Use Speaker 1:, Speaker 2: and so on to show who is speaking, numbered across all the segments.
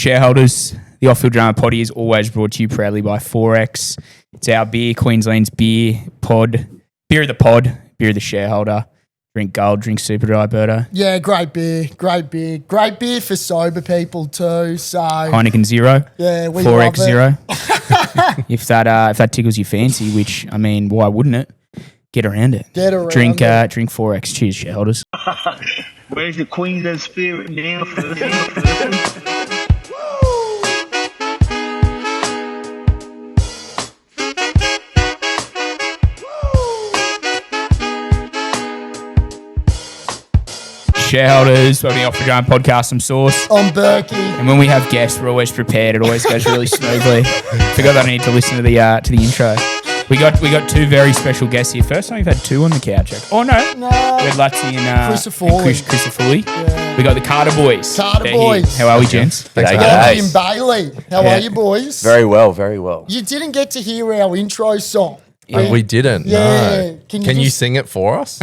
Speaker 1: shareholders, the Off-Field Drama Poddy is always brought to you proudly by Forex. It's our beer, Queensland's beer pod. Beer of the pod, beer of the shareholder. Drink gold, drink super dry, Berto.
Speaker 2: Yeah, great beer. Great beer for sober people too. So
Speaker 1: Heineken Zero.
Speaker 2: Yeah, we
Speaker 1: Forex
Speaker 2: love it.
Speaker 1: Zero. if that tickles your fancy, which, I mean, why wouldn't it? Get around it. Drink Forex. Cheers, shareholders.
Speaker 3: Where's the Queensland spirit now?
Speaker 1: Shareholders, welcome to the Off the Drama Podcast. I'm Sauce.
Speaker 2: I'm Berkey.
Speaker 1: And when we have guests, we're always prepared. It always goes really smoothly. Forgot that I need to listen to the intro. We got two very special guests here. First time we've had two on the couch. Oh no, we had Lutzy and Christopher Foley.
Speaker 2: Yeah.
Speaker 1: We got the Carter Boys.
Speaker 2: Carter Boys.
Speaker 1: How are we, gents?
Speaker 2: G'day. And Bailey. How are you, boys?
Speaker 4: Very well, very well.
Speaker 2: You didn't get to hear our intro song.
Speaker 5: We didn't.
Speaker 2: Yeah.
Speaker 5: No.
Speaker 2: Can
Speaker 5: you sing it for us?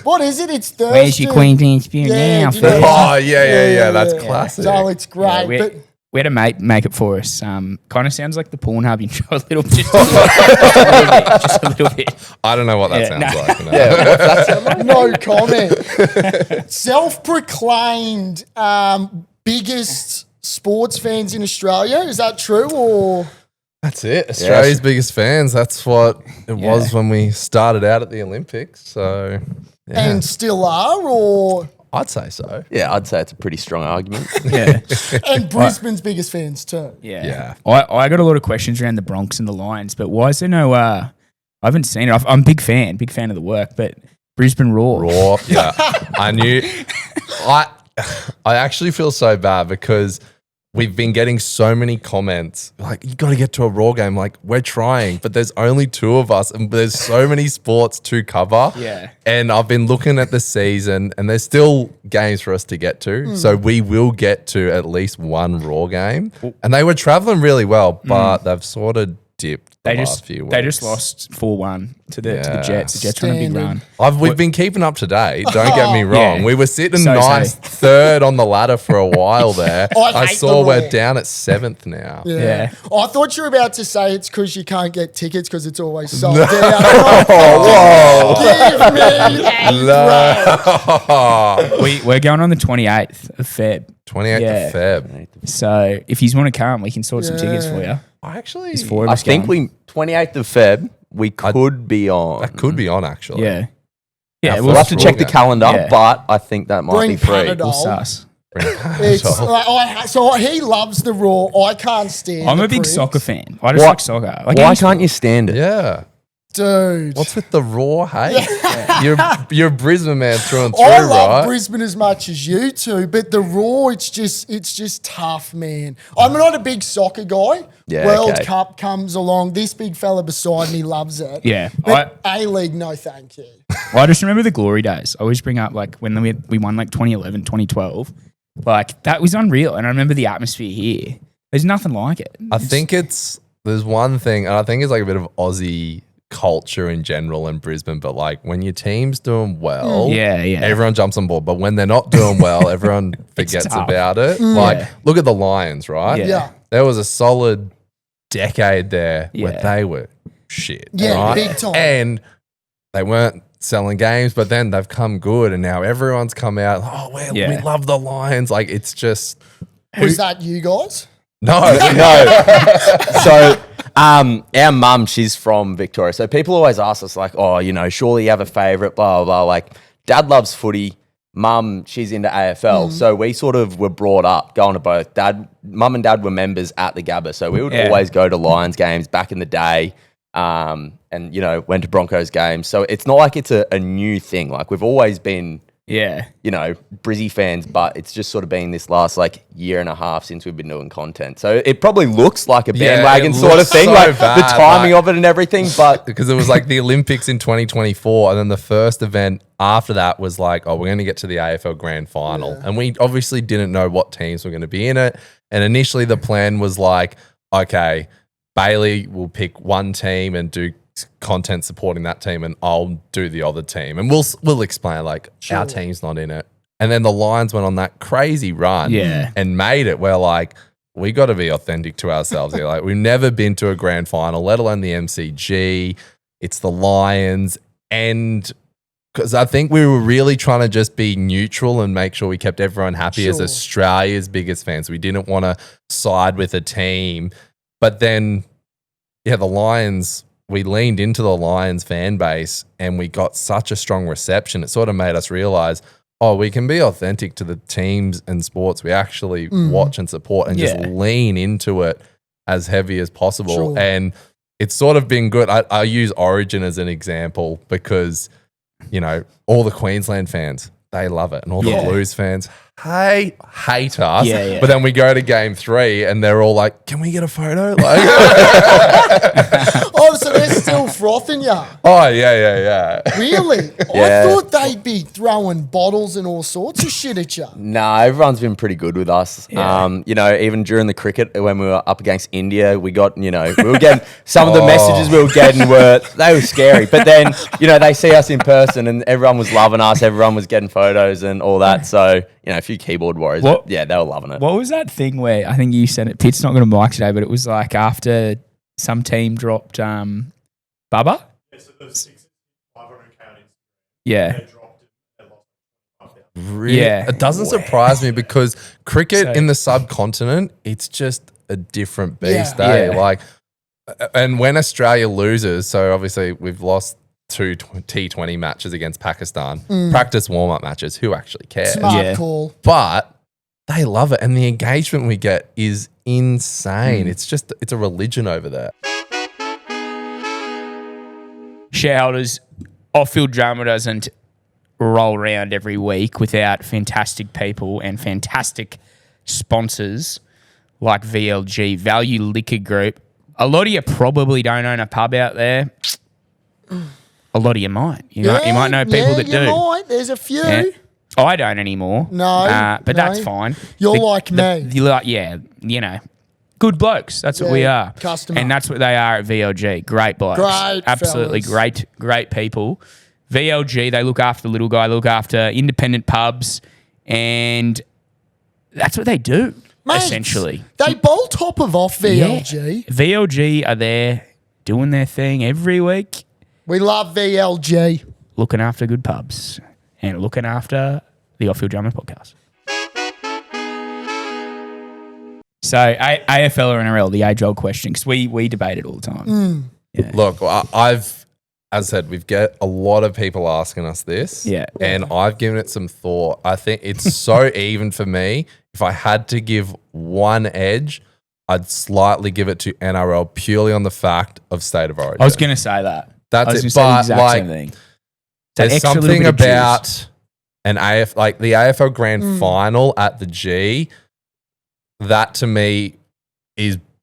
Speaker 2: What is it? It's Thursday.
Speaker 1: Where's your Queensland spirit now?
Speaker 2: do you know-
Speaker 5: Oh, yeah. That's classic.
Speaker 2: So it's great.
Speaker 1: Yeah,
Speaker 2: but
Speaker 1: we had a mate make it for us. Kind of sounds like the Pornhub intro a little bit. Just a little bit.
Speaker 5: I don't know what that
Speaker 1: Yeah,
Speaker 5: sounds
Speaker 1: no.
Speaker 5: like. No.
Speaker 4: Yeah, what's that sound like?
Speaker 2: no comment. Self-proclaimed biggest sports fans in Australia. Is that true or?
Speaker 5: That's it. Australia's biggest fans. That's what it was when we started out at the Olympics. So, yeah.
Speaker 2: And still are, or
Speaker 5: I'd say so.
Speaker 4: Yeah, I'd say it's a pretty strong argument.
Speaker 1: Yeah.
Speaker 2: and Brisbane's biggest fans too.
Speaker 1: Yeah. I got a lot of questions around the Bronx and the Lions, but why is there no I haven't seen it. I'm a big fan of the work, but Brisbane Raw.
Speaker 5: Yeah. I knew. I actually feel so bad because we've been getting so many comments like, you got to get to a Raw game. Like, we're trying, but there's only two of us and there's so many sports to cover.
Speaker 1: Yeah.
Speaker 5: And I've been looking at the season and there's still games for us to get to. So we will get to at least one Raw game. And they were traveling really well, but they've sort of dipped the last few weeks.
Speaker 1: They just lost 4-1 to the Jets. The Jets were on a big run.
Speaker 5: We've been keeping up to date. Don't get me wrong.
Speaker 1: Yeah.
Speaker 5: We were sitting
Speaker 1: So.
Speaker 5: third on the ladder for a while there. I
Speaker 2: hate
Speaker 5: saw
Speaker 2: the
Speaker 5: we're
Speaker 2: Raw.
Speaker 5: down at 7th now.
Speaker 1: Yeah.
Speaker 2: I thought you were about to say it's because you can't get tickets because it's always sold out. Give me a break.
Speaker 1: We're going on the 28th of Feb.
Speaker 5: 28th
Speaker 1: Yeah.
Speaker 5: of Feb.
Speaker 1: So if you want to come, we can sort some tickets for you.
Speaker 5: I actually,
Speaker 1: There's four of
Speaker 4: I
Speaker 1: us
Speaker 4: think
Speaker 1: going.
Speaker 4: 28th of Feb, we could be on.
Speaker 5: that could be on actually.
Speaker 1: Yeah. Yeah,
Speaker 4: We'll have to check the
Speaker 5: game.
Speaker 4: calendar,
Speaker 1: Yeah.
Speaker 4: but I think that might
Speaker 2: Bring
Speaker 4: be free.
Speaker 2: Panadol.
Speaker 1: We'll suss.
Speaker 2: It's, so he loves the Raw. I can't stand
Speaker 1: I'm
Speaker 2: the
Speaker 1: a big
Speaker 2: Pricks.
Speaker 1: soccer fan. I just
Speaker 4: Why-
Speaker 1: like soccer. Like
Speaker 4: Why
Speaker 1: any sport.
Speaker 4: can't you stand it?
Speaker 5: Yeah.
Speaker 2: Dude.
Speaker 5: What's with the Raw hate? You're a Brisbane man through and through,
Speaker 2: I love
Speaker 5: right?
Speaker 2: Brisbane as much as you two, but the Raw, it's just tough, man. I'm not a big soccer guy.
Speaker 4: Yeah,
Speaker 2: World
Speaker 4: okay.
Speaker 2: Cup comes along. This big fella beside me loves it.
Speaker 1: Yeah.
Speaker 2: But A-League, no thank you.
Speaker 1: I just remember the glory days. I always bring up like when we won like 2011, 2012. Like that was unreal. And I remember the atmosphere here. There's nothing like it.
Speaker 5: I think there's one thing, and I think it's like a bit of Aussie culture in general in Brisbane, but like when your team's doing well,
Speaker 1: Yeah.
Speaker 5: everyone jumps on board. But when they're not doing well, everyone forgets
Speaker 1: tough.
Speaker 5: about it. Like,
Speaker 1: Yeah.
Speaker 5: look at the Lions, right?
Speaker 1: Yeah.
Speaker 5: There was a solid decade there where
Speaker 1: Yeah.
Speaker 5: they were shit.
Speaker 2: Yeah,
Speaker 5: right?
Speaker 2: big time.
Speaker 5: And they weren't selling games, but then they've come good, and now everyone's come out. Oh, we
Speaker 1: Yeah.
Speaker 5: love the Lions. Like, it's just
Speaker 2: Was that you guys?
Speaker 5: no.
Speaker 4: So, our mum, she's from Victoria. So people always ask us like, oh, surely you have a favourite, blah, blah, blah. Like, dad loves footy. Mum, she's into AFL. So we sort of were brought up going to both. Mum and dad were members at the Gabba. So we would always go to Lions games back in the day. And, went to Broncos games. So it's not like it's a new thing. Like, we've always been,
Speaker 1: Yeah.
Speaker 4: Brizzy fans, but it's just sort of been this last like year and a half since we've been doing content. So it probably looks like a bandwagon
Speaker 5: it
Speaker 4: sort of
Speaker 5: looks
Speaker 4: thing,
Speaker 5: so
Speaker 4: like
Speaker 5: bad,
Speaker 4: the timing
Speaker 5: like-
Speaker 4: of it and everything. But
Speaker 5: Because it was like the Olympics in 2024, and then the first event after that was like, oh, we're going to get to the AFL Grand Final. And we obviously didn't know what teams were going to be in it. And initially the plan was like, okay, Bailey will pick one team and do content supporting that team, and I'll do the other team. And we'll explain like our team's not in it. And then the Lions went on that crazy run
Speaker 1: Yeah.
Speaker 5: and made it where like, we got to be authentic to ourselves here. Like we've never been to a grand final, let alone the MCG. It's the Lions. And because I think we were really trying to just be neutral and make sure we kept everyone happy as
Speaker 2: Sure.
Speaker 5: Australia's biggest fans. We didn't want to side with a team. But then, yeah, the Lions, we leaned into the Lions fan base and we got such a strong reception. It sort of made us realize, oh, we can be authentic to the teams and sports we actually watch and support and just
Speaker 1: Yeah.
Speaker 5: lean into it as heavy as possible.
Speaker 2: Sure.
Speaker 5: And it's sort of been good. I use Origin as an example because, you know, all the Queensland fans, they love it. And all the
Speaker 1: Yeah.
Speaker 5: Blues fans hate us.
Speaker 1: Yeah, yeah.
Speaker 5: But then we go to game 3 and they're all like, can we get a photo? Like,
Speaker 2: Oh, so they're still frothing ya?
Speaker 5: oh, yeah.
Speaker 2: Really? I
Speaker 4: Yeah.
Speaker 2: thought they'd be throwing bottles and all sorts of shit at you.
Speaker 4: Nah, everyone's been pretty good with us.
Speaker 1: Yeah.
Speaker 4: You know, even during the cricket when we were up against India, we got, you know, we were getting some of the messages we were getting they were scary. But then, you know, they see us in person and everyone was loving us. Everyone was getting photos and all that. So, you know, a few keyboard warriors.
Speaker 1: What-
Speaker 4: But yeah, they were loving it.
Speaker 1: What was that thing where I think you said it? Pitt's not going to mic today, but it was like after some team dropped Bubba. Yeah.
Speaker 5: Really?
Speaker 1: Yeah.
Speaker 5: It doesn't surprise me because cricket
Speaker 1: So-
Speaker 5: in the subcontinent, it's just a different beast.
Speaker 2: Yeah.
Speaker 5: Eh?
Speaker 1: Yeah.
Speaker 5: Like, and when Australia loses, so obviously we've lost 2 T20 matches against Pakistan, practice warm-up matches, who actually cares?
Speaker 2: Smart
Speaker 1: Yeah.
Speaker 2: call.
Speaker 5: But they love it. And the engagement we get is insane. It's a religion over there.
Speaker 1: Shareholders, off-field drama doesn't roll around every week without fantastic people and fantastic sponsors like VLG, Value Liquor Group. A lot of you probably don't own a pub out there. A lot of you might. You might know people that
Speaker 2: you
Speaker 1: do.
Speaker 2: Might. There's a few.
Speaker 1: Yeah. I don't anymore.
Speaker 2: No,
Speaker 1: but
Speaker 2: no.
Speaker 1: that's fine.
Speaker 2: You're like me.
Speaker 1: You're like, yeah, you know, good blokes. That's what we
Speaker 2: Yeah,
Speaker 1: are.
Speaker 2: customer.
Speaker 1: And that's what they are at VLG. Great blokes.
Speaker 2: Great
Speaker 1: Absolutely
Speaker 2: fellas.
Speaker 1: great people. VLG, they look after the little guy, look after independent pubs, and that's what they do,
Speaker 2: Mate,
Speaker 1: essentially.
Speaker 2: They bowl top of off VLG.
Speaker 1: Yeah. VLG are there doing their thing every week,
Speaker 2: We love VLG.
Speaker 1: looking after good pubs and looking after the Off-Field Drama podcast. So AFL or NRL, the age-old question, because we debate it all the time.
Speaker 5: Look, I've, as I said, we've get a lot of people asking us this.
Speaker 1: Yeah.
Speaker 5: And I've given it some thought. I think it's so even for me. If I had to give one edge, I'd slightly give it to NRL purely on the fact of state of origin.
Speaker 1: I was going to say that.
Speaker 5: That's
Speaker 1: I was
Speaker 5: it,
Speaker 1: gonna say the
Speaker 5: but,
Speaker 1: exact
Speaker 5: like,
Speaker 1: same thing.
Speaker 5: There's
Speaker 1: extra little
Speaker 5: something
Speaker 1: bit of juice.
Speaker 5: about an like the AFL Grand Final at the G. That to me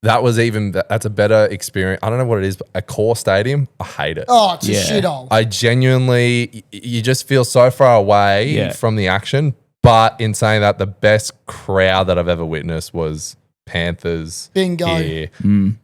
Speaker 5: that's a better experience. I don't know what it is, but a core stadium, I hate it.
Speaker 2: Oh, it's
Speaker 1: Yeah.
Speaker 2: a shithole.
Speaker 5: I genuinely, you just feel so far away
Speaker 1: Yeah.
Speaker 5: from the action. But in saying that, the best crowd that I've ever witnessed was Panthers.
Speaker 2: Bingo.
Speaker 5: Here.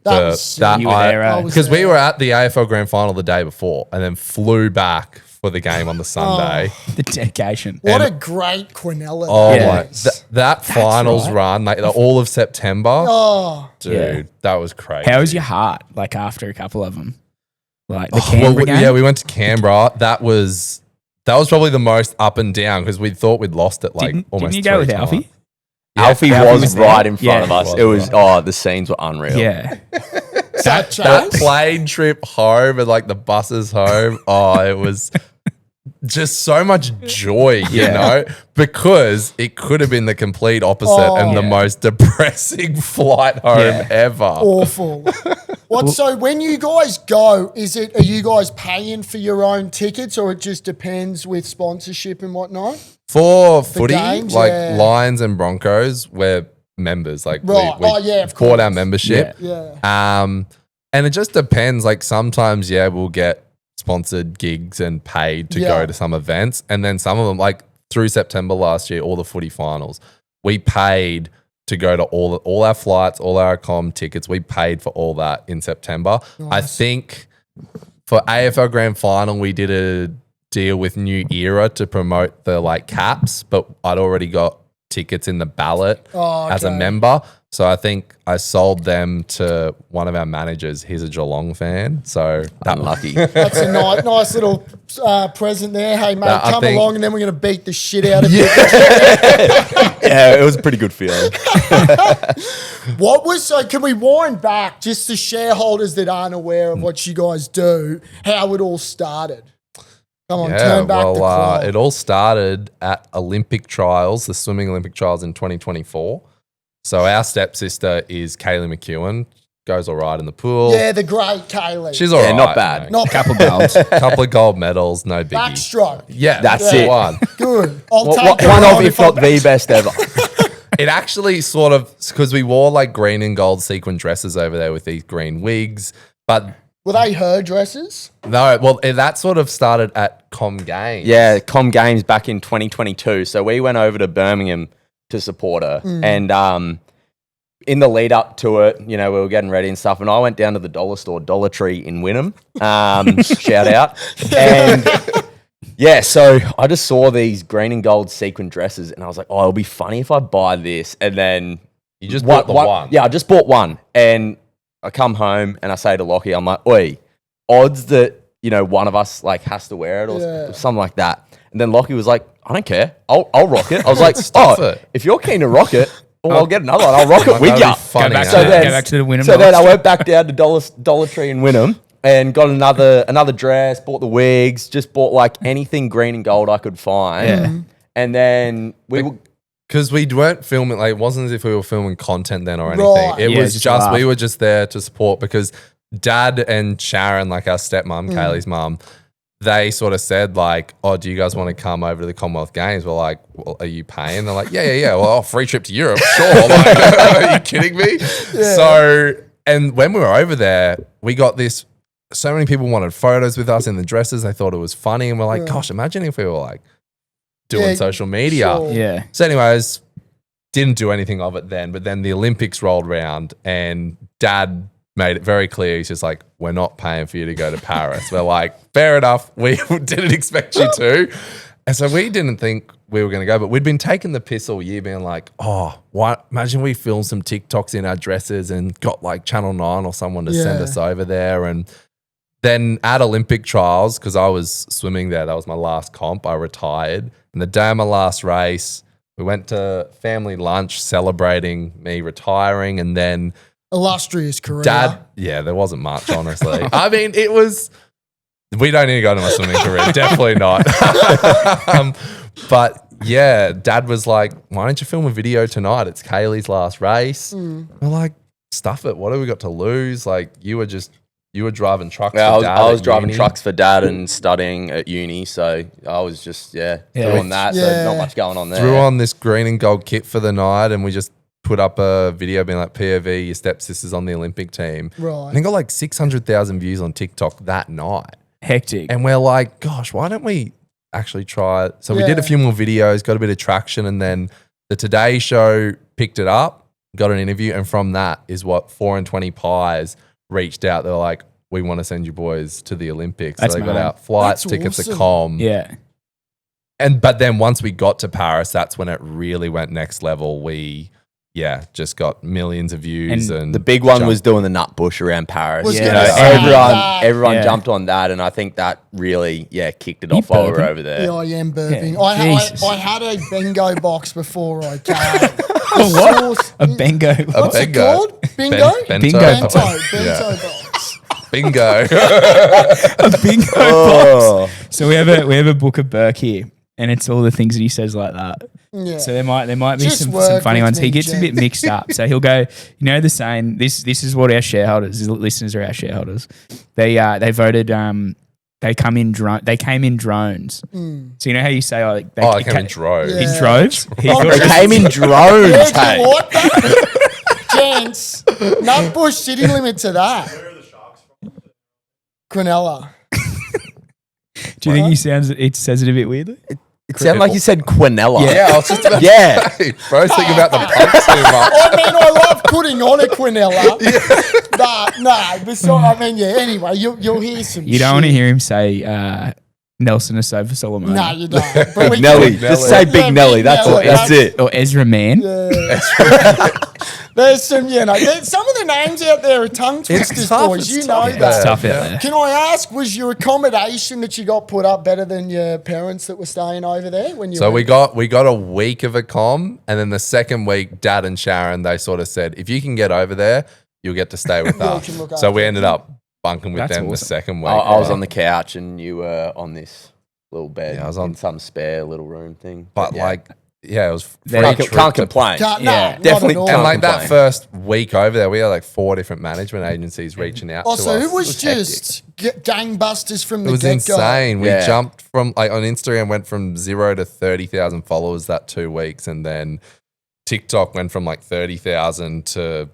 Speaker 2: That was sick.
Speaker 1: You were there, eh?
Speaker 2: I was
Speaker 5: Because we
Speaker 2: there.
Speaker 5: were at the AFL Grand Final the day before and then flew back for the game on the Sunday.
Speaker 1: The dedication.
Speaker 2: What
Speaker 5: and-
Speaker 2: a great Quinella.
Speaker 5: Oh
Speaker 2: that
Speaker 1: Yeah.
Speaker 5: my!
Speaker 2: is.
Speaker 5: That finals
Speaker 1: right.
Speaker 5: run, like all of September,
Speaker 2: Oh,
Speaker 5: dude,
Speaker 1: Yeah.
Speaker 5: that was crazy.
Speaker 1: How was your heart, like, after a couple of them? Like, the
Speaker 5: Well,
Speaker 1: Canberra game?
Speaker 5: yeah, we went to Canberra. That was probably the most up and down because we thought we'd lost it like almost.
Speaker 1: didn't you go
Speaker 5: 3
Speaker 1: with
Speaker 5: times.
Speaker 1: Alfie?
Speaker 4: Alfie
Speaker 1: Alfie
Speaker 4: was
Speaker 1: was
Speaker 4: right
Speaker 1: there.
Speaker 4: in front
Speaker 1: Yeah.
Speaker 4: of us.
Speaker 5: He
Speaker 4: It
Speaker 5: was
Speaker 4: was, the scenes were unreal.
Speaker 1: Yeah.
Speaker 2: that
Speaker 5: That plane trip home and like the buses home. Oh, it was just so much joy, you know, because it could have been the complete opposite and the
Speaker 1: Yeah.
Speaker 5: most depressing flight home
Speaker 1: Yeah.
Speaker 5: ever.
Speaker 2: awful. So when you guys go, are you guys paying for your own tickets or it just depends with sponsorship and whatnot?
Speaker 5: For footy,
Speaker 2: games,
Speaker 5: like
Speaker 2: yeah.
Speaker 5: Lions and Broncos, we're members. Like
Speaker 2: Right.
Speaker 5: we
Speaker 2: Oh, yeah, of
Speaker 5: bought our
Speaker 2: course.
Speaker 5: membership.
Speaker 2: Yeah.
Speaker 5: And it just depends. Like sometimes, yeah, we'll get sponsored gigs and paid to
Speaker 2: Yeah.
Speaker 5: go to some events. And then some of them, like through September last year, all the footy finals, we paid to go to all our flights, all our comm tickets. We paid for all that in September. I think for AFL Grand Final, we did a deal with New Era to promote the like caps, but I'd already got tickets in the ballot as a member. So I think I sold them to one of our managers. He's a Geelong fan, so that
Speaker 4: Unlucky.
Speaker 2: That's a nice little present there. Hey, mate,
Speaker 5: I
Speaker 2: come
Speaker 5: think-
Speaker 2: along and then we're going to beat the shit out of you.
Speaker 4: Yeah, it was a pretty good feeling.
Speaker 2: Can we wind back just to shareholders that aren't aware of what you guys do, how it all started? Come on, turn back the clock.
Speaker 5: it all started at Olympic trials, the swimming Olympic trials in 2024. So our stepsister is Kaylee McEwen, goes all right in the pool.
Speaker 2: Yeah, the great Kaylee.
Speaker 5: She's all right.
Speaker 4: not bad.
Speaker 2: Not
Speaker 1: Couple golds.
Speaker 5: Couple of gold medals, no biggie.
Speaker 2: backstroke.
Speaker 5: Yeah,
Speaker 4: That's
Speaker 5: the
Speaker 4: it.
Speaker 5: one.
Speaker 2: Good. I'll
Speaker 4: One
Speaker 2: take it
Speaker 4: one
Speaker 2: on
Speaker 4: of, if
Speaker 2: I'm
Speaker 4: not the best ever.
Speaker 5: It actually sort of, because we wore like green and gold sequin dresses over there with these green wigs, but
Speaker 2: Were they her dresses?
Speaker 5: no, well, that sort of started at Com Games.
Speaker 4: Yeah, Com Games back in 2022. So we went over to Birmingham to support her. And in the lead up to it, we were getting ready and stuff. And I went down to the dollar store, Dollar Tree in Wynnum. Shout out. And yeah, so I just saw these green and gold sequin dresses. And I was like, oh, it'll be funny if I buy this. And then
Speaker 5: You just bought the one.
Speaker 4: Yeah, I just bought one. And I come home and I say to Lockie, I'm like, oi, odds that, one of us like has to wear it or something like that. And then Lockie was like, I don't care. I'll rock it. I was like,
Speaker 5: Stuff it.
Speaker 4: if you're keen to rock it, I'll get another one. I'll rock it with
Speaker 5: That'd
Speaker 4: you.
Speaker 5: be funny,
Speaker 1: back
Speaker 5: eh?
Speaker 1: to-
Speaker 4: then-
Speaker 1: go back to the Wynnum
Speaker 4: So then I
Speaker 1: box.
Speaker 4: went back down to Dollar Tree in Wynnum and got another dress, bought the wigs, just bought like anything green and gold I could find.
Speaker 1: Yeah.
Speaker 4: And then we were,
Speaker 5: Because we weren't filming, like, it wasn't as if we were filming content then or anything.
Speaker 2: Right.
Speaker 5: It
Speaker 1: Yeah,
Speaker 5: was
Speaker 1: just
Speaker 5: just,
Speaker 1: laugh.
Speaker 5: we were just there to support because Dad and Sharon, like our stepmom, Kaylee's mum, they sort of said, like, oh, do you guys want to come over to the Commonwealth Games? We're like, well, are you paying? They're like, yeah. Well, free trip to Europe, sure. I'm like, are you kidding me? So, and when we were over there, we got this. So many people wanted photos with us in the dresses. They thought it was funny. And we're like, gosh, imagine if we were like doing
Speaker 2: Yeah,
Speaker 5: social media.
Speaker 2: sure.
Speaker 1: Yeah.
Speaker 5: So, anyways, didn't do anything of it then. But then the Olympics rolled around and Dad made it very clear. He's just like, we're not paying for you to go to Paris. We're like, fair enough. We didn't expect you to. And so we didn't think we were going to go, but we'd been taking the piss all year being like, oh, what? Imagine we filmed some TikToks in our dresses and got like Channel 9 or someone to send
Speaker 2: Yeah.
Speaker 5: us over there. And then at Olympic trials, because I was swimming there, that was my last comp, I retired. And the day of my last race, we went to family lunch celebrating me retiring. And then
Speaker 2: Illustrious career.
Speaker 5: Dad, yeah, there wasn't much, honestly. I mean, it was, we don't need to go to my swimming career. Definitely not. But yeah, Dad was like, why don't you film a video tonight? It's Kaylee's last race. We're like, stuff it. What have we got to lose? Like, you were driving trucks
Speaker 4: yeah,
Speaker 5: for Dad
Speaker 4: I was
Speaker 5: at
Speaker 4: driving
Speaker 5: uni.
Speaker 4: trucks for Dad and studying at uni. So I was just, doing that.
Speaker 2: Yeah.
Speaker 4: So not much going on there.
Speaker 5: Threw on this green and gold kit for the night and we just put up a video being like, POV, your stepsister's on the Olympic team.
Speaker 2: Right.
Speaker 5: And it got like 600,000 views on TikTok that night.
Speaker 1: Hectic.
Speaker 5: And we're like, gosh, why don't we actually try it? So we did a
Speaker 2: Yeah.
Speaker 5: few more videos, got a bit of traction, and then the Today Show picked it up, got an interview, and from that is what 4 and 20 Pies reached out. They're like, we want to send you boys to the Olympics.
Speaker 1: That's
Speaker 5: so they got
Speaker 1: mad.
Speaker 5: out flights,
Speaker 2: That's
Speaker 5: tickets
Speaker 2: awesome.
Speaker 5: to com.
Speaker 1: Yeah.
Speaker 5: But then once we got to Paris, that's when it really went next level. We just got millions of views.
Speaker 1: And
Speaker 5: And
Speaker 4: The big one
Speaker 5: jumped.
Speaker 4: was doing the nut bush around Paris.
Speaker 2: Was
Speaker 1: Yeah.
Speaker 4: You
Speaker 2: gonna
Speaker 4: know,
Speaker 2: say
Speaker 4: everyone
Speaker 2: that.
Speaker 4: everyone
Speaker 1: Yeah.
Speaker 4: jumped on that, and I think that really kicked it
Speaker 1: You
Speaker 4: off while we were
Speaker 1: burping?
Speaker 4: over there.
Speaker 2: Yeah, I am burping.
Speaker 1: Yeah, Jesus.
Speaker 2: I had a bingo box before I came.
Speaker 1: A what? A bingo.
Speaker 2: What's it
Speaker 5: bingo.
Speaker 2: called? Bingo?
Speaker 5: Bento.
Speaker 2: Bento.
Speaker 5: Yeah.
Speaker 2: Bento box.
Speaker 5: Bingo.
Speaker 1: A bingo box.
Speaker 4: Oh,
Speaker 1: So we have a book of Burke here, and it's all the things that he says like that.
Speaker 2: Yeah.
Speaker 1: So there might be
Speaker 2: Just
Speaker 1: some
Speaker 2: work
Speaker 1: funny
Speaker 2: with
Speaker 1: ones.
Speaker 2: me,
Speaker 1: He gets a
Speaker 2: Jen.
Speaker 1: bit mixed up. So he'll go, the saying, this is what our shareholders, the listeners are our shareholders. They voted they came in drones. So you know how you say like they
Speaker 5: I came in droves.
Speaker 2: Yeah.
Speaker 1: in droves? He
Speaker 2: Oh,
Speaker 1: goes-
Speaker 4: they came in drones.
Speaker 2: Yeah, do
Speaker 4: hey.
Speaker 2: you like that? Gents, Nutbush city limit to that. Quinella.
Speaker 1: Do you think it says it a bit weirdly?
Speaker 4: It sounded like you said Quinella.
Speaker 5: Yeah, I was just about
Speaker 4: Yeah.
Speaker 5: to say, bro's thinking about the punks too much.
Speaker 2: I mean, I love putting on a Quinella. But no, anyway, you'll hear some
Speaker 1: You don't want to
Speaker 2: shit.
Speaker 1: hear him say Nelson Asofa Solomon.
Speaker 2: No, you don't. But we-
Speaker 4: Nelly. Just say Big Nelly. That's
Speaker 2: Nelly.
Speaker 4: that's it.
Speaker 1: Or Ezra Mann.
Speaker 2: There's some, there's some of the names out there are tongue twisters,
Speaker 5: tough,
Speaker 2: boys.
Speaker 5: it's
Speaker 2: You
Speaker 5: tough.
Speaker 2: know
Speaker 1: It's
Speaker 2: that.
Speaker 1: tough out there.
Speaker 2: Can I ask, was your accommodation that you got put up better than your parents that were staying over there when you?
Speaker 5: So we
Speaker 2: went?
Speaker 5: got a week of a comm, and then the second week, Dad and Sharon, they sort of said, if you can get over there, you'll get to stay with
Speaker 2: Yeah,
Speaker 5: us.
Speaker 2: you can look
Speaker 5: So
Speaker 2: after
Speaker 5: we
Speaker 2: them.
Speaker 5: ended up bunking with
Speaker 1: That's
Speaker 5: them the
Speaker 1: awesome.
Speaker 5: second week.
Speaker 4: I was on the couch and you were on this little bed.
Speaker 5: Yeah, I was on-
Speaker 4: in some spare little room thing.
Speaker 5: but
Speaker 4: yeah.
Speaker 5: it was free
Speaker 4: can't,
Speaker 5: trip
Speaker 4: can't
Speaker 5: to-
Speaker 4: complain.
Speaker 2: Can't,
Speaker 1: Yeah,
Speaker 2: no,
Speaker 4: definitely
Speaker 2: not at all.
Speaker 5: And
Speaker 4: can't
Speaker 5: like that
Speaker 4: complain.
Speaker 5: first week over there, we had like 4 different management agencies reaching out to
Speaker 2: Also,
Speaker 5: us.
Speaker 2: it was
Speaker 4: hectic.
Speaker 2: just gangbusters from
Speaker 5: It
Speaker 2: the
Speaker 5: was
Speaker 2: get-go.
Speaker 5: insane. We
Speaker 4: Yeah.
Speaker 5: jumped from like on Instagram went from 0 to 30,000 followers that 2 weeks, and then TikTok went from like 30,000 to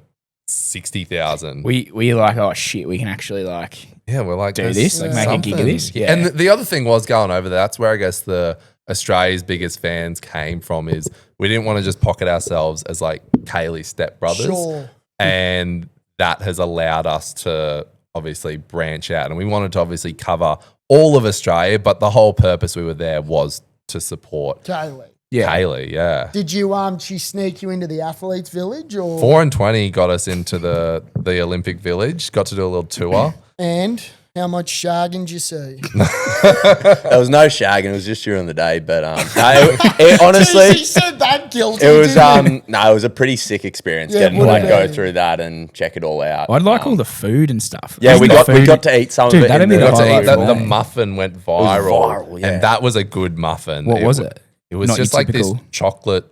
Speaker 5: 60,000.
Speaker 1: We like, oh shit, we can actually like
Speaker 5: Yeah, we're like
Speaker 1: do
Speaker 5: there's
Speaker 1: this, like make a gig of
Speaker 5: something.
Speaker 1: this. Yeah.
Speaker 5: And the other thing was going over there. That's where I guess the Australia's biggest fans came from. Is we didn't want to just pocket ourselves as like Kaylee's stepbrothers,
Speaker 2: Sure.
Speaker 5: and that has allowed us to obviously branch out. And we wanted to obviously cover all of Australia, but the whole purpose we were there was to support
Speaker 2: Kaylee.
Speaker 1: yeah.
Speaker 5: Kaylee. Yeah.
Speaker 2: Did she sneak you into the athletes village or
Speaker 5: 4 and 20 got us into the Olympic Village. Got to do a little tour.
Speaker 2: and how much shagging did you see?
Speaker 4: There was no shagging. It was just during the day. But it honestly,
Speaker 2: he said that guilty.
Speaker 4: it was
Speaker 2: didn't he?
Speaker 4: no, it was a pretty sick experience
Speaker 2: Yeah,
Speaker 4: getting to
Speaker 2: would've
Speaker 4: like go
Speaker 2: been.
Speaker 4: through that and check it all out.
Speaker 1: I'd like all the food and stuff.
Speaker 4: Yeah,
Speaker 1: Isn't
Speaker 4: we
Speaker 1: the
Speaker 4: got
Speaker 1: food-
Speaker 4: to eat some
Speaker 1: Dude,
Speaker 4: of it.
Speaker 1: that'd
Speaker 4: in
Speaker 1: be
Speaker 4: the-
Speaker 1: the
Speaker 5: Got to eat
Speaker 1: highlight
Speaker 5: the,
Speaker 1: for
Speaker 5: the
Speaker 1: me.
Speaker 5: muffin went
Speaker 4: was
Speaker 5: viral,
Speaker 4: viral, yeah.
Speaker 5: and that was a good muffin.
Speaker 1: What was it?
Speaker 5: It was
Speaker 1: Not
Speaker 5: just
Speaker 1: your
Speaker 5: like this
Speaker 1: typical-
Speaker 5: chocolate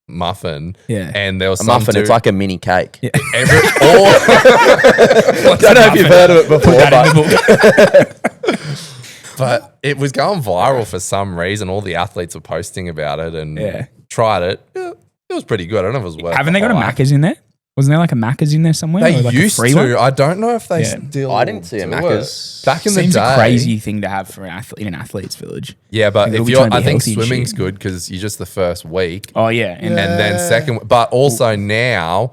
Speaker 5: muffin.
Speaker 1: Yeah.
Speaker 5: And there was
Speaker 4: A
Speaker 5: some
Speaker 4: muffin.
Speaker 5: dude-
Speaker 4: It's like a mini cake.
Speaker 1: Yeah.
Speaker 5: every, all,
Speaker 4: Don't know if you've heard of it before,
Speaker 1: That in
Speaker 4: but
Speaker 1: the book.
Speaker 5: but it was going viral for some reason. All the athletes were posting about it and
Speaker 1: Yeah.
Speaker 5: tried it. Yeah, it was pretty good. I don't know if it was worth.
Speaker 1: Haven't
Speaker 5: the
Speaker 1: they got a
Speaker 5: hype.
Speaker 1: Macca's in there? Wasn't there like a Macca's in there somewhere?
Speaker 5: They
Speaker 1: Or like
Speaker 5: used
Speaker 1: a free
Speaker 5: to.
Speaker 1: One?
Speaker 5: I don't know if they
Speaker 1: Yeah.
Speaker 5: still.
Speaker 4: I didn't see a
Speaker 5: do
Speaker 4: Macca's.
Speaker 5: it. Back in
Speaker 1: Seems
Speaker 5: the day.
Speaker 1: a crazy thing to have for in an athlete's village.
Speaker 5: Yeah, but
Speaker 1: They'll
Speaker 5: if
Speaker 1: be
Speaker 5: you're,
Speaker 1: trying to
Speaker 5: I
Speaker 1: be
Speaker 5: think
Speaker 1: healthy and
Speaker 5: swimming's
Speaker 1: shit.
Speaker 5: good because you're just the first week.
Speaker 1: Oh yeah, and
Speaker 5: And then
Speaker 2: Yeah.
Speaker 5: second, but also now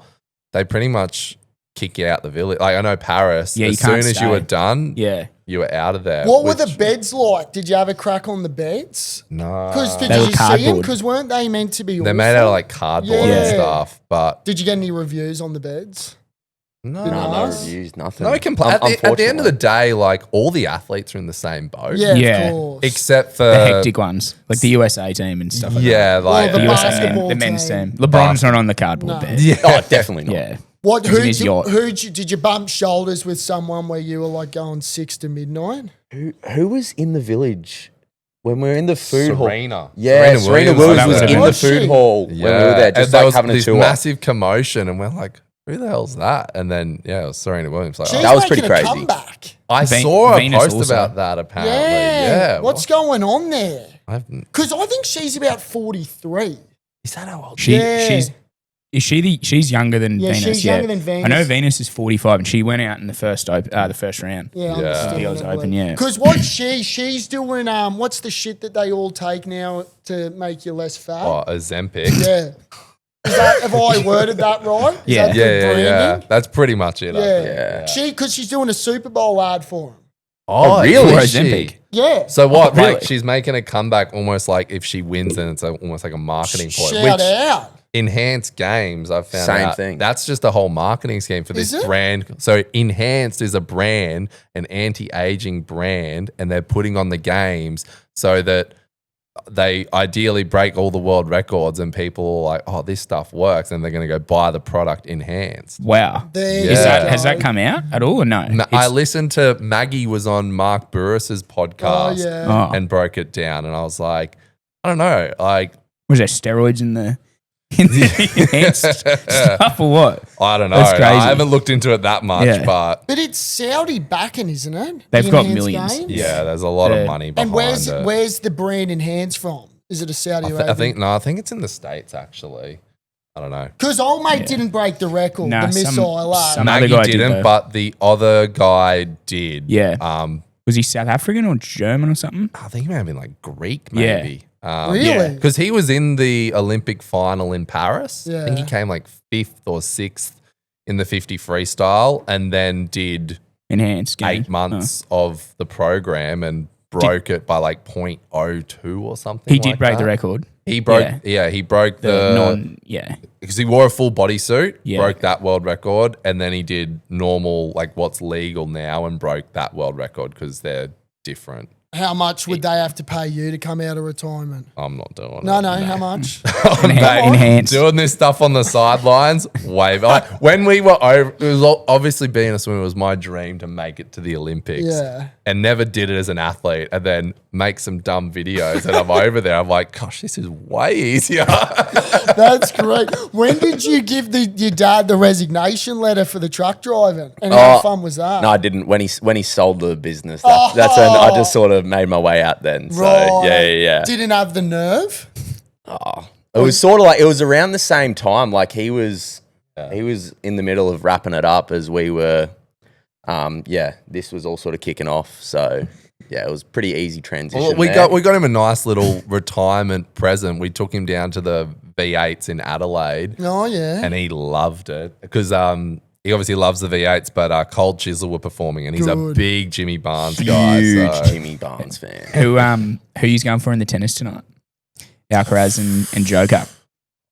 Speaker 5: they pretty much kick you out the village. Like I know Paris,
Speaker 1: Yeah, you
Speaker 5: as soon
Speaker 1: can't
Speaker 5: as
Speaker 1: stay.
Speaker 5: you were done,
Speaker 1: yeah,
Speaker 5: you were out of there.
Speaker 2: What were the
Speaker 5: which-
Speaker 2: beds like? Did you have a crack on the beds?
Speaker 5: No,
Speaker 2: Because did
Speaker 1: They were
Speaker 2: you see them?
Speaker 1: cardboard.
Speaker 2: Because weren't they meant to be?
Speaker 5: they're made out
Speaker 2: awful?
Speaker 5: of like cardboard
Speaker 2: Yeah.
Speaker 5: and stuff. But
Speaker 2: Did you get any reviews on the beds?
Speaker 5: no,
Speaker 2: Didn't
Speaker 4: no
Speaker 2: ask?
Speaker 4: reviews, nothing.
Speaker 5: no complaint. At the end of the
Speaker 4: Unfortunately.
Speaker 5: day, like all the athletes are in the same boat.
Speaker 2: Yeah,
Speaker 1: Yeah.
Speaker 2: of course.
Speaker 5: except for
Speaker 1: the hectic ones like the USA team and stuff. Like
Speaker 5: yeah, like
Speaker 2: Well,
Speaker 1: that.
Speaker 2: the
Speaker 1: USA
Speaker 2: basketball
Speaker 1: the men's
Speaker 2: team.
Speaker 1: team. LeBron's not on the cardboard
Speaker 2: No.
Speaker 1: bed.
Speaker 5: yeah.
Speaker 4: Oh, definitely not.
Speaker 1: Yeah,
Speaker 2: What?
Speaker 1: He's in his yacht.
Speaker 2: Did you bump shoulders with someone where you were like going 6 to midnight?
Speaker 4: Who was in the village when we were in the food hall?
Speaker 5: Serena.
Speaker 4: Yeah, Serena Williams
Speaker 1: That
Speaker 4: was
Speaker 1: was
Speaker 4: in
Speaker 1: her.
Speaker 4: the food hall when we were there,
Speaker 5: And
Speaker 4: just
Speaker 5: there
Speaker 4: like
Speaker 5: was
Speaker 4: having a
Speaker 5: this
Speaker 4: tour.
Speaker 5: massive commotion, and we're like, "Who the hell's that?" And then yeah, it was Serena Williams. Like,
Speaker 2: She's
Speaker 5: oh,
Speaker 4: that was
Speaker 2: making
Speaker 4: pretty
Speaker 2: a
Speaker 4: crazy.
Speaker 2: comeback.
Speaker 5: I
Speaker 1: Ven-
Speaker 5: saw a
Speaker 1: Venus
Speaker 5: post
Speaker 1: also.
Speaker 5: about that. Apparently,
Speaker 2: Yeah.
Speaker 5: yeah.
Speaker 2: What's going on there?
Speaker 5: I've,
Speaker 2: Because I think she's about 43.
Speaker 5: is that how old?
Speaker 2: Yeah.
Speaker 1: She's younger than
Speaker 2: Yeah,
Speaker 1: Venus.
Speaker 2: she's younger than Venus.
Speaker 1: I know Venus is 45 and she went out in the first round.
Speaker 2: Yeah,
Speaker 5: Yeah.
Speaker 1: The Oz Open, yeah.
Speaker 2: Because what she's doing, what's the shit that they all take now to make you less fat?
Speaker 5: Oh, Ozempic.
Speaker 2: Yeah. Have I worded that right? Is
Speaker 1: Yeah.
Speaker 2: that
Speaker 5: Yeah,
Speaker 2: good
Speaker 5: yeah, yeah.
Speaker 2: branding?
Speaker 5: That's pretty much it. I
Speaker 2: Yeah.
Speaker 5: think.
Speaker 2: Because she's doing a Super Bowl ad for him.
Speaker 5: Oh,
Speaker 4: really?
Speaker 5: is she?
Speaker 1: Ozempic?
Speaker 2: Yeah.
Speaker 5: So what?
Speaker 1: really?
Speaker 5: Like she's making a comeback, almost like if she wins, then it's almost like a marketing point.
Speaker 2: Shout
Speaker 5: Which
Speaker 2: out.
Speaker 5: Enhanced Games, I've found
Speaker 4: Same
Speaker 5: out,
Speaker 4: thing.
Speaker 5: that's just a whole marketing scheme for this
Speaker 2: Is it?
Speaker 5: brand. So Enhanced is a brand, an anti-aging brand, and they're putting on the games so that they ideally break all the world records, and people are like, "Oh, this stuff works," and they're going to go buy the product Enhanced.
Speaker 1: Wow.
Speaker 2: There
Speaker 5: Yeah.
Speaker 2: you
Speaker 1: Has
Speaker 2: go.
Speaker 1: that come out at all or no?
Speaker 5: I listened to Maggie was on Mark Burris's podcast
Speaker 2: Oh, yeah.
Speaker 1: Oh.
Speaker 5: and broke it down, and I was like, I don't know, like
Speaker 1: Was there steroids in the enhanced stuff or what?
Speaker 5: I don't know.
Speaker 1: That's crazy.
Speaker 5: I haven't looked into it that much,
Speaker 1: Yeah.
Speaker 5: but
Speaker 2: But it's Saudi backing, isn't it?
Speaker 1: They've
Speaker 2: The
Speaker 1: got
Speaker 2: Enhanced
Speaker 1: millions.
Speaker 2: Games?
Speaker 5: yeah, there's a lot
Speaker 1: Yeah.
Speaker 5: of money behind
Speaker 2: And where's
Speaker 5: it.
Speaker 2: where's the brand Enhanced from? Is it a Saudi
Speaker 5: I think no, I think it's in the States actually. I don't know.
Speaker 2: Because old mate didn't break the record,
Speaker 1: Nah,
Speaker 2: the
Speaker 1: some-
Speaker 2: missile ad.
Speaker 1: some- Another
Speaker 5: Maggie
Speaker 1: guy did,
Speaker 5: didn't,
Speaker 1: though.
Speaker 5: but the other guy did.
Speaker 1: Yeah. Was he South African or German or something?
Speaker 5: I think he may have been like Greek,
Speaker 1: Yeah.
Speaker 5: maybe.
Speaker 2: Really?
Speaker 5: Because he was in the Olympic final in Paris. I think he
Speaker 2: Yeah.
Speaker 5: came like 5th or 6th in the 50 freestyle, and then did
Speaker 1: Enhanced. game.
Speaker 5: 8 months of the program and broke it by like 0.02 or something.
Speaker 1: He did
Speaker 5: like
Speaker 1: break
Speaker 5: that.
Speaker 1: the record.
Speaker 5: He broke,
Speaker 1: Yeah.
Speaker 5: he broke the because he wore a full bodysuit,
Speaker 1: Yeah.
Speaker 5: broke that world record, and then he did normal, like what's legal now, and broke that world record because they're different.
Speaker 2: How much would they have to pay you to come out of retirement?
Speaker 5: I'm not doing it.
Speaker 2: No, how much?
Speaker 1: Enhanced.
Speaker 5: Doing this stuff on the sidelines, like when we were over, it was obviously being a swimmer was my dream to make it to the Olympics.
Speaker 2: Yeah.
Speaker 5: And never did it as an athlete, and then make some dumb videos, and I'm over there. I'm like, gosh, this is way easier.
Speaker 2: That's great. When did you give your dad the resignation letter for the truck driving? And how fun was that?
Speaker 4: No, I didn't. When he sold the business, that's when I just sort of made my way out then. So yeah.
Speaker 2: Didn't have the nerve.
Speaker 4: It was sort of like it was around the same time. Like he was in the middle of wrapping it up as we were. This was all sort of kicking off. So yeah, it was pretty easy transition.
Speaker 5: Well, we got him a nice little retirement present. We took him down to the V8s in Adelaide.
Speaker 2: Oh yeah.
Speaker 5: And he loved it because he obviously loves the V8s, but Cold Chisel were performing, and he's a
Speaker 2: Good.
Speaker 5: big Jimmy Barnes guy.
Speaker 4: huge
Speaker 5: So.
Speaker 4: Jimmy Barnes fan.
Speaker 1: Who you going for in the tennis tonight? Alcaraz and Joker.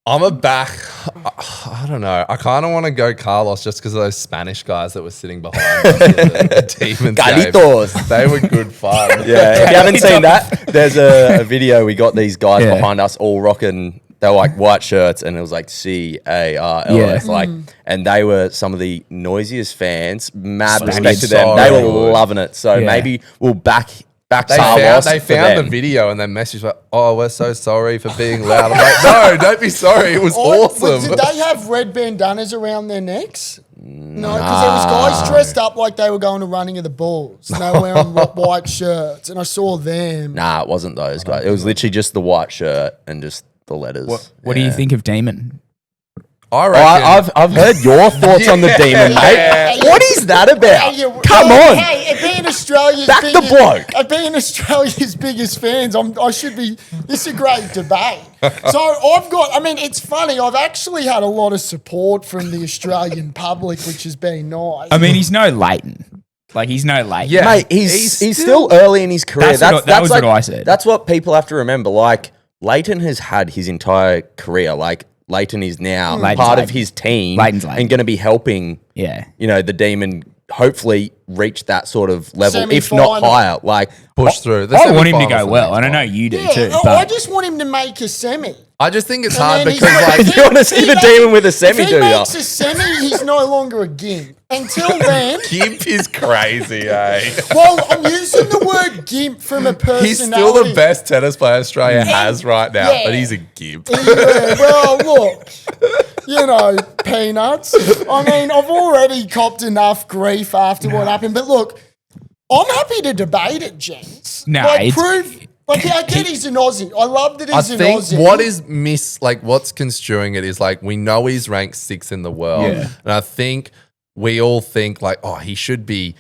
Speaker 5: I'm a back. I don't know. I kind of want to go Carlos just because of those Spanish guys that were sitting behind us at the Demons game.
Speaker 4: Galitos.
Speaker 5: They were good fun.
Speaker 4: Yeah, if you haven't seen that, there's a video. We got these guys behind us all rocking. They were like white shirts, and it was like CARLS, like, and they were some of the noisiest fans. Mad respect to them. They were loving it. So maybe we'll back Carlos.
Speaker 5: They found the video and then messaged like, "Oh, we're so sorry for being loud." I'm like, "No, don't be sorry. It was awesome."
Speaker 2: Did they have red bandanas around their necks? No, because there was guys dressed up like they were going to Running of the Bulls. And they were wearing white shirts, and I saw them.
Speaker 4: Nah, it wasn't those guys. It was literally just the white shirt and just the letters.
Speaker 1: What do you think of Demon?
Speaker 5: I reckon.
Speaker 4: I've heard your thoughts on the Demon, mate. What is that about? Come on.
Speaker 2: Hey, being Australia's
Speaker 4: Back the bloke.
Speaker 2: Being Australia's biggest fans, I should be. This is a great debate. So it's funny. I've actually had a lot of support from the Australian public, which has been nice.
Speaker 1: I mean, he's no Leighton. Like, he's no Leighton.
Speaker 5: Yeah.
Speaker 4: Mate, he's still early in his career.
Speaker 1: That was what I said.
Speaker 4: That's what people have to remember. Like, Leighton has had his entire career. Like, Leighton is now part of his team
Speaker 1: Leighton's
Speaker 4: and going to be helping, the Demon hopefully reach that sort of level, if not
Speaker 2: Semi-final.
Speaker 4: higher. Like,
Speaker 5: Push through. The
Speaker 1: I want him to
Speaker 5: semifinals
Speaker 1: go
Speaker 5: are
Speaker 1: well,
Speaker 5: next
Speaker 1: and I know
Speaker 5: month.
Speaker 1: you do
Speaker 2: yeah,
Speaker 1: too.
Speaker 2: I
Speaker 1: But
Speaker 2: just want him to make a semi.
Speaker 5: I just think it's
Speaker 2: And
Speaker 5: hard
Speaker 2: then he's
Speaker 5: because
Speaker 2: like-
Speaker 5: like
Speaker 4: you want to see the Demon with a semi,
Speaker 2: If he
Speaker 4: do you?
Speaker 2: makes a semi, he's no longer a gimp. Until then,
Speaker 5: Gimp is crazy, eh?
Speaker 2: well, I'm using the word gimp from a personality.
Speaker 5: He's still the best tennis player Australia has right now,
Speaker 2: Yeah.
Speaker 5: but he's a gimp.
Speaker 2: Yeah, well, look, peanuts. I mean, I've already copped enough grief after what happened, but look, I'm happy to debate it, gents.
Speaker 1: Nah,
Speaker 2: like,
Speaker 1: it's-
Speaker 2: prove. Like, I get he's an Aussie. I love that
Speaker 5: I
Speaker 2: he's an
Speaker 5: think
Speaker 2: Aussie.
Speaker 5: what's construing it is like we know he's ranked 6th in the world,
Speaker 1: Yeah.
Speaker 5: and I think we all think like, oh, he should be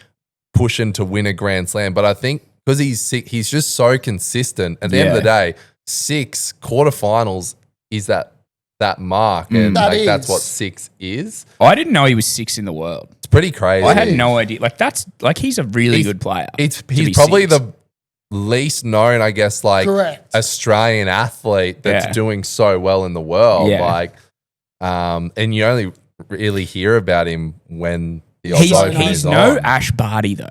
Speaker 5: pushing to win a Grand Slam, but I think because he's sick, he's just so consistent. At the end of the day, 6 quarterfinals is that mark, and
Speaker 2: That
Speaker 5: like that's
Speaker 2: is.
Speaker 5: what 6 is.
Speaker 1: I didn't know he was 6 in the world.
Speaker 5: It's pretty crazy.
Speaker 1: I had no idea. Like, he's a really
Speaker 5: He's-
Speaker 1: good player.
Speaker 5: He's
Speaker 1: to be
Speaker 5: probably
Speaker 1: 6.
Speaker 5: the least known, I guess, like
Speaker 2: Correct.
Speaker 5: Australian athlete that's
Speaker 1: Yeah.
Speaker 5: doing so well in the world.
Speaker 1: Yeah.
Speaker 5: Like, and you only really hear about him when the
Speaker 1: He's
Speaker 5: Open
Speaker 2: he's
Speaker 5: is
Speaker 1: no
Speaker 5: on.
Speaker 1: Ash Barty though.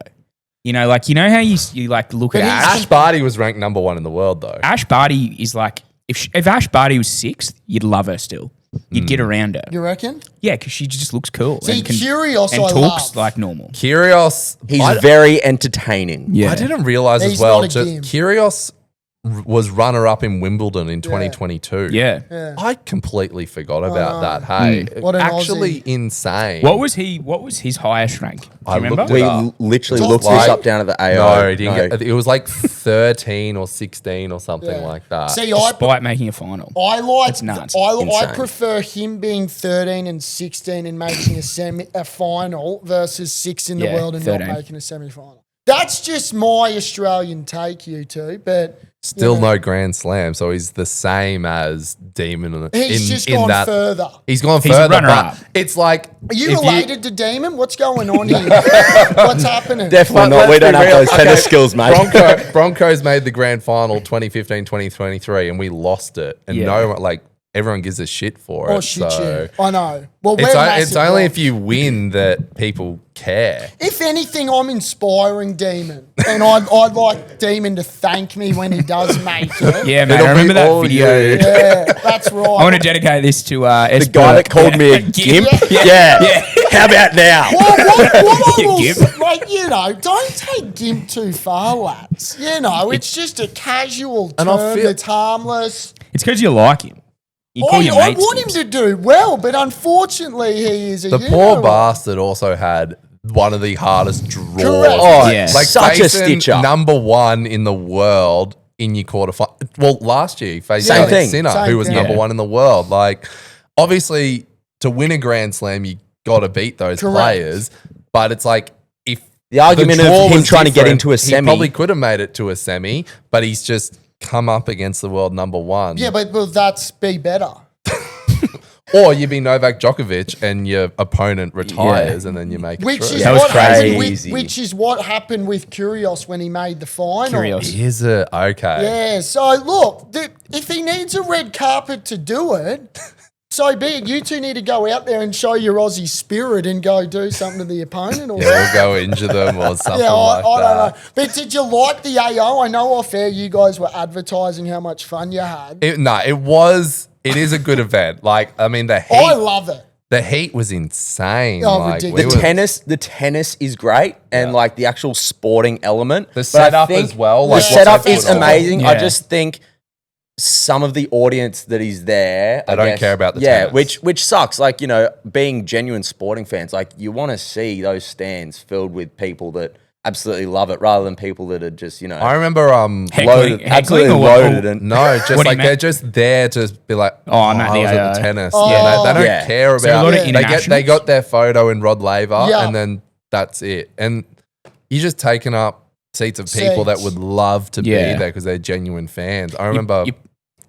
Speaker 1: You know how you like look
Speaker 2: But
Speaker 1: at
Speaker 2: he's-
Speaker 1: Ash.
Speaker 5: Ash Barty was ranked number 1 in the world, though.
Speaker 1: Ash Barty is like if Ash Barty was 6th, you'd love her still. You'd get around her.
Speaker 2: You reckon?
Speaker 1: Yeah, because she just looks cool.
Speaker 2: See,
Speaker 1: and
Speaker 2: Kyrgios
Speaker 1: and
Speaker 2: I
Speaker 1: talks
Speaker 2: love.
Speaker 1: like normal.
Speaker 5: Kyrgios,
Speaker 4: He's
Speaker 5: I,
Speaker 4: very entertaining.
Speaker 1: Yeah,
Speaker 5: I didn't realize
Speaker 2: He's
Speaker 5: as well.
Speaker 2: not a game.
Speaker 5: Kyrgios was runner-up in Wimbledon in 2022.
Speaker 1: Yeah.
Speaker 5: I completely forgot about that. Hey,
Speaker 2: What an
Speaker 5: actually
Speaker 2: Aussie.
Speaker 5: insane.
Speaker 1: What was his highest rank? Do you
Speaker 5: I
Speaker 1: remember?
Speaker 5: looked it
Speaker 4: We
Speaker 5: up.
Speaker 4: literally
Speaker 2: Top
Speaker 4: looked this
Speaker 5: five.
Speaker 4: up down at the AO.
Speaker 5: No, he didn't get, it was like 13 or 16 or something
Speaker 2: Yeah.
Speaker 5: like that.
Speaker 2: See,
Speaker 1: Despite making a final.
Speaker 2: I like.
Speaker 1: That's nuts.
Speaker 2: I
Speaker 4: Insane.
Speaker 2: prefer him being 13 and 16 and making a final versus 6 in the
Speaker 1: Yeah,
Speaker 2: world and
Speaker 1: 13.
Speaker 2: not making a semi-final. That's just my Australian take, you two. But
Speaker 5: Still no Grand Slam, so he's the same as Demon.
Speaker 2: He's just gone further.
Speaker 5: He's gone
Speaker 1: He's a
Speaker 5: further,
Speaker 1: runner-up.
Speaker 5: but it's like
Speaker 2: Are you
Speaker 5: if
Speaker 2: related to Demon? What's going on here? What's happening?
Speaker 4: Definitely
Speaker 5: But
Speaker 4: not. We
Speaker 5: let's
Speaker 4: don't
Speaker 5: be
Speaker 4: have
Speaker 5: real.
Speaker 4: those tennis
Speaker 5: Okay,
Speaker 4: skills, mate.
Speaker 5: Broncos made the grand final 2015, 2023, and we lost it. And everyone gives a shit for it.
Speaker 2: Oh, shit,
Speaker 5: so
Speaker 2: yeah. I know. Well,
Speaker 5: it's,
Speaker 2: we're
Speaker 5: it's
Speaker 2: massive
Speaker 5: only
Speaker 2: blokes.
Speaker 5: if you win that people care.
Speaker 2: If anything, I'm inspiring Demon. And I'd like Demon to thank me when he does make it.
Speaker 1: Yeah, man.
Speaker 5: It'll
Speaker 1: I remember
Speaker 5: be
Speaker 1: that
Speaker 5: all
Speaker 1: video.
Speaker 5: you.
Speaker 2: Yeah, that's right.
Speaker 1: I want to dedicate this to
Speaker 4: The guy that called me a gimp. Yeah. How about now?
Speaker 2: What I
Speaker 1: You
Speaker 2: will
Speaker 1: gimp.
Speaker 2: say, like, don't take gimp too far, lads. It's just a casual
Speaker 5: And I
Speaker 2: term
Speaker 5: feel-
Speaker 2: that's harmless.
Speaker 1: It's because you like him. You call your
Speaker 2: I
Speaker 1: mates
Speaker 2: want him
Speaker 1: gimps.
Speaker 2: to do well, but unfortunately, he is a
Speaker 5: The
Speaker 2: you
Speaker 5: poor
Speaker 2: know,
Speaker 5: bastard also had one of the hardest draws.
Speaker 2: Correct.
Speaker 4: Oh,
Speaker 1: Yeah.
Speaker 5: Like
Speaker 4: such a
Speaker 5: facing
Speaker 4: stitcher.
Speaker 5: number one in the world in your quarterfinal. Well, last year he faced
Speaker 4: Same
Speaker 5: Yannick
Speaker 4: thing.
Speaker 5: Sinner,
Speaker 2: Same
Speaker 5: who was
Speaker 2: thing.
Speaker 5: number
Speaker 1: Yeah.
Speaker 5: one in the world. Like, obviously, to win a Grand Slam, you got to beat those
Speaker 2: Correct.
Speaker 5: players. But it's like if
Speaker 4: The argument of
Speaker 5: draw
Speaker 4: him
Speaker 5: was
Speaker 4: trying to get
Speaker 5: different,
Speaker 4: into a semi.
Speaker 5: he probably could have made it to a semi, but he's just come up against the world number one.
Speaker 2: Yeah, but will that's be better?
Speaker 5: Or you be Novak Djokovic and your opponent retires and then you make it
Speaker 2: Which
Speaker 5: through.
Speaker 2: is
Speaker 4: That was
Speaker 2: what happened
Speaker 4: crazy.
Speaker 2: which is what happened with Kyrgios when he made the final.
Speaker 1: Kyrgios.
Speaker 5: Is it? Okay.
Speaker 2: Yeah, so look, if he needs a red carpet to do it, so be it. You two need to go out there and show your Aussie spirit and go do something to the opponent. Or
Speaker 5: Yeah, we'll go injure them or something
Speaker 2: yeah,
Speaker 5: like
Speaker 2: I
Speaker 5: that.
Speaker 2: don't know. But did you like the AO? I know off air you guys were advertising how much fun you had.
Speaker 5: It is a good event. Like, I mean,
Speaker 2: I love it.
Speaker 5: the heat was insane.
Speaker 2: Oh,
Speaker 5: like,
Speaker 2: ridiculous.
Speaker 4: The tennis is great, and like the actual sporting element.
Speaker 5: The
Speaker 4: But I
Speaker 5: setup
Speaker 4: think
Speaker 5: as well,
Speaker 4: The
Speaker 5: like,
Speaker 2: what
Speaker 4: setup
Speaker 2: they
Speaker 4: is
Speaker 2: put on.
Speaker 4: amazing. I
Speaker 1: Yeah.
Speaker 4: just think some of the audience that is there,
Speaker 5: They
Speaker 4: I
Speaker 5: don't
Speaker 4: guess-
Speaker 5: care about the
Speaker 4: yeah,
Speaker 5: tennis.
Speaker 4: which sucks. Like being genuine sporting fans, like you want to see those stands filled with people that absolutely love it, rather than people that are just
Speaker 5: I remember,
Speaker 1: Heckling
Speaker 4: absolutely
Speaker 1: or what?
Speaker 4: loaded. And
Speaker 5: no, just
Speaker 1: What do you
Speaker 5: like
Speaker 1: mean?
Speaker 5: they're just there to be like,
Speaker 1: Oh, not
Speaker 5: I
Speaker 1: the
Speaker 5: was at
Speaker 1: AO.
Speaker 5: the tennis.
Speaker 2: Oh.
Speaker 5: Yeah, they don't
Speaker 4: Yeah.
Speaker 5: care
Speaker 1: So a
Speaker 5: about.
Speaker 1: lot of
Speaker 5: They
Speaker 1: internationals?
Speaker 5: got their photo in Rod Laver,
Speaker 2: Yeah.
Speaker 5: and then that's it. And you're just taking up seats of people that
Speaker 2: Seats.
Speaker 5: would love to
Speaker 1: Yeah.
Speaker 5: be there because they're genuine fans. I remember
Speaker 1: you-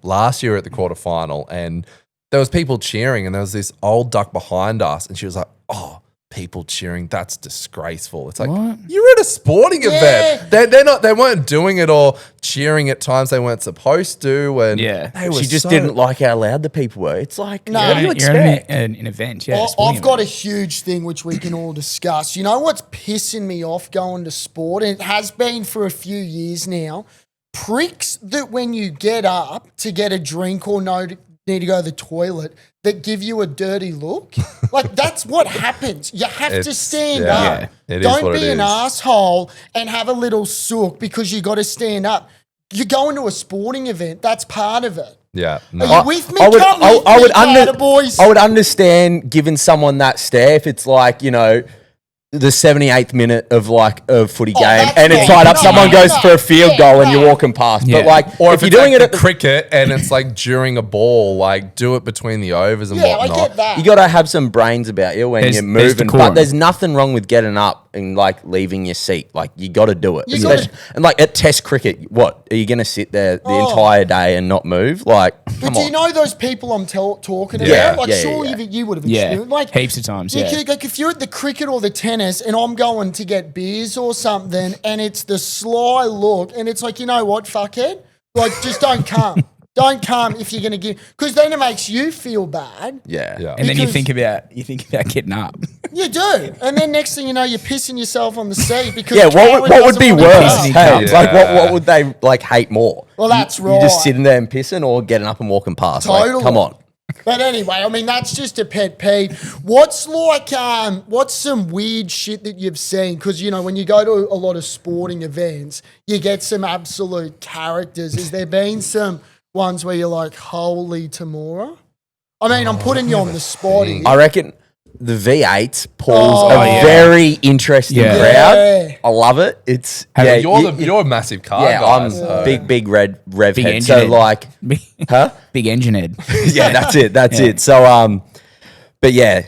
Speaker 5: last year at the quarterfinal, and there was people cheering, and there was this old duck behind us, and she was like, "Oh, people cheering, that's disgraceful." It's like,
Speaker 1: What?
Speaker 5: you're at a sporting
Speaker 2: Yeah.
Speaker 5: event. They weren't doing it or cheering at times they weren't supposed to. And
Speaker 1: Yeah.
Speaker 5: they were
Speaker 4: she just
Speaker 5: so-
Speaker 4: didn't like how loud the people were. It's like,
Speaker 2: No.
Speaker 4: what do you
Speaker 1: You're
Speaker 4: expect?
Speaker 1: at an event, yeah.
Speaker 2: I-
Speaker 1: sporting
Speaker 2: I've got a
Speaker 1: event.
Speaker 2: huge thing which we can all discuss. You know what's pissing me off going to sport, and it has been for a few years now? Pricks that when you get up to get a drink or need to go to the toilet, that give you a dirty look. Like, that's what happens. You have to
Speaker 5: It's-
Speaker 2: stand
Speaker 5: yeah.
Speaker 2: up.
Speaker 5: Yeah, it is
Speaker 2: Don't
Speaker 5: what
Speaker 2: be
Speaker 5: it
Speaker 2: an
Speaker 5: is.
Speaker 2: asshole and have a little sook because you got to stand up. You're going to a sporting event. That's part of it.
Speaker 5: Yeah. No.
Speaker 2: Are you with me?
Speaker 4: I would,
Speaker 2: Come with
Speaker 4: I
Speaker 2: me,
Speaker 4: would
Speaker 2: Cowboys.
Speaker 4: I would understand giving someone that stare if it's like, the 78th minute of footy game,
Speaker 2: that's
Speaker 4: and it's
Speaker 2: fine.
Speaker 4: tied up.
Speaker 2: No,
Speaker 4: Someone goes
Speaker 2: no,
Speaker 4: for a field
Speaker 2: yeah,
Speaker 4: goal, and
Speaker 2: no.
Speaker 4: you're walking past.
Speaker 1: Yeah.
Speaker 4: But like,
Speaker 5: Or
Speaker 4: if you're
Speaker 5: it's
Speaker 4: doing
Speaker 5: like
Speaker 4: it at
Speaker 5: the
Speaker 4: the
Speaker 5: cricket and it's like during a ball, like do it between the overs and
Speaker 2: Yeah, I
Speaker 5: whatnot.
Speaker 2: get that.
Speaker 4: you got to have some brains about you when
Speaker 1: There's-
Speaker 4: you're
Speaker 1: there's
Speaker 4: moving.
Speaker 1: decorum.
Speaker 4: But there's nothing wrong with getting up and leaving your seat. Like, you got to do it.
Speaker 2: You gotta-
Speaker 4: And at Test cricket, what are you going to sit there the
Speaker 2: Oh.
Speaker 4: entire day and not move? Like,
Speaker 2: But
Speaker 4: come
Speaker 2: do
Speaker 4: on.
Speaker 2: you know those people I'm talking
Speaker 5: Yeah.
Speaker 2: about? Like,
Speaker 4: Yeah,
Speaker 2: sure,
Speaker 4: yeah.
Speaker 2: you would have
Speaker 1: Yeah,
Speaker 2: experienced. Like,
Speaker 1: heaps of times,
Speaker 2: you
Speaker 1: yeah.
Speaker 2: could- like, if you're at the cricket or the tennis and I'm going to get beers or something, and it's the sly look, and it's like, you know what, fuckhead? Like, just don't come. Don't come if you're going to give, because then it makes you feel bad.
Speaker 4: Yeah.
Speaker 5: Yeah.
Speaker 1: And then you
Speaker 2: Because-
Speaker 1: think about getting up.
Speaker 2: You do. And then next thing you know, you're pissing yourself on the seat because
Speaker 4: Yeah,
Speaker 2: Karen
Speaker 4: what would
Speaker 2: doesn't
Speaker 4: be
Speaker 2: wanna
Speaker 4: worse?
Speaker 2: go.
Speaker 1: Pissing
Speaker 4: Hey,
Speaker 1: cups.
Speaker 4: like,
Speaker 5: Yeah.
Speaker 4: what would they hate more?
Speaker 2: Well, that's
Speaker 4: You just
Speaker 2: right.
Speaker 4: sitting there and pissing, or getting up and walking past?
Speaker 2: Totally.
Speaker 4: Like, come on.
Speaker 2: But anyway, I mean, that's just a pet peeve. What's some weird shit that you've seen? Because, when you go to a lot of sporting events, you get some absolute characters. Has there been some ones where you're like, holy Tamora? I mean, I'm putting you on the spot here.
Speaker 4: I reckon the V8 pulls
Speaker 2: Oh,
Speaker 4: a
Speaker 1: yeah.
Speaker 4: very interesting
Speaker 1: Yeah.
Speaker 4: crowd.
Speaker 2: Yeah.
Speaker 4: I love it. It's
Speaker 5: You're a massive car
Speaker 4: yeah,
Speaker 5: guy.
Speaker 4: I'm
Speaker 5: so-
Speaker 4: big red rev
Speaker 1: Big
Speaker 4: head.
Speaker 1: engine
Speaker 4: So
Speaker 1: head.
Speaker 4: like, huh?
Speaker 1: Big engine head.
Speaker 4: Yeah, that's it. That's
Speaker 1: Yeah.
Speaker 4: it. So but yeah,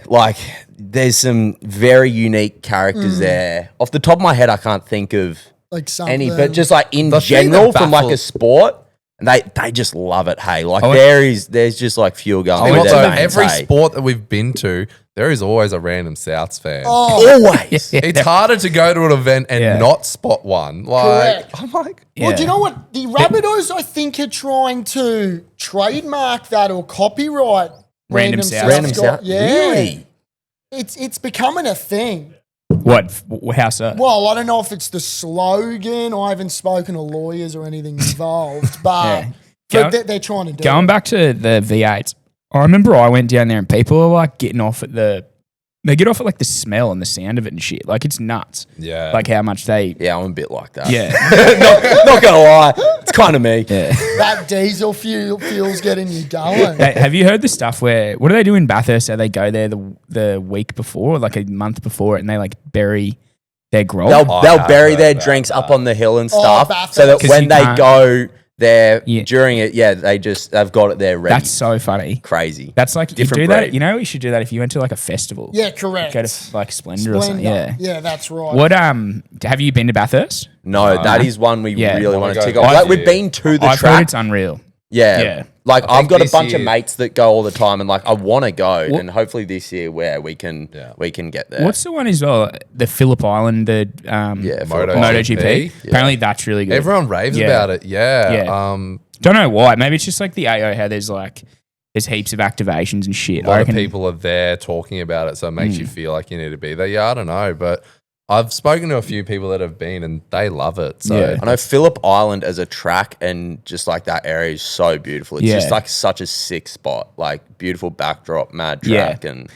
Speaker 4: there's some very unique characters there. Off the top of my head, I can't think of
Speaker 2: Like something.
Speaker 4: Any, but just like in
Speaker 5: The thing
Speaker 4: general
Speaker 5: that
Speaker 4: from like a
Speaker 5: baffles-
Speaker 4: sport, and they just love it. Hey, like
Speaker 1: Oh,
Speaker 4: there's just like fuel going.
Speaker 5: I mean,
Speaker 4: through
Speaker 5: also,
Speaker 4: their veins,
Speaker 5: every
Speaker 4: hey.
Speaker 5: sport that we've been to, there is always a random Souths fan.
Speaker 4: Always.
Speaker 5: It's harder to go to an event and
Speaker 1: Yeah.
Speaker 5: not spot one. Like,
Speaker 2: Correct.
Speaker 5: I'm like,
Speaker 2: Well, do you know what? The Rabbitohs, I think, are trying to trademark that or copyright
Speaker 1: Random South.
Speaker 4: Random
Speaker 2: Scott.
Speaker 4: South.
Speaker 2: Yeah.
Speaker 4: Really?
Speaker 2: It's becoming a thing.
Speaker 1: What? How so?
Speaker 2: Well, I don't know if it's the slogan. I haven't spoken to lawyers or anything involved, but,
Speaker 1: Yeah.
Speaker 2: but they're trying to do
Speaker 1: Going
Speaker 2: it.
Speaker 1: back to the V8s, I remember I went down there and people are like getting off at they get off at like the smell and the sound of it and shit. Like it's nuts.
Speaker 5: Yeah.
Speaker 1: Like how much they.
Speaker 4: Yeah, I'm a bit like that.
Speaker 1: Yeah.
Speaker 4: not gonna lie, it's kind of me.
Speaker 1: Yeah.
Speaker 2: That diesel fuel's getting you going.
Speaker 1: Hey, have you heard the stuff where what do they do in Bathurst? So they go there the week before, like a month before, and they like bury their grog.
Speaker 4: They'll
Speaker 5: have
Speaker 4: bury
Speaker 5: heard
Speaker 4: their
Speaker 5: about
Speaker 4: drinks up
Speaker 5: that.
Speaker 4: on the hill and
Speaker 2: Oh,
Speaker 4: stuff,
Speaker 2: Bathurst.
Speaker 4: so that
Speaker 1: 'Cause
Speaker 4: when
Speaker 1: you
Speaker 4: they
Speaker 1: can't-
Speaker 4: go there
Speaker 1: Yeah.
Speaker 4: during it, they've got it there ready.
Speaker 1: That's so funny.
Speaker 4: crazy.
Speaker 1: That's like
Speaker 4: Different
Speaker 1: you do that.
Speaker 4: breed.
Speaker 1: You know, you should do that if you went to like a festival.
Speaker 2: Yeah, correct.
Speaker 1: Go to like Splendor, or something.
Speaker 2: Splendor.
Speaker 1: Yeah.
Speaker 2: Yeah, that's right.
Speaker 1: What have you been to Bathurst?
Speaker 4: No, that is one we
Speaker 1: Yeah.
Speaker 4: really
Speaker 1: I
Speaker 4: want to
Speaker 5: wanna
Speaker 4: tick
Speaker 5: go
Speaker 4: off.
Speaker 5: this
Speaker 4: Like we've
Speaker 5: year.
Speaker 4: been to the
Speaker 1: I've heard
Speaker 4: track.
Speaker 1: it's unreal.
Speaker 4: Yeah.
Speaker 1: Yeah.
Speaker 4: Like
Speaker 5: I
Speaker 4: I've
Speaker 5: think
Speaker 4: got a
Speaker 5: this
Speaker 4: bunch of
Speaker 5: year-
Speaker 4: mates that go all the time, and like I want to go,
Speaker 1: What-
Speaker 4: and hopefully this year where we can get there.
Speaker 1: What's the one as well? The Phillip Island, the
Speaker 4: Yeah,
Speaker 5: Moto
Speaker 1: MotoGP.
Speaker 5: GP.
Speaker 1: Apparently that's really good.
Speaker 5: Everyone raves
Speaker 1: Yeah.
Speaker 5: about it. Yeah.
Speaker 1: Yeah. Don't know why. Maybe it's just like the AO how there's heaps of activations and shit.
Speaker 5: A lot
Speaker 1: I
Speaker 5: of
Speaker 1: reckon,
Speaker 5: people are there talking about it, so it makes you feel like you need to be there. Yeah, I don't know, but I've spoken to a few people that have been and they love it. So
Speaker 1: Yeah.
Speaker 4: I know Phillip Island as a track and just like that area is so beautiful. It's
Speaker 1: Yeah.
Speaker 4: just like such a sick spot, like beautiful backdrop, mad
Speaker 1: Yeah.
Speaker 4: track, and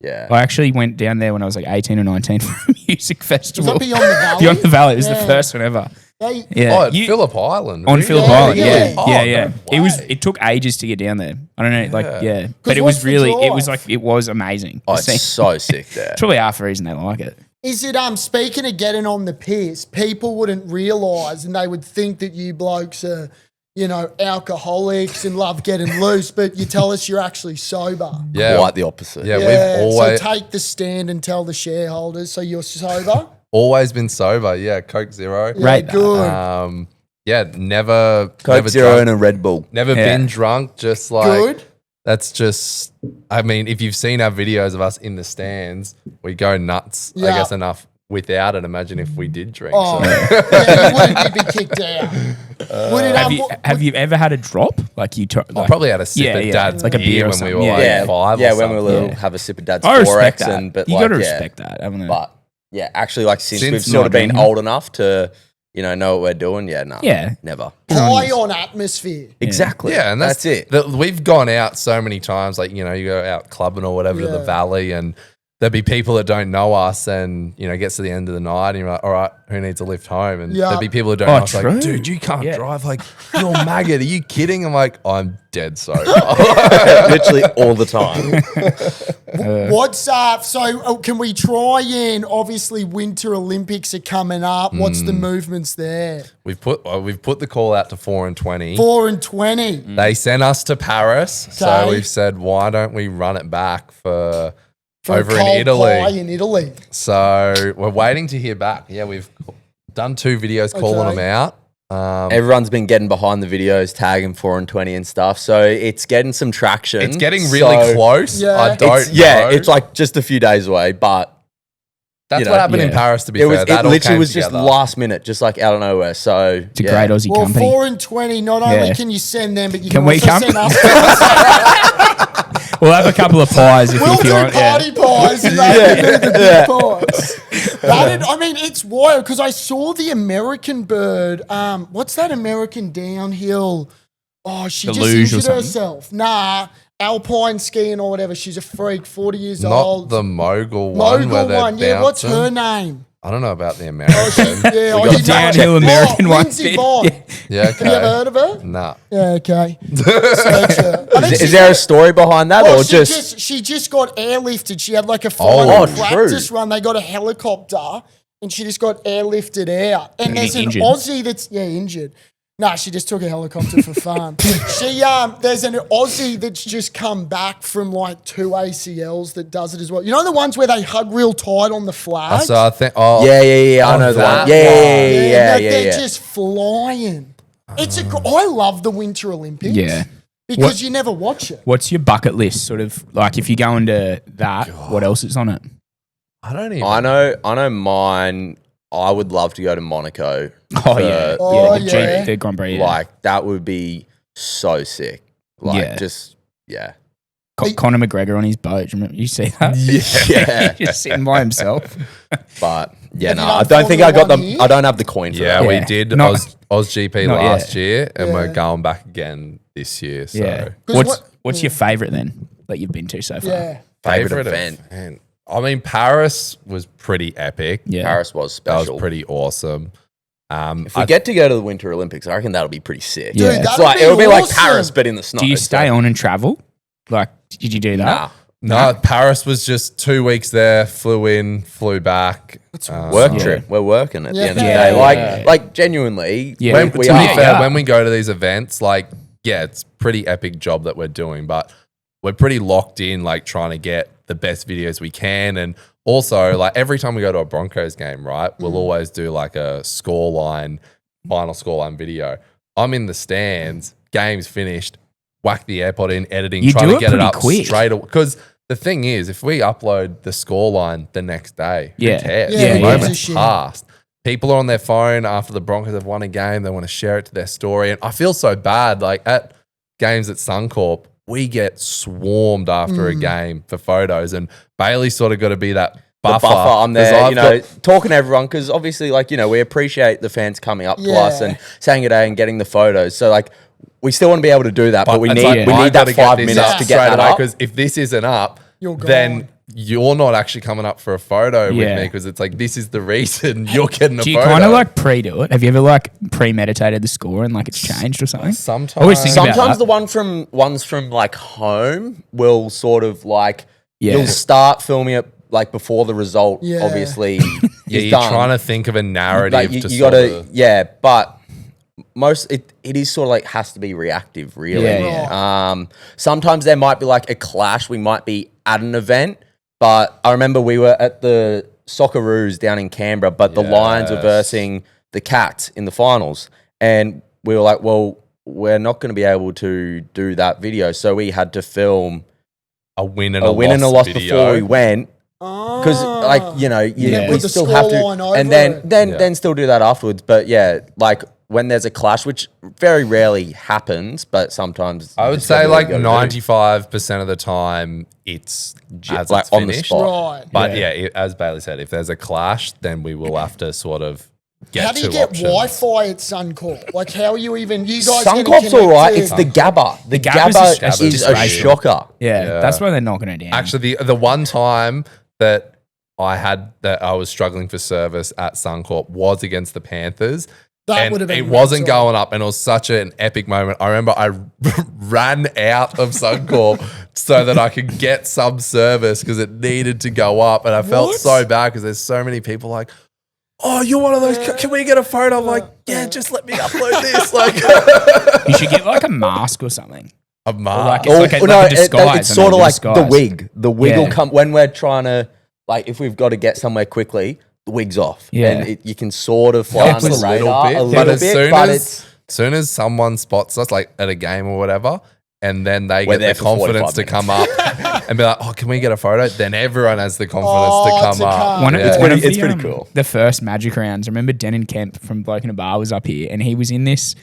Speaker 4: yeah.
Speaker 1: I actually went down there when I was like 18 or 19 for a music
Speaker 2: Is
Speaker 1: festival.
Speaker 2: that Beyond the Valley?
Speaker 1: Beyond the Valley. It was
Speaker 2: Yeah.
Speaker 1: the first one ever.
Speaker 2: They-
Speaker 1: Yeah.
Speaker 5: Oh, at
Speaker 1: You-
Speaker 5: Phillip Island.
Speaker 1: on
Speaker 5: really?
Speaker 1: Phillip
Speaker 2: Yeah,
Speaker 1: Island,
Speaker 2: yeah.
Speaker 1: yeah,
Speaker 5: Oh,
Speaker 1: yeah, yeah.
Speaker 5: no way.
Speaker 1: It took ages to get down there. I don't know, like
Speaker 5: Yeah.
Speaker 1: but it
Speaker 2: what's
Speaker 1: was
Speaker 2: the
Speaker 1: really, it
Speaker 2: drive?
Speaker 1: was like it was amazing.
Speaker 4: Oh,
Speaker 1: to see.
Speaker 4: it's so sick there.
Speaker 1: It's probably half the reason they like it.
Speaker 2: Is it speaking of getting on the piss, people wouldn't realise and they would think that you blokes are, alcoholics and love getting loose, but you tell us you're actually sober.
Speaker 5: Yeah.
Speaker 4: Quite the opposite.
Speaker 5: Yeah,
Speaker 2: Yeah,
Speaker 5: we've always
Speaker 2: so take the stand and tell the shareholders so you're sober.
Speaker 5: always been sober. Yeah, Coke Zero.
Speaker 2: Yeah,
Speaker 1: Rate that.
Speaker 2: good.
Speaker 5: Yeah, never
Speaker 4: Coke
Speaker 5: never
Speaker 4: Zero
Speaker 5: drunk,
Speaker 4: and a Red Bull.
Speaker 5: never
Speaker 1: Yeah.
Speaker 5: been drunk. Just like
Speaker 2: Good.
Speaker 5: that's just. I mean, if you've seen our videos of us in the stands, we go nuts. I
Speaker 2: Yeah.
Speaker 5: guess enough without it. Imagine if we did drink.
Speaker 2: Oh,
Speaker 5: So.
Speaker 2: yeah, you wouldn't be kicked out. Would it,
Speaker 1: Have you ever had a drop? Like you
Speaker 5: I probably had a sip
Speaker 1: Yeah,
Speaker 5: at
Speaker 1: yeah.
Speaker 5: Dad's
Speaker 1: Like a beer or
Speaker 5: when we
Speaker 1: something.
Speaker 5: were
Speaker 1: Yeah.
Speaker 5: like
Speaker 4: Yeah,
Speaker 5: 5
Speaker 4: yeah.
Speaker 5: or
Speaker 4: When we were
Speaker 5: something.
Speaker 4: little,
Speaker 1: Yeah.
Speaker 4: have a sip of Dad's
Speaker 1: I respect
Speaker 4: 4X,
Speaker 1: that.
Speaker 4: and but
Speaker 1: You
Speaker 4: like,
Speaker 1: got to
Speaker 4: yeah.
Speaker 1: respect that, haven't you?
Speaker 4: But yeah, actually, like since
Speaker 5: Since
Speaker 4: we've sort of
Speaker 1: not
Speaker 4: been
Speaker 1: drinking.
Speaker 4: old enough to, know what we're doing. Yeah, no,
Speaker 1: Yeah.
Speaker 4: never.
Speaker 2: high on atmosphere?
Speaker 4: Exactly.
Speaker 5: Yeah, and that's
Speaker 4: it.
Speaker 5: We've gone out so many times, like, you go out clubbing or whatever to the
Speaker 2: Yeah.
Speaker 5: valley, and there'll be people that don't know us, and, gets to the end of the night, and you're like, all right, who needs a lift home? And
Speaker 2: Yeah.
Speaker 5: there'll be people that don't
Speaker 1: Oh,
Speaker 5: know us,
Speaker 1: true.
Speaker 5: like, dude, you can't
Speaker 1: Yeah.
Speaker 5: drive. Like, you're maggot. Are you kidding? I'm like, I'm dead sober.
Speaker 4: Literally all the time.
Speaker 2: What's so can we try and obviously Winter Olympics are coming up. What's the movements there?
Speaker 5: We've put the call out to 4 and 20.
Speaker 2: 4 and 20.
Speaker 5: They sent us to Paris, so
Speaker 2: Okay.
Speaker 5: we've said, why don't we run it back for
Speaker 2: For
Speaker 5: over in
Speaker 2: cold
Speaker 5: Italy?
Speaker 2: pie in Italy.
Speaker 5: So we're waiting to hear back. Yeah, we've done 2 videos calling
Speaker 2: Okay.
Speaker 5: them out.
Speaker 4: Everyone's been getting behind the videos, tagging 4 and 20 and stuff. So it's getting some traction.
Speaker 5: It's getting really
Speaker 4: So
Speaker 5: close.
Speaker 2: Yeah.
Speaker 5: I don't know.
Speaker 4: it's like just a few days away, but
Speaker 5: That's
Speaker 4: know,
Speaker 5: what happened in
Speaker 1: yeah.
Speaker 5: Paris, to be
Speaker 4: it
Speaker 5: fair. That all
Speaker 4: literally
Speaker 5: came
Speaker 4: was just
Speaker 5: together.
Speaker 4: last minute, just like out of nowhere. So
Speaker 1: It's a great Aussie
Speaker 2: Well,
Speaker 1: company.
Speaker 2: 4 and 20, not only
Speaker 1: Yeah.
Speaker 2: can you send them, but you
Speaker 1: Can
Speaker 2: can,
Speaker 1: we
Speaker 2: also
Speaker 1: come?
Speaker 2: send us.
Speaker 1: We'll have a couple of pies if,
Speaker 2: We'll
Speaker 1: if you
Speaker 2: do
Speaker 1: want. Yeah.
Speaker 2: party pies and they can do the big pies. I mean, it's wild because I saw the American bird. What's that American downhill? Oh, she
Speaker 1: The
Speaker 2: just
Speaker 1: luge or
Speaker 2: injured
Speaker 1: something?
Speaker 2: herself. Nah, alpine skiing or whatever. She's a freak, 40 years
Speaker 5: Not
Speaker 2: old.
Speaker 5: the mogul one.
Speaker 2: Mogul
Speaker 5: where they're
Speaker 2: one. Yeah, what's
Speaker 5: bouncing.
Speaker 2: her name?
Speaker 5: I don't know about the
Speaker 2: Oh,
Speaker 5: American.
Speaker 2: she, yeah,
Speaker 4: got
Speaker 2: you know-
Speaker 1: downhill American
Speaker 2: oh,
Speaker 1: one.
Speaker 2: Lindsay Vonn.
Speaker 5: yeah, okay.
Speaker 2: Have you ever heard of her?
Speaker 5: Nah.
Speaker 2: Yeah, okay. Search her. I think
Speaker 4: is
Speaker 2: she's
Speaker 4: there
Speaker 2: got-
Speaker 4: a story behind that,
Speaker 2: Well,
Speaker 4: or just
Speaker 2: she just got airlifted. She had like a
Speaker 5: Oh,
Speaker 2: final
Speaker 4: true.
Speaker 2: practice run. They got a helicopter and she just got airlifted out. And there's an
Speaker 1: Injured.
Speaker 2: Aussie that's injured. Nah, she just took a helicopter for fun. She there's an Aussie that's just come back from like 2 ACLs that does it as well. You know the ones where they hug real tight on the flag?
Speaker 5: So I think,
Speaker 4: Yeah. I
Speaker 5: Oh,
Speaker 4: know
Speaker 5: that?
Speaker 4: that. Yeah.
Speaker 2: They're just flying. I love the Winter Olympics.
Speaker 1: Yeah.
Speaker 2: Because you never watch it.
Speaker 1: What's your bucket list? Sort of like if you go into that, what else is on it?
Speaker 5: I don't even.
Speaker 4: I know mine. I would love to go to Monaco.
Speaker 1: Oh
Speaker 4: for-
Speaker 1: yeah,
Speaker 2: Oh,
Speaker 1: the,
Speaker 2: yeah.
Speaker 1: the Grand Prix. Yeah.
Speaker 4: Like that would be so sick. Like
Speaker 1: Yeah.
Speaker 4: just yeah.
Speaker 1: Conor McGregor on his boat. Remember you see that?
Speaker 4: Yeah.
Speaker 1: He's just sitting by himself.
Speaker 4: But yeah,
Speaker 2: Have
Speaker 4: no,
Speaker 2: you
Speaker 4: I
Speaker 2: done
Speaker 4: don't think I
Speaker 2: Formula
Speaker 4: got the.
Speaker 2: One here?
Speaker 4: I don't have the coin for
Speaker 5: Yeah,
Speaker 4: that.
Speaker 5: we
Speaker 1: Yeah.
Speaker 5: did
Speaker 1: Not-
Speaker 5: Oz GP
Speaker 1: not
Speaker 5: last
Speaker 1: yet.
Speaker 5: year, and
Speaker 2: Yeah.
Speaker 5: we're going back again this year. So
Speaker 1: Yeah.
Speaker 2: 'Cause
Speaker 1: What's your favourite then that you've been to so far?
Speaker 2: Yeah.
Speaker 4: Favorite event.
Speaker 5: I mean, Paris was pretty epic.
Speaker 1: Yeah.
Speaker 4: Paris was
Speaker 5: That
Speaker 4: special.
Speaker 5: was pretty awesome.
Speaker 4: If we get to go to the Winter Olympics, I reckon that'll be pretty sick.
Speaker 1: Dude,
Speaker 4: It's
Speaker 2: that'd
Speaker 4: like
Speaker 2: be
Speaker 4: it'll be like
Speaker 2: awesome.
Speaker 4: Paris, but in the snow.
Speaker 1: Do you
Speaker 4: so-
Speaker 1: stay on and travel? Like, did you do that?
Speaker 4: Nah,
Speaker 5: No, Paris was just 2 weeks there, flew in, flew back.
Speaker 4: work
Speaker 1: Yeah.
Speaker 4: trip. We're working at the end of the
Speaker 2: Yeah.
Speaker 4: day. Like genuinely,
Speaker 1: Yeah.
Speaker 5: When,
Speaker 4: we
Speaker 5: to
Speaker 4: are.
Speaker 5: be fair,
Speaker 1: Yeah.
Speaker 5: when we go to these events, like, yeah, it's pretty epic job that we're doing, but we're pretty locked in, like trying to get the best videos we can. And also, like every time we go to a Broncos game, right, we'll always do like a final scoreline video. I'm in the stands, game's finished, whack the AirPod in, editing,
Speaker 1: You
Speaker 5: trying
Speaker 1: do
Speaker 5: to
Speaker 1: it
Speaker 5: get it
Speaker 1: pretty
Speaker 5: up
Speaker 1: quick.
Speaker 5: straight away. Because the thing is, if we upload the scoreline the next day,
Speaker 1: Yeah.
Speaker 5: who cares?
Speaker 2: Yeah,
Speaker 5: The
Speaker 1: yeah.
Speaker 5: moment's
Speaker 2: It's a shit.
Speaker 5: past. People are on their phone after the Broncos have won a game. They want to share it to their story. And I feel so bad. Like at games at Suncorp, we get swarmed after a game for photos. And Bailey's sort of got to be that
Speaker 4: The
Speaker 5: buffer.
Speaker 4: buffer. I'm
Speaker 5: 'cause
Speaker 4: there,
Speaker 5: I've
Speaker 4: you know,
Speaker 5: got-
Speaker 4: talking to everyone because obviously, like, you know, we appreciate the fans coming up to
Speaker 2: Yeah.
Speaker 4: us and saying good day and getting the photos. So, like, we still want to be able to do that, but we
Speaker 5: it's
Speaker 4: need
Speaker 5: like,
Speaker 4: we
Speaker 5: I
Speaker 4: need
Speaker 5: gotta
Speaker 4: that
Speaker 5: get
Speaker 4: 5
Speaker 5: this
Speaker 4: minutes
Speaker 5: up
Speaker 4: to get
Speaker 5: straight
Speaker 4: that
Speaker 5: away,
Speaker 4: up.
Speaker 5: because if this isn't up,
Speaker 2: You're
Speaker 5: then
Speaker 2: gone.
Speaker 5: you're not actually coming up for a photo with
Speaker 1: Yeah.
Speaker 5: me, because it's like this is the reason you're getting a
Speaker 1: Do you
Speaker 5: photo.
Speaker 1: kind of like pre-do it? Have you ever like premeditated the score and like it's changed or something?
Speaker 5: Sometimes.
Speaker 1: I always think about
Speaker 4: Sometimes
Speaker 1: that.
Speaker 4: the ones from like home will sort of like
Speaker 1: Yeah.
Speaker 4: you'll start filming it like before the result.
Speaker 2: Yeah.
Speaker 4: Obviously,
Speaker 5: Yeah,
Speaker 4: is
Speaker 5: you're
Speaker 4: done.
Speaker 5: trying to think of a narrative
Speaker 4: Like, you
Speaker 5: to
Speaker 4: gotta
Speaker 5: sort of,
Speaker 4: but it is sort of like has to be reactive, really.
Speaker 1: Yeah,
Speaker 4: Sometimes there might be like a clash. We might be at an event, but I remember we were at the Socceroos down in Canberra, but the Lions were
Speaker 5: Yes.
Speaker 4: versing the Cats in the finals, and we were like, well, we're not going to be able to do that video, so we had to film
Speaker 5: a win and
Speaker 4: a win and a loss
Speaker 5: video.
Speaker 4: before we went. Because, like, you know,
Speaker 1: Yeah.
Speaker 4: we
Speaker 1: Put
Speaker 2: the
Speaker 4: still have to,
Speaker 2: scoreline over
Speaker 4: and then
Speaker 2: it.
Speaker 4: then still do that afterwards. But yeah, like when there's a clash, which very rarely happens, but sometimes
Speaker 5: I would
Speaker 4: it's gotta
Speaker 5: say
Speaker 4: be what
Speaker 5: like
Speaker 4: you gotta do.
Speaker 5: 95% of the time it's as
Speaker 4: like
Speaker 5: it's
Speaker 4: on the
Speaker 5: finished.
Speaker 4: spot.
Speaker 2: Right.
Speaker 5: But yeah, as Bailey said, if there's a clash, then we will have to sort of get
Speaker 2: How do you
Speaker 5: two
Speaker 2: get
Speaker 5: options.
Speaker 2: Wi-Fi at Suncorp? Like, how are you even? You guys gonna
Speaker 4: Suncorp's all right.
Speaker 2: connect
Speaker 4: It's
Speaker 2: to-
Speaker 4: the Gabba. The
Speaker 1: Gabba's
Speaker 4: Gabba
Speaker 1: just
Speaker 4: is a
Speaker 1: disgraceful.
Speaker 4: shocker.
Speaker 1: Yeah,
Speaker 5: Yeah.
Speaker 1: that's why they're knocking it down.
Speaker 5: Actually, the one time that I was struggling for service at Suncorp was against the Panthers.
Speaker 2: That
Speaker 5: And
Speaker 2: would have been
Speaker 5: it wasn't
Speaker 2: mental.
Speaker 5: going up, and it was such an epic moment. I remember I ran out of Suncorp so that I could get some service because it needed to go up, and I felt
Speaker 2: What?
Speaker 5: so bad because there's so many people like, "Oh, you're one of those. Can we get a photo?" I'm like, "Yeah, just let me upload this." Like
Speaker 1: you should get like a mask or something.
Speaker 5: a
Speaker 1: Like
Speaker 5: mask.
Speaker 1: It's like a- like a disguise,
Speaker 4: it's
Speaker 1: I
Speaker 4: sort
Speaker 1: know,
Speaker 4: of like
Speaker 1: disguise.
Speaker 4: the wig. The wig will
Speaker 1: Yeah.
Speaker 4: come when we're trying to, like, if we've got to get somewhere quickly, the wig's off.
Speaker 1: Yeah.
Speaker 4: And you can sort of fly
Speaker 5: Helps
Speaker 4: under the
Speaker 5: a little
Speaker 4: radar
Speaker 5: bit,
Speaker 4: a
Speaker 5: but
Speaker 4: little
Speaker 5: as
Speaker 4: bit,
Speaker 5: soon
Speaker 4: but
Speaker 5: as
Speaker 4: it's
Speaker 5: soon as someone spots us, like at a game or whatever, and then they
Speaker 4: We're
Speaker 5: get
Speaker 4: there
Speaker 5: the
Speaker 4: for
Speaker 5: confidence
Speaker 4: 45
Speaker 5: to come up and be like, "Oh, can we get a photo?" Then everyone has the confidence
Speaker 2: Oh,
Speaker 5: to
Speaker 2: to
Speaker 5: come up.
Speaker 2: come.
Speaker 1: One of,
Speaker 5: Yeah.
Speaker 1: it's one of
Speaker 4: It's
Speaker 1: the,
Speaker 4: pretty cool.
Speaker 1: The first Magic rounds. I remember Denon Kemp from Bloke in a Bar was up here, and he was in this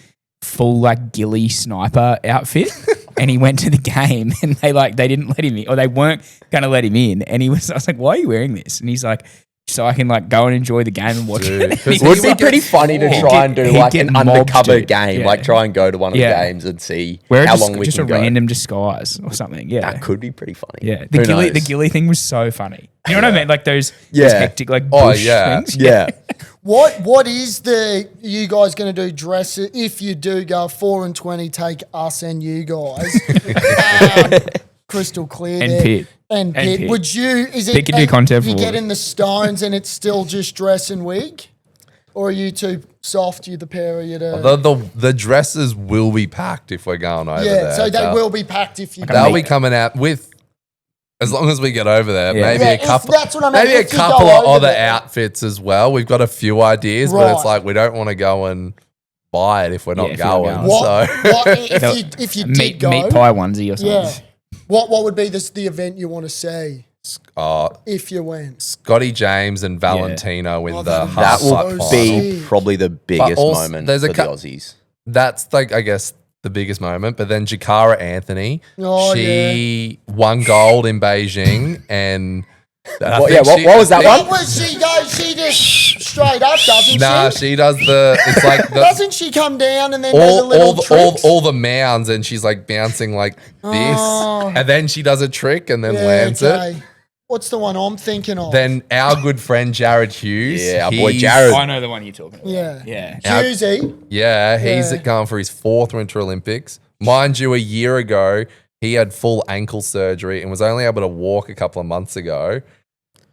Speaker 1: full like ghillie sniper outfit, and he went to the game, and they didn't let him in, or they weren't going to let him in, and I was like, "Why are you wearing this?" And he's like, "So I can like go and enjoy the game and watch
Speaker 5: Dude,
Speaker 1: it."
Speaker 5: 'cause
Speaker 4: It would
Speaker 5: he
Speaker 4: be
Speaker 5: would
Speaker 4: pretty
Speaker 5: get
Speaker 4: funny to
Speaker 1: He'd
Speaker 4: try
Speaker 1: get-
Speaker 4: and do
Speaker 1: he'd
Speaker 4: like
Speaker 1: get
Speaker 4: an
Speaker 1: mobbed,
Speaker 4: undercover
Speaker 1: dude.
Speaker 4: game,
Speaker 1: Yeah.
Speaker 4: like try and go to one of
Speaker 1: Yeah.
Speaker 4: the games and see
Speaker 1: Wear
Speaker 4: how
Speaker 1: just,
Speaker 4: long we
Speaker 1: just
Speaker 4: can
Speaker 1: a
Speaker 4: go.
Speaker 1: random disguise or something. Yeah,
Speaker 4: That could be pretty funny.
Speaker 1: yeah.
Speaker 4: Who
Speaker 1: The
Speaker 4: knows?
Speaker 1: ghillie thing was so funny. You know what I mean? Like those
Speaker 4: Yeah.
Speaker 1: hectic like
Speaker 5: Oh,
Speaker 1: bush
Speaker 5: yeah.
Speaker 1: things.
Speaker 4: Yeah.
Speaker 2: What is you guys going to do? Dress it if you do go 4-20. Take us and you guys. Crystal clear.
Speaker 1: And
Speaker 2: there.
Speaker 1: Pitt.
Speaker 2: And
Speaker 1: And
Speaker 2: Pitt.
Speaker 1: Pitt.
Speaker 2: Would you? Is it?
Speaker 1: Pitt can do content
Speaker 2: You
Speaker 1: for
Speaker 2: get
Speaker 1: it.
Speaker 2: in the Stones and it's still just dress and wig, or are you two soft, you the pair of you to.
Speaker 5: The dresses will be packed if we're going over there.
Speaker 2: Yeah, so they will be packed if you
Speaker 5: They'll
Speaker 2: go.
Speaker 5: be coming out with, as long as we get over there,
Speaker 1: Yeah.
Speaker 5: maybe
Speaker 2: Yeah,
Speaker 5: a
Speaker 2: if
Speaker 5: couple.
Speaker 2: that's what I mean,
Speaker 5: Maybe a
Speaker 2: if you go
Speaker 5: couple of
Speaker 2: over
Speaker 5: other
Speaker 2: there.
Speaker 5: outfits as well. We've got a few ideas, but it's
Speaker 2: Right.
Speaker 5: like we don't want to go and buy it if we're not
Speaker 1: if you're not
Speaker 5: going.
Speaker 1: going.
Speaker 2: What,
Speaker 5: So
Speaker 2: what if you did
Speaker 1: meat
Speaker 2: go?
Speaker 1: pie onesie or something.
Speaker 2: Yeah. What would be the event you want to see
Speaker 5: uh,
Speaker 2: if you went?
Speaker 5: Scotty James and Valentino in
Speaker 2: Oh,
Speaker 5: the
Speaker 2: that'd be
Speaker 5: half
Speaker 4: That will
Speaker 5: pipe
Speaker 2: so
Speaker 5: final.
Speaker 4: be
Speaker 2: sick.
Speaker 4: probably the biggest
Speaker 5: also,
Speaker 4: moment
Speaker 5: there's
Speaker 4: for
Speaker 5: a
Speaker 4: the
Speaker 5: cou-
Speaker 4: Aussies.
Speaker 5: That's like, I guess, the biggest moment. But then Jakara Anthony,
Speaker 2: Oh,
Speaker 5: she won gold in Beijing, and I
Speaker 4: What-
Speaker 5: think
Speaker 4: yeah, what was that
Speaker 5: I
Speaker 4: one?
Speaker 5: think-
Speaker 2: What was she go? She just straight up, doesn't
Speaker 5: Nah,
Speaker 2: she?
Speaker 5: she does the. It's like the,
Speaker 2: Doesn't she come down and then do the little tricks?
Speaker 5: all the mounds, and she's like bouncing like this,
Speaker 2: Oh.
Speaker 5: and then she does a trick and then
Speaker 2: Yeah,
Speaker 5: lands it.
Speaker 2: okay. What's the one I'm thinking of?
Speaker 5: Then our good friend Jared Hughes,
Speaker 4: Yeah, our boy
Speaker 5: he's-
Speaker 4: Jared.
Speaker 1: I know the one you're talking about.
Speaker 2: yeah,
Speaker 1: Yeah.
Speaker 2: Juicy.
Speaker 5: Yeah, he's
Speaker 2: Yeah.
Speaker 5: going for his 4th Winter Olympics. Mind you, a year ago he had full ankle surgery and was only able to walk a couple of months ago.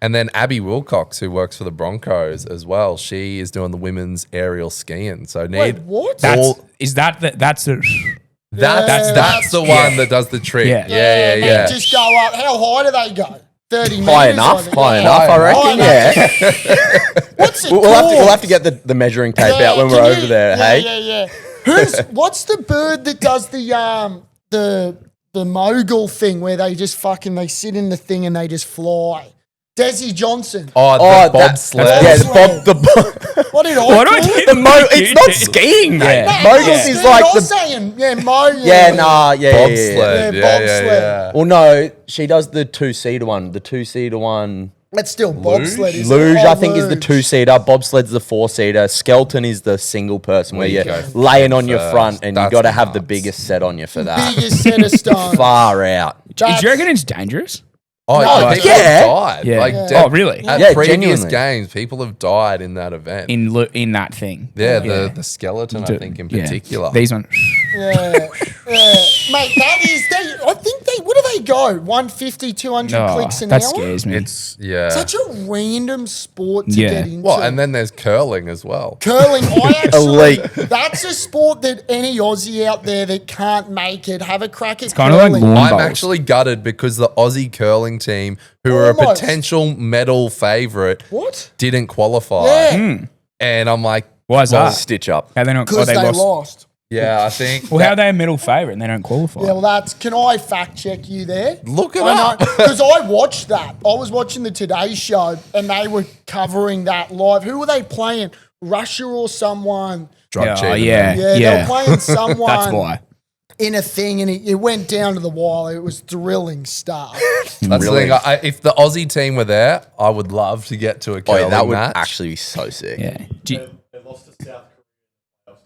Speaker 5: And then Abby Wilcox, who works for the Broncos as well, she is doing the women's aerial skiing. So
Speaker 2: Wait,
Speaker 5: need
Speaker 2: what?
Speaker 1: That's that's the
Speaker 5: that's the one that does the trick.
Speaker 1: Yeah.
Speaker 5: Yeah,
Speaker 2: They
Speaker 5: yeah.
Speaker 2: just go up. How high do they go? 30 meters.
Speaker 4: High
Speaker 2: I
Speaker 4: enough,
Speaker 2: think.
Speaker 4: high
Speaker 2: Yeah.
Speaker 4: enough, I
Speaker 2: High
Speaker 4: reckon.
Speaker 2: enough.
Speaker 4: Yeah,
Speaker 2: What's it
Speaker 4: we'll have
Speaker 2: called?
Speaker 4: to get the measuring tape
Speaker 2: Yeah,
Speaker 4: out when
Speaker 2: can
Speaker 4: we're
Speaker 2: you-
Speaker 4: over there.
Speaker 2: Yeah,
Speaker 4: Hey,
Speaker 2: yeah. What's the bird that does the mogul thing where they just they sit in the thing and they just fly? Desi Johnson.
Speaker 5: Oh,
Speaker 4: oh,
Speaker 5: the bobsled.
Speaker 4: yeah,
Speaker 2: Bobsled.
Speaker 4: the
Speaker 2: What did I
Speaker 1: What do
Speaker 2: call
Speaker 1: I
Speaker 2: it?
Speaker 1: get?
Speaker 4: it's not skiing, mate.
Speaker 1: Yeah.
Speaker 4: Moguls
Speaker 2: Yeah,
Speaker 4: is
Speaker 2: Steve,
Speaker 4: like
Speaker 2: I was
Speaker 4: the
Speaker 2: saying, yeah, Mo.
Speaker 4: yeah, nah, yeah,
Speaker 5: Bobsled.
Speaker 2: Yeah,
Speaker 5: Yeah,
Speaker 2: bobsled.
Speaker 5: yeah.
Speaker 4: Well, no, she does the 2-seater one. The 2-seater one.
Speaker 2: That's still bobsled, isn't
Speaker 4: Luge,
Speaker 2: it?
Speaker 4: I think, is the
Speaker 2: luge.
Speaker 4: 2-seater. Bobsled's the 4-seater. Skeleton is the single person where
Speaker 5: you
Speaker 4: you're
Speaker 5: go
Speaker 4: laying on your
Speaker 5: first.
Speaker 4: front and you
Speaker 5: That's
Speaker 4: got to
Speaker 5: the
Speaker 4: have the
Speaker 5: nuts.
Speaker 4: biggest set on you for that.
Speaker 2: Biggest set of stones.
Speaker 4: Far out.
Speaker 1: Do you reckon it's dangerous?
Speaker 5: Oh,
Speaker 2: No,
Speaker 5: people
Speaker 4: yeah.
Speaker 5: have died.
Speaker 1: Yeah.
Speaker 5: Like,
Speaker 1: Oh, really?
Speaker 5: At
Speaker 4: Yeah,
Speaker 5: previous
Speaker 4: genuinely.
Speaker 5: games, people have died in that event.
Speaker 1: In that thing.
Speaker 5: yeah, the skeleton, I think, in
Speaker 1: Yeah.
Speaker 5: particular.
Speaker 1: These ones.
Speaker 2: Yeah, mate, I think what do they go? 150, 200
Speaker 1: No,
Speaker 2: clicks an
Speaker 1: that
Speaker 2: hour?
Speaker 1: scares me.
Speaker 5: It's, yeah.
Speaker 2: Such a random sport to
Speaker 1: Yeah.
Speaker 2: get into.
Speaker 5: Well, and then there's curling as well.
Speaker 2: curling, I actually,
Speaker 4: Elite.
Speaker 2: that's a sport that any Aussie out there that can't make it, have a crack at
Speaker 1: kinda like
Speaker 2: curling.
Speaker 1: lawn
Speaker 5: I'm
Speaker 1: bowls.
Speaker 5: actually gutted because the Aussie curling team, who are a
Speaker 2: Almost.
Speaker 5: potential medal favourite,
Speaker 2: What?
Speaker 5: didn't qualify.
Speaker 2: Yeah,
Speaker 5: And I'm like,
Speaker 1: Why is
Speaker 4: Well,
Speaker 1: that?
Speaker 4: stitch up.
Speaker 1: How they not?
Speaker 2: because they lost.
Speaker 5: yeah, I think.
Speaker 1: Well, how are they a middle favourite and they don't qualify?
Speaker 2: Yeah, well, can I fact check you there?
Speaker 5: Look it up.
Speaker 2: Because I watched that. I was watching the Today Show and they were covering that live. Who were they playing? Russia or someone?
Speaker 5: Drug
Speaker 1: Yeah,
Speaker 5: cheating.
Speaker 1: yeah.
Speaker 2: Yeah, they were playing someone
Speaker 1: That's why.
Speaker 2: in a thing and it went down to the wire. It was thrilling stuff.
Speaker 5: That's
Speaker 4: Really?
Speaker 5: the thing. If the Aussie team were there, I would love to get to a
Speaker 4: Oh,
Speaker 5: curling
Speaker 4: yeah, that would
Speaker 5: match.
Speaker 4: actually be so sick.
Speaker 1: Yeah.
Speaker 6: They lost to South Korea.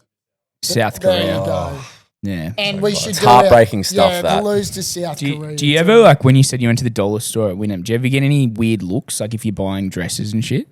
Speaker 1: South
Speaker 2: There you
Speaker 1: Korea.
Speaker 2: go.
Speaker 1: Yeah.
Speaker 2: And we should
Speaker 4: It's
Speaker 2: do
Speaker 4: heartbreaking
Speaker 2: it.
Speaker 4: stuff,
Speaker 2: Yeah,
Speaker 4: that.
Speaker 2: to lose to South
Speaker 1: Do
Speaker 2: Korea.
Speaker 1: you ever, like, when you said you went to the dollar store at Wynnum, do you ever get any weird looks, like if you're buying dresses and shit?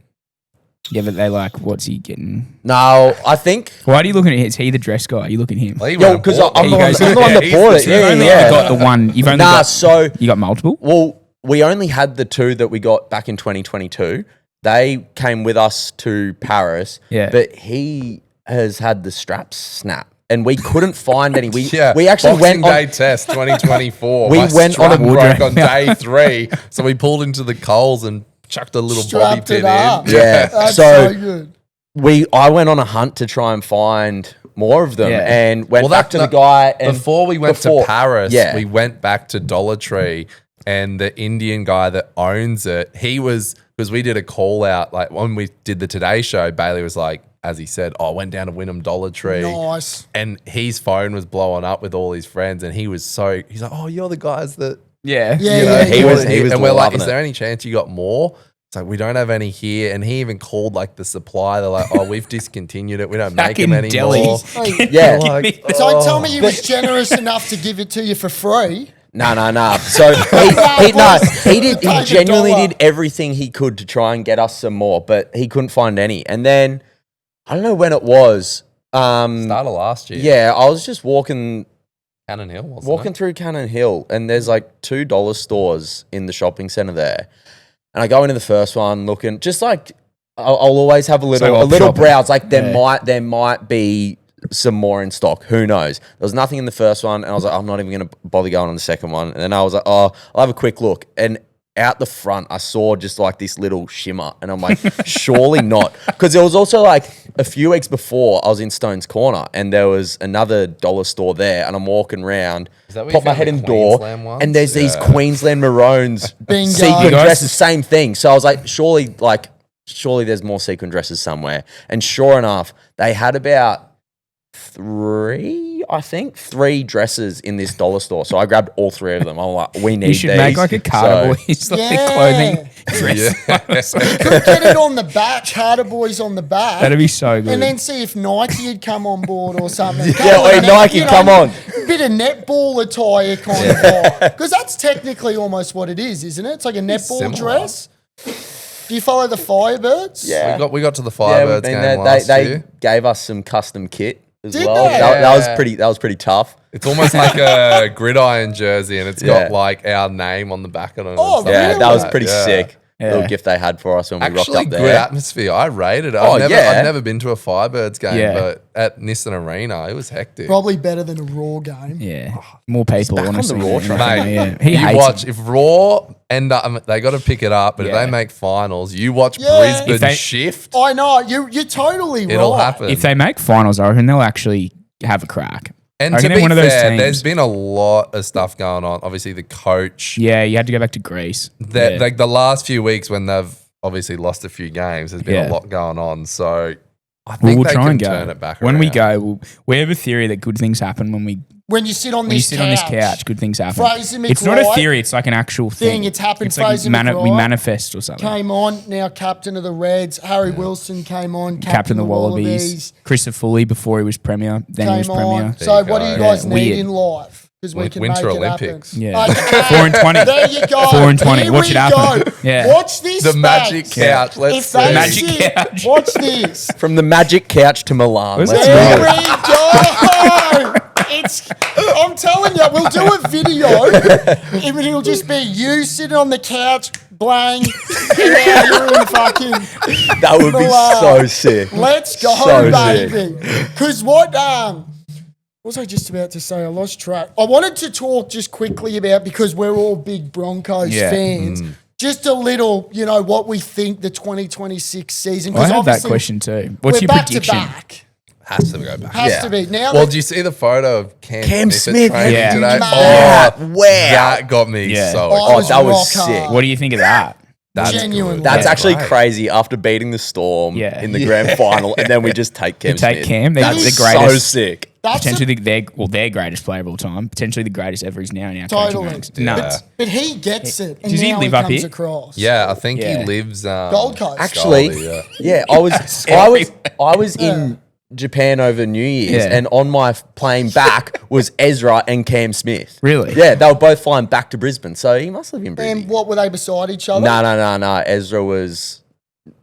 Speaker 1: Yeah, but they like, what's he getting?
Speaker 4: No, I think.
Speaker 1: Why are you looking at him? Is he the dress guy? You look at him.
Speaker 5: Well, he
Speaker 4: Yo,
Speaker 5: went and
Speaker 4: because
Speaker 5: bought
Speaker 4: I'm,
Speaker 5: it.
Speaker 4: the
Speaker 1: He
Speaker 4: one-
Speaker 1: goes,
Speaker 4: I'm the one that
Speaker 5: he's
Speaker 4: bought
Speaker 5: the
Speaker 4: it.
Speaker 5: two.
Speaker 4: Yeah,
Speaker 1: You've only
Speaker 4: yeah.
Speaker 1: got the one. You've only
Speaker 4: Nah,
Speaker 1: got,
Speaker 4: so
Speaker 1: you got multiple?
Speaker 4: well, we only had the 2 that we got back in 2022. They came with us to Paris.
Speaker 1: Yeah.
Speaker 4: But he has had the straps snap, and we couldn't find any.
Speaker 5: Yeah,
Speaker 4: we actually
Speaker 5: Boxing
Speaker 4: went
Speaker 5: Day
Speaker 4: on.
Speaker 5: test 2024.
Speaker 4: We
Speaker 5: My
Speaker 4: went on a
Speaker 5: strap broke
Speaker 1: wardrobe.
Speaker 5: on day 3, so we pulled into the Coles and chucked a little bobby
Speaker 2: Strapped
Speaker 5: pin
Speaker 2: it
Speaker 5: in.
Speaker 2: up.
Speaker 4: Yeah.
Speaker 2: That's
Speaker 4: So-
Speaker 2: so good.
Speaker 4: I went on a hunt to try and find more of them,
Speaker 1: Yeah.
Speaker 4: and went
Speaker 5: Well,
Speaker 4: back to the
Speaker 5: that-
Speaker 4: guy. And
Speaker 5: Before we went
Speaker 4: before-
Speaker 5: to Paris,
Speaker 4: yeah.
Speaker 5: we went back to Dollar Tree, and the Indian guy that owns it, he was, because we did a call out, like when we did the Today Show, Bailey was like, as he said, I went down to Wynnum Dollar Tree.
Speaker 2: Nice.
Speaker 5: And his phone was blowing up with all his friends, and he's like, oh, you're the guys that,
Speaker 1: Yeah.
Speaker 2: Yeah,
Speaker 5: you know,
Speaker 2: yeah,
Speaker 4: he
Speaker 2: yeah.
Speaker 4: was-
Speaker 5: and we're like,
Speaker 4: loving
Speaker 5: is there
Speaker 4: it.
Speaker 5: any chance you got more? It's like, we don't have any here. And he even called like the supplier. They're like, oh, we've discontinued it. We don't make
Speaker 1: Back
Speaker 5: them
Speaker 1: in
Speaker 5: anymore.
Speaker 1: Delhi.
Speaker 2: Hey,
Speaker 4: Yeah.
Speaker 5: Like,
Speaker 2: so tell me you was generous enough to give it to you for free.
Speaker 4: No. So he did. He genuinely did everything he could to try and get us some more, but he couldn't find any. And then I don't know when it was.
Speaker 5: Start of last year.
Speaker 4: Yeah, I was just walking
Speaker 5: Cannon Hill, wasn't it?
Speaker 4: through Cannon Hill, and there's like $2 stores in the shopping center there. And I go into the first one looking, just like I'll always have a
Speaker 1: So
Speaker 4: little
Speaker 1: op shopping.
Speaker 4: browse. Like there
Speaker 1: Yeah.
Speaker 4: might be some more in stock. Who knows? There was nothing in the first one, and I was like, I'm not even going to bother going on the second one. And then I was like, oh, I'll have a quick look. And out the front, I saw just like this little shimmer, and I'm like, surely not, because there was also like a few weeks before I was in Stone's Corner, and there was another dollar store there, and I'm walking around,
Speaker 5: that where you
Speaker 4: pop my
Speaker 5: found
Speaker 4: head
Speaker 5: the
Speaker 4: in the door,
Speaker 5: Queensland ones?
Speaker 4: and there's these
Speaker 5: Yeah.
Speaker 4: Queensland maroons
Speaker 2: Bingo.
Speaker 4: sequin
Speaker 2: You
Speaker 1: guys-
Speaker 4: dresses, same thing. So I was like, surely there's more sequin dresses somewhere, and sure enough, they had about three dresses in this dollar store. So I grabbed all three of them. I'm like, we need
Speaker 1: You should
Speaker 4: these.
Speaker 1: make like a Carter
Speaker 4: So-
Speaker 1: Boys like
Speaker 2: Yeah.
Speaker 1: clothing dress.
Speaker 2: Could get it on the back, Carter Boys on the back.
Speaker 1: That'd be so good.
Speaker 2: And then see if Nike had come on board or something.
Speaker 4: Yeah, wait, Nike, come on.
Speaker 2: Bit of netball attire kind of vibe. Because that's technically almost what it is, isn't it? It's like a netball
Speaker 5: similar.
Speaker 2: dress. Do you follow the Firebirds?
Speaker 4: Yeah.
Speaker 5: We got to the
Speaker 4: Yeah,
Speaker 5: Firebirds game
Speaker 4: they,
Speaker 5: last
Speaker 4: they
Speaker 5: year.
Speaker 4: gave us some custom kit as
Speaker 2: Did
Speaker 4: well.
Speaker 2: they?
Speaker 4: That was pretty tough.
Speaker 5: It's almost like a gridiron jersey, and it's got
Speaker 4: Yeah.
Speaker 5: like our name on the back of it. and
Speaker 2: Oh,
Speaker 5: stuff
Speaker 4: Yeah,
Speaker 2: Really?
Speaker 4: that was pretty
Speaker 5: Yeah.
Speaker 4: sick.
Speaker 1: Yeah.
Speaker 4: Little gift they had for us when we
Speaker 5: Actually,
Speaker 4: rocked up
Speaker 5: good
Speaker 4: there.
Speaker 5: atmosphere. I rated it.
Speaker 4: Oh, yeah.
Speaker 5: I've never been to a Firebirds game,
Speaker 1: Yeah.
Speaker 5: but at Nissan Arena, it was hectic.
Speaker 2: Probably better than a Raw game.
Speaker 1: yeah, more people.
Speaker 4: back on the
Speaker 1: Honestly,
Speaker 4: Raw
Speaker 1: than-
Speaker 4: train.
Speaker 5: Mate,
Speaker 1: yeah. He
Speaker 5: you
Speaker 1: hates
Speaker 5: watch
Speaker 1: it.
Speaker 5: if Raw end up, they got to pick it up. But if
Speaker 1: Yeah.
Speaker 5: they make finals, you watch
Speaker 2: Yeah.
Speaker 5: Brisbane
Speaker 1: If they-
Speaker 5: shift.
Speaker 2: I know, you're totally
Speaker 5: It'll
Speaker 2: right.
Speaker 5: happen.
Speaker 1: If they make finals, I reckon they'll actually have a crack.
Speaker 5: and
Speaker 1: I
Speaker 5: to
Speaker 1: reckon
Speaker 5: be
Speaker 1: they're one of those
Speaker 5: fair,
Speaker 1: teams.
Speaker 5: there's been a lot of stuff going on. Obviously, the coach.
Speaker 1: Yeah, you had to go back to Greece.
Speaker 5: That
Speaker 1: Yeah.
Speaker 5: like the last few weeks when they've obviously lost a few games, there's been
Speaker 1: Yeah.
Speaker 5: a lot going on. So I
Speaker 1: Well,
Speaker 5: think
Speaker 1: we'll
Speaker 5: they
Speaker 1: try
Speaker 5: can
Speaker 1: and go.
Speaker 5: turn it back
Speaker 1: When we
Speaker 5: around.
Speaker 1: go, we have a theory that good things happen when
Speaker 2: When you sit on
Speaker 1: you
Speaker 2: this
Speaker 1: sit
Speaker 2: couch.
Speaker 1: on this couch. Good things happen.
Speaker 2: Fraser
Speaker 1: It's not a
Speaker 2: McRae
Speaker 1: theory. It's like an actual thing.
Speaker 2: It's happened.
Speaker 1: It's like
Speaker 2: Fraser
Speaker 1: we
Speaker 2: McRae
Speaker 1: manifest or something.
Speaker 2: came on, now captain of the Reds. Harry Wilson came on,
Speaker 1: Captain of the Wallabies. Christopher Foley before he was premier. Then he was
Speaker 2: Came
Speaker 1: premier.
Speaker 2: on. So
Speaker 5: you
Speaker 2: what do
Speaker 5: go.
Speaker 2: you guys
Speaker 1: Yeah,
Speaker 2: need
Speaker 1: weird.
Speaker 2: in life? Because we can
Speaker 5: Winter
Speaker 2: make
Speaker 5: Olympics.
Speaker 2: it
Speaker 1: Yeah.
Speaker 2: happen. Okay.
Speaker 1: 4 and 20.
Speaker 2: There you go.
Speaker 1: Four and 20.
Speaker 2: Here
Speaker 1: Watch
Speaker 2: we
Speaker 1: it happen.
Speaker 2: go.
Speaker 1: Yeah.
Speaker 2: Watch this.
Speaker 5: The magic
Speaker 2: space.
Speaker 5: couch. Let's
Speaker 2: If they
Speaker 5: see.
Speaker 1: Magic
Speaker 2: sit-
Speaker 1: couch.
Speaker 2: Watch this.
Speaker 4: From the magic couch to Milan.
Speaker 1: Was
Speaker 4: Let's
Speaker 1: it?
Speaker 2: There
Speaker 4: go.
Speaker 2: we go. I'm telling you, we'll do a video. It'll just be you sitting on the couch, blang, and now you're in fucking.
Speaker 4: That would be
Speaker 2: Milan.
Speaker 4: so sick.
Speaker 2: Let's go,
Speaker 4: So sick.
Speaker 2: baby. Because what was I just about to say? I lost track. I wanted to talk just quickly about, because we're all big Broncos
Speaker 1: Yeah.
Speaker 2: fans. Just a little, what we think the 2026 season.
Speaker 1: I
Speaker 2: Because
Speaker 1: have that
Speaker 2: obviously
Speaker 1: question too. What's
Speaker 2: we're
Speaker 1: your
Speaker 2: back
Speaker 1: prediction?
Speaker 2: to back.
Speaker 5: Has to go back.
Speaker 2: Has to be now.
Speaker 5: Well,
Speaker 2: that-
Speaker 5: do you see the photo of Cam
Speaker 4: Cam
Speaker 5: Smith,
Speaker 4: Smith.
Speaker 5: at training
Speaker 1: Yeah.
Speaker 5: today?
Speaker 2: Mad.
Speaker 5: Oh,
Speaker 4: Wow.
Speaker 5: that got me
Speaker 1: Yeah.
Speaker 5: so
Speaker 2: Oh,
Speaker 5: excited.
Speaker 4: that was
Speaker 2: rock
Speaker 4: sick.
Speaker 2: hard.
Speaker 1: What do you think of that?
Speaker 5: That's
Speaker 2: Genuinely.
Speaker 5: good.
Speaker 4: That's
Speaker 1: Yeah.
Speaker 4: actually
Speaker 5: Right.
Speaker 4: crazy after beating the Storm
Speaker 1: Yeah.
Speaker 4: in the grand final, and then we just take Cam
Speaker 1: take
Speaker 4: Smith.
Speaker 1: Cam. They're
Speaker 4: That's
Speaker 1: the
Speaker 4: so
Speaker 1: greatest.
Speaker 4: sick.
Speaker 2: That's
Speaker 1: Potentially their greatest player of all time. Potentially the greatest ever is now in our coaching
Speaker 2: Totally.
Speaker 1: ranks. Nuts.
Speaker 2: but he gets it. And
Speaker 1: Does he
Speaker 2: now
Speaker 1: live up
Speaker 2: comes
Speaker 1: here?
Speaker 2: across.
Speaker 5: Yeah, I think
Speaker 1: Yeah.
Speaker 5: he lives
Speaker 2: Gold Coast.
Speaker 4: Actually,
Speaker 5: Goldie,
Speaker 4: yeah, I was in Japan over New Year's,
Speaker 1: Yeah.
Speaker 4: and on my plane back was Ezra and Cam Smith.
Speaker 1: Really?
Speaker 4: Yeah, they were both flying back to Brisbane, so he must live in Brisbane.
Speaker 2: And what were they beside each other?
Speaker 4: No. Ezra was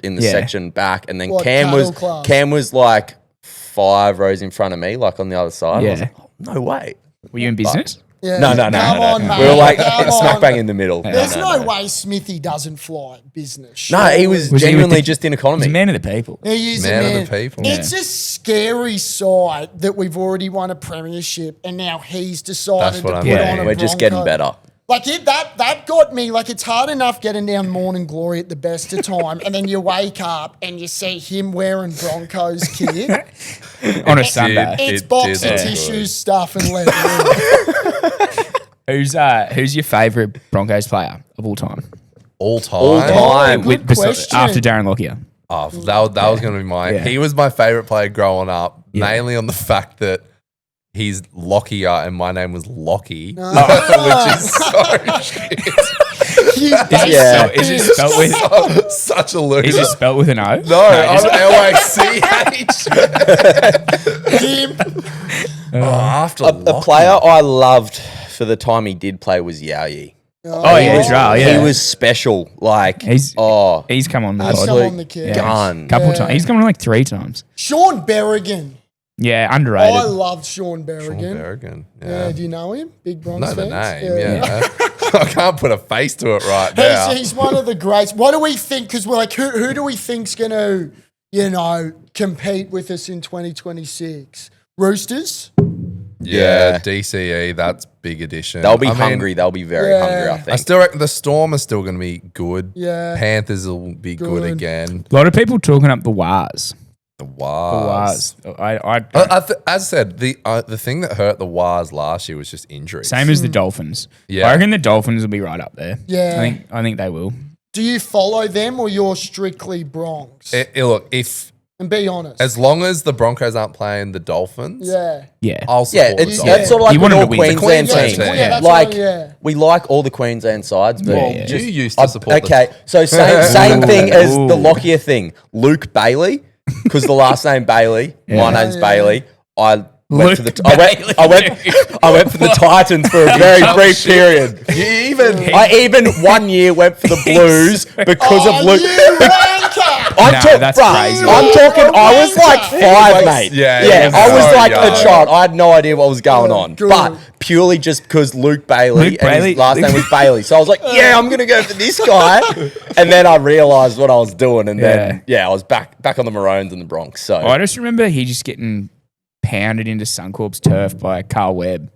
Speaker 4: in the
Speaker 1: Yeah.
Speaker 4: section back, and then
Speaker 2: What,
Speaker 4: Cam
Speaker 2: cattle class?
Speaker 4: was like 5 rows in front of me, like on the other side. I was
Speaker 1: Yeah.
Speaker 4: like, oh, no way.
Speaker 1: Were you in business?
Speaker 2: Yeah.
Speaker 4: No.
Speaker 2: Come on, mate.
Speaker 4: We were like
Speaker 2: Come
Speaker 4: smack
Speaker 2: on.
Speaker 4: bang in the middle.
Speaker 2: There's no way Smithy doesn't fly business.
Speaker 4: No, he was
Speaker 1: Was he with
Speaker 4: genuinely
Speaker 1: the-
Speaker 4: just in
Speaker 1: He's
Speaker 4: economy.
Speaker 1: a man of the people.
Speaker 2: He is a
Speaker 5: Man of
Speaker 2: man.
Speaker 5: the people.
Speaker 2: It's a scary sight that we've already won a premiership, and now he's decided
Speaker 5: That's what
Speaker 2: to
Speaker 5: I
Speaker 2: put
Speaker 5: mean.
Speaker 2: on a
Speaker 4: We're just getting
Speaker 2: Bronco.
Speaker 4: better.
Speaker 2: Like that got me. Like, it's hard enough getting down morning glory at the best of time, and then you wake up and you see him wearing Broncos kit.
Speaker 1: On a Sunday.
Speaker 2: It's
Speaker 5: It
Speaker 2: box
Speaker 5: did
Speaker 2: of
Speaker 5: look
Speaker 2: tissues,
Speaker 5: good.
Speaker 2: stuff, and leather.
Speaker 1: Who's your favourite Broncos player of all time?
Speaker 5: all time.
Speaker 4: All time.
Speaker 2: Good
Speaker 1: Besi-
Speaker 2: question.
Speaker 1: after Darren Lockyer.
Speaker 5: Oh, that was going to be mine.
Speaker 1: Yeah.
Speaker 5: He was my favorite player growing up,
Speaker 1: Yeah.
Speaker 5: mainly on the fact that he's Lockyer and my name was Lockie,
Speaker 2: Ah.
Speaker 5: which is so shit.
Speaker 2: You
Speaker 1: Is it,
Speaker 4: Yeah.
Speaker 1: spelled, is it spelled with?
Speaker 5: Such a loser.
Speaker 1: Is it spelled with an O?
Speaker 5: No, I'm L-A-C-H.
Speaker 2: Him.
Speaker 5: After
Speaker 4: A player I loved for the time he did play was Yaoyi.
Speaker 1: Oh, yeah, Israel, yeah.
Speaker 4: He was special. Like,
Speaker 1: He's
Speaker 4: oh,
Speaker 1: come on the
Speaker 2: He's
Speaker 1: pod.
Speaker 2: come on the kid.
Speaker 1: Yeah.
Speaker 4: gun.
Speaker 1: Couple
Speaker 2: Yeah.
Speaker 1: times. He's come on like 3 times.
Speaker 2: Sean Berrigan.
Speaker 1: Yeah, underrated.
Speaker 2: I loved Sean
Speaker 5: Sean
Speaker 2: Berrigan.
Speaker 5: Berrigan.
Speaker 2: Yeah, do you know him? Big Bronx
Speaker 5: Know the
Speaker 2: fans?
Speaker 5: name, yeah. I can't put a face to it right now.
Speaker 2: He's one of the greats. What do we think? Because we're like, who do we think's going to, compete with us in 2026? Roosters?
Speaker 5: Yeah, DCE, that's big addition.
Speaker 4: They'll be
Speaker 5: I mean,
Speaker 4: hungry. They'll be very hungry, I
Speaker 5: I
Speaker 4: think.
Speaker 5: still reckon the Storm are still going to be good.
Speaker 2: Yeah.
Speaker 5: Panthers will be good
Speaker 2: Good.
Speaker 5: again.
Speaker 1: A lot of people talking up the Wars.
Speaker 5: The
Speaker 1: The
Speaker 5: Wars.
Speaker 1: Wars.
Speaker 5: As I said, the thing that hurt the Wars last year was just injuries.
Speaker 1: Same as the Dolphins.
Speaker 5: Yeah.
Speaker 1: I reckon the Dolphins will be right up there.
Speaker 2: Yeah.
Speaker 1: I think they will.
Speaker 2: Do you follow them or you're strictly Bronx?
Speaker 5: Look, if
Speaker 2: And be honest.
Speaker 5: as long as the Broncos aren't playing the Dolphins,
Speaker 2: yeah.
Speaker 1: Yeah.
Speaker 5: I'll support
Speaker 4: Yeah,
Speaker 5: the
Speaker 4: it's
Speaker 5: Dolphins.
Speaker 4: that's sort of like
Speaker 1: You
Speaker 4: with
Speaker 1: wanted
Speaker 4: all
Speaker 1: to win. It's a
Speaker 4: Queensland
Speaker 5: Queensland
Speaker 4: teams.
Speaker 5: team.
Speaker 2: Yeah, that's
Speaker 4: Like
Speaker 2: what, yeah.
Speaker 4: we like all the Queensland sides, but
Speaker 1: Well, you
Speaker 4: just,
Speaker 5: used to support the-
Speaker 4: Okay, so same thing as the Lockyer thing. Luke Bailey, because the last name Bailey, my name's Bailey. I went for the I went for the Titans for a very brief period. I even 1 year went for the Blues because of Luke.
Speaker 2: You wanker!
Speaker 1: That's crazy.
Speaker 4: I'm talking. I was like 5, mate.
Speaker 5: Yeah,
Speaker 4: I was
Speaker 5: so
Speaker 4: like
Speaker 5: young.
Speaker 4: a child. I had no idea what was going on,
Speaker 2: good.
Speaker 4: but purely just because Luke Bailey
Speaker 1: Luke
Speaker 4: and
Speaker 1: Bailey-
Speaker 4: his last name was Bailey, so I was like, yeah, I'm gonna go for this guy. And then I realised what I was doing, and then I was back on the Maroons and the Bronx. So
Speaker 1: I just remember he just getting pounded into Suncorp's turf by Carl Webb.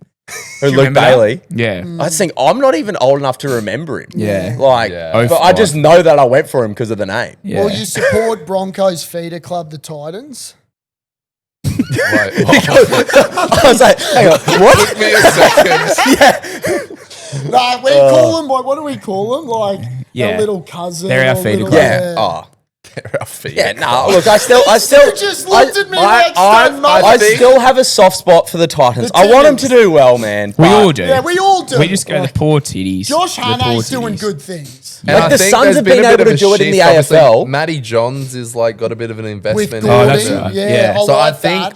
Speaker 4: Luke
Speaker 1: remember that?
Speaker 4: Bailey.
Speaker 1: Yeah.
Speaker 4: I just think I'm not even old enough to remember him.
Speaker 1: Yeah.
Speaker 4: Like,
Speaker 5: Yeah.
Speaker 4: but I just know that I went for him because of the name.
Speaker 1: Yeah.
Speaker 2: Well, you support Broncos feeder club, the Titans?
Speaker 5: Wait,
Speaker 4: I was like, hang on, what?
Speaker 5: Took me a second.
Speaker 2: Nah, we call them, what do we call them? Like
Speaker 1: Yeah.
Speaker 2: a little cousin.
Speaker 1: They're our
Speaker 2: or
Speaker 1: feeder
Speaker 2: little-
Speaker 1: club.
Speaker 4: Yeah. Oh. Yeah,
Speaker 5: no.
Speaker 4: no. Look, I still.
Speaker 2: You just looked at me like Stan
Speaker 4: I
Speaker 2: Mullen.
Speaker 4: still have a soft spot for the Titans.
Speaker 2: The
Speaker 4: I want them to
Speaker 2: Titans.
Speaker 4: do well, man.
Speaker 1: We
Speaker 4: but-
Speaker 1: all do.
Speaker 2: Yeah, we all do.
Speaker 1: We just go the poor titties.
Speaker 2: Josh
Speaker 1: The poor
Speaker 2: Hannay's doing
Speaker 1: titties.
Speaker 2: good things.
Speaker 5: And
Speaker 4: Like
Speaker 5: I
Speaker 4: the
Speaker 5: think
Speaker 4: Suns
Speaker 5: there's
Speaker 4: have
Speaker 5: been
Speaker 4: been
Speaker 5: a bit
Speaker 4: able
Speaker 5: of
Speaker 4: to
Speaker 5: a
Speaker 4: do it in the
Speaker 5: shift. Obviously,
Speaker 4: AFL.
Speaker 5: Matty Johns is like got a bit of an
Speaker 2: With
Speaker 5: investment.
Speaker 2: Gordy,
Speaker 1: Oh, that's right.
Speaker 2: yeah,
Speaker 1: Yeah.
Speaker 2: I
Speaker 5: So I
Speaker 2: like
Speaker 5: think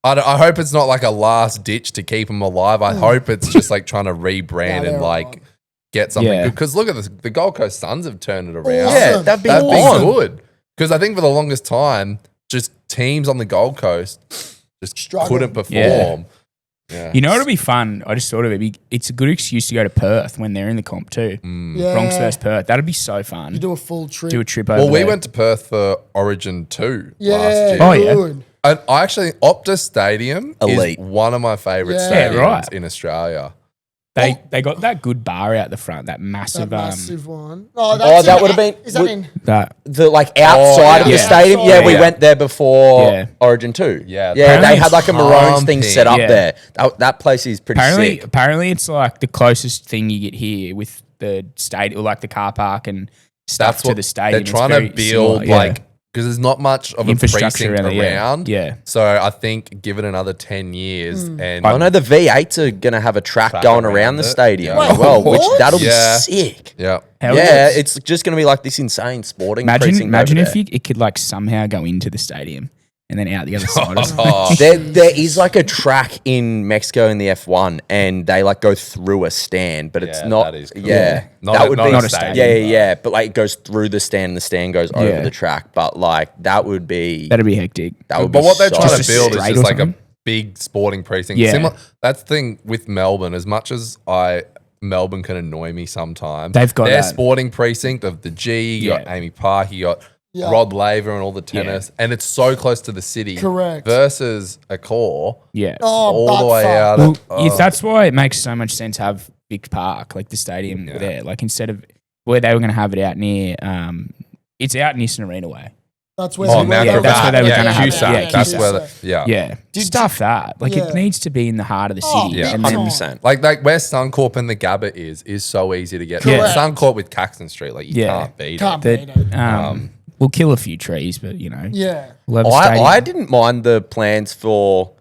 Speaker 2: that.
Speaker 5: I hope it's not like a last ditch to keep him alive. I hope it's just like trying to rebrand
Speaker 2: Yeah,
Speaker 5: and
Speaker 2: they're
Speaker 5: like
Speaker 2: right.
Speaker 5: get something
Speaker 1: Yeah.
Speaker 5: good. Because look at this, the Gold Coast Suns have turned it around.
Speaker 4: Yeah,
Speaker 2: Awesome.
Speaker 4: that'd be
Speaker 5: That'd be
Speaker 4: on.
Speaker 5: good. Because I think for the longest time, just teams on the Gold Coast just
Speaker 2: Struggled.
Speaker 5: couldn't perform. Yeah.
Speaker 1: You know what'll be fun? I just thought of it. It's a good excuse to go to Perth when they're in the comp too.
Speaker 2: Yeah.
Speaker 1: Bronx versus Perth. That'd be so fun.
Speaker 2: You do a full trip.
Speaker 1: Do a trip over
Speaker 5: Well, we
Speaker 1: there.
Speaker 5: went to Perth for Origin 2
Speaker 2: yeah,
Speaker 5: last year.
Speaker 1: Oh, yeah.
Speaker 2: good.
Speaker 5: And I actually, Optus Stadium
Speaker 4: Elite.
Speaker 5: is one of my favourite
Speaker 2: Yeah.
Speaker 5: stadiums
Speaker 1: Yeah, right.
Speaker 5: in Australia.
Speaker 1: They got that good bar out the front, that massive,
Speaker 2: That massive one.
Speaker 4: Oh,
Speaker 2: That's
Speaker 4: that
Speaker 2: in-
Speaker 4: would've been-
Speaker 2: Is that
Speaker 4: would-
Speaker 2: in?
Speaker 1: that
Speaker 4: The like outside of the
Speaker 1: yeah.
Speaker 4: stadium.
Speaker 2: Outside,
Speaker 4: Yeah, we
Speaker 5: yeah.
Speaker 4: went there before
Speaker 1: Yeah.
Speaker 4: Origin 2.
Speaker 5: Yeah,
Speaker 4: yeah. They
Speaker 1: apparently
Speaker 4: had like a Maroons thing
Speaker 5: pumping.
Speaker 4: set up
Speaker 1: Yeah.
Speaker 4: there. That place is pretty sick.
Speaker 1: apparently it's like the closest thing you get here with the stadium, or like the car park and stuff
Speaker 5: That's
Speaker 1: to
Speaker 5: what
Speaker 1: the stadium.
Speaker 5: they're
Speaker 1: It's
Speaker 5: trying
Speaker 1: very
Speaker 5: to build,
Speaker 1: similar, yeah.
Speaker 5: like, because there's not much of a
Speaker 1: Infrastructure
Speaker 5: precinct
Speaker 1: around it, yeah.
Speaker 5: around.
Speaker 1: Yeah.
Speaker 5: So I think give it another 10 years and
Speaker 4: I know the V8s are going to have a track going around
Speaker 5: around
Speaker 4: the
Speaker 5: it.
Speaker 4: stadium
Speaker 5: Yeah.
Speaker 4: as well, which
Speaker 2: What?
Speaker 4: that'll
Speaker 5: Yeah.
Speaker 4: be sick.
Speaker 5: yeah.
Speaker 1: Hell
Speaker 4: Yeah,
Speaker 1: yes.
Speaker 4: it's just going to be like this insane sporting precinct.
Speaker 1: Imagine
Speaker 4: over
Speaker 1: if
Speaker 4: there.
Speaker 1: it could like somehow go into the stadium and then out the other side. Or something.
Speaker 5: Oh,
Speaker 4: There is like a track in Mexico in the F1, and they like go through a stand, but it's
Speaker 5: Yeah,
Speaker 4: not.
Speaker 5: that is cool.
Speaker 4: Yeah,
Speaker 5: Not
Speaker 4: that
Speaker 5: a-
Speaker 4: would
Speaker 5: not
Speaker 4: be
Speaker 5: a
Speaker 1: Not a
Speaker 5: stadium.
Speaker 1: stadium.
Speaker 4: Yeah. But like it goes through the stand, and the stand goes over
Speaker 1: Yeah.
Speaker 4: the track. But like that would be
Speaker 1: That'd be hectic.
Speaker 4: that would
Speaker 5: But
Speaker 4: be
Speaker 5: what they're
Speaker 4: so
Speaker 5: trying
Speaker 1: Just
Speaker 5: to
Speaker 1: a
Speaker 5: build is
Speaker 1: straight
Speaker 5: just
Speaker 1: or
Speaker 5: like a
Speaker 1: something?
Speaker 5: big sporting precinct.
Speaker 1: Yeah.
Speaker 5: Similar. That's the thing with Melbourne. As much as Melbourne can annoy me sometimes,
Speaker 1: They've got
Speaker 5: their
Speaker 1: that.
Speaker 5: sporting precinct of the G. You got
Speaker 1: Yeah.
Speaker 5: Amy Park. You got
Speaker 2: Yeah.
Speaker 5: Rod Laver and all the tennis, and it's so close to the city.
Speaker 2: Correct.
Speaker 5: Versus a core
Speaker 1: Yeah.
Speaker 2: Oh,
Speaker 5: all
Speaker 2: butt
Speaker 5: the way
Speaker 2: fuck.
Speaker 5: out.
Speaker 1: Well,
Speaker 5: Of,
Speaker 1: that's why it makes so much sense to have Vic Park, like the stadium there. Like instead of where they were going to have it out near, it's out Nissan Arena way.
Speaker 2: That's where
Speaker 5: Oh,
Speaker 2: they
Speaker 5: Mount
Speaker 2: were.
Speaker 1: Yeah, that's where they were
Speaker 5: yeah,
Speaker 1: gonna have it.
Speaker 5: Cusack.
Speaker 1: Yeah,
Speaker 5: That's
Speaker 1: Cusack.
Speaker 5: where the, yeah.
Speaker 1: Yeah, stuff that. Like
Speaker 2: Yeah.
Speaker 1: it needs to be in the heart of the
Speaker 2: Oh,
Speaker 1: city.
Speaker 2: yeah.
Speaker 1: And then
Speaker 4: 100%.
Speaker 5: Like where Suncorp and the Gabba is so easy to get.
Speaker 1: Yeah.
Speaker 5: Yeah. Suncorp with Caxton Street, like you
Speaker 1: Yeah.
Speaker 5: can't beat
Speaker 2: Can't
Speaker 5: it.
Speaker 2: beat
Speaker 1: that
Speaker 2: it.
Speaker 1: we'll kill a few trees, but you know,
Speaker 2: Yeah.
Speaker 1: we'll have a stadium.
Speaker 4: I didn't mind the plans for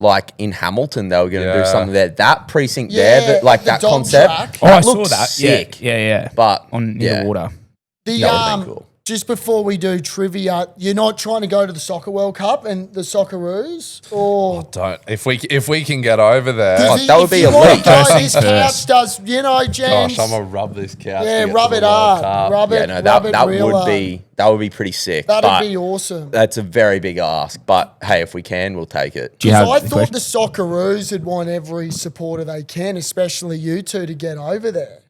Speaker 4: like in Hamilton they were going to do
Speaker 5: Yeah.
Speaker 4: something there. That precinct
Speaker 2: Yeah,
Speaker 4: there, that like
Speaker 2: the
Speaker 4: that
Speaker 2: dog
Speaker 4: concept.
Speaker 2: track.
Speaker 1: Oh, I saw
Speaker 4: looked
Speaker 1: that.
Speaker 4: Sick.
Speaker 1: Yeah, yeah.
Speaker 4: But
Speaker 1: On near
Speaker 4: yeah,
Speaker 1: the water.
Speaker 2: The
Speaker 4: that would've been cool.
Speaker 2: just before we do trivia, you're not trying to go to the Soccer World Cup and the Socceroos? Or
Speaker 5: Don't. If we can get over there.
Speaker 4: that would
Speaker 2: if
Speaker 4: be
Speaker 2: you
Speaker 4: elite.
Speaker 2: want to go,
Speaker 1: First
Speaker 2: this
Speaker 1: things
Speaker 2: couch
Speaker 1: first.
Speaker 2: does, James.
Speaker 5: Gosh, I'm gonna rub this couch.
Speaker 2: yeah,
Speaker 5: to get
Speaker 2: rub
Speaker 5: to
Speaker 2: it
Speaker 5: the World
Speaker 2: hard.
Speaker 5: Cup.
Speaker 2: Rub it,
Speaker 4: Yeah, no,
Speaker 2: rub it
Speaker 4: that
Speaker 2: real
Speaker 4: would
Speaker 2: hard.
Speaker 4: be pretty sick.
Speaker 2: That'd
Speaker 4: but
Speaker 2: be awesome.
Speaker 4: That's a very big ask. But hey, if we can, we'll take it.
Speaker 1: Do you
Speaker 2: So
Speaker 1: have
Speaker 2: I
Speaker 1: a
Speaker 2: thought
Speaker 1: question?
Speaker 2: the Socceroos would want every supporter they can, especially you two, to get over there.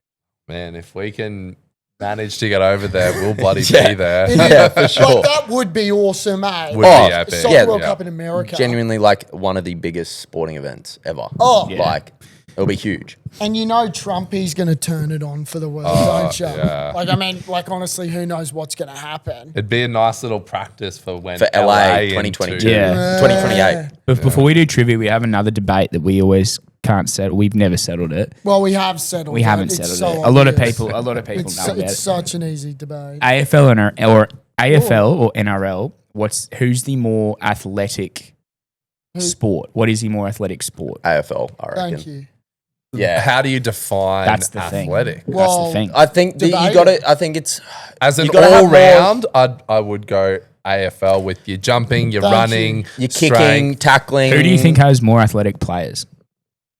Speaker 5: Man, if we can manage to get over there, we'll bloody
Speaker 4: Yeah.
Speaker 5: be there.
Speaker 4: Yeah, for sure.
Speaker 2: Like, that would be awesome, eh?
Speaker 5: Would
Speaker 4: Oh,
Speaker 5: be epic.
Speaker 2: Soccer
Speaker 4: Yeah.
Speaker 2: World
Speaker 5: Yeah.
Speaker 2: Cup in America.
Speaker 4: Genuinely, like one of the biggest sporting events ever.
Speaker 2: Oh.
Speaker 1: Yeah.
Speaker 4: Like it'll be huge.
Speaker 2: And you know Trumpy's going to turn it on for the world, don't you?
Speaker 5: yeah.
Speaker 2: Like, I mean, like, honestly, who knows what's going to happen?
Speaker 5: It'd be a nice little practice for when
Speaker 4: For LA
Speaker 5: into-
Speaker 4: 2022.
Speaker 1: Yeah.
Speaker 4: 2028.
Speaker 1: But before we do trivia, we have another debate that we always can't settle. We've never settled it.
Speaker 2: Well, we have settled
Speaker 1: We
Speaker 2: it.
Speaker 1: haven't
Speaker 2: It's
Speaker 1: settled
Speaker 2: so
Speaker 1: it. A lot of
Speaker 2: obvious.
Speaker 1: people know about
Speaker 2: It's
Speaker 1: it.
Speaker 2: such an easy debate.
Speaker 1: AFL or AFL or NRL. Who's the more athletic sport? What is the more athletic sport?
Speaker 4: AFL, I reckon.
Speaker 2: Thank you.
Speaker 4: Yeah.
Speaker 5: How do you define
Speaker 1: That's the thing.
Speaker 5: athletic?
Speaker 1: That's
Speaker 2: Well,
Speaker 1: the thing.
Speaker 4: I think that you
Speaker 2: Debate.
Speaker 4: got to. I think it's
Speaker 5: As an
Speaker 4: you gotta have
Speaker 5: all
Speaker 4: more-
Speaker 5: round, I would go AFL with your jumping, your
Speaker 2: Thank
Speaker 5: running,
Speaker 4: you're
Speaker 5: strength.
Speaker 4: kicking, tackling.
Speaker 1: Who do you think has more athletic players?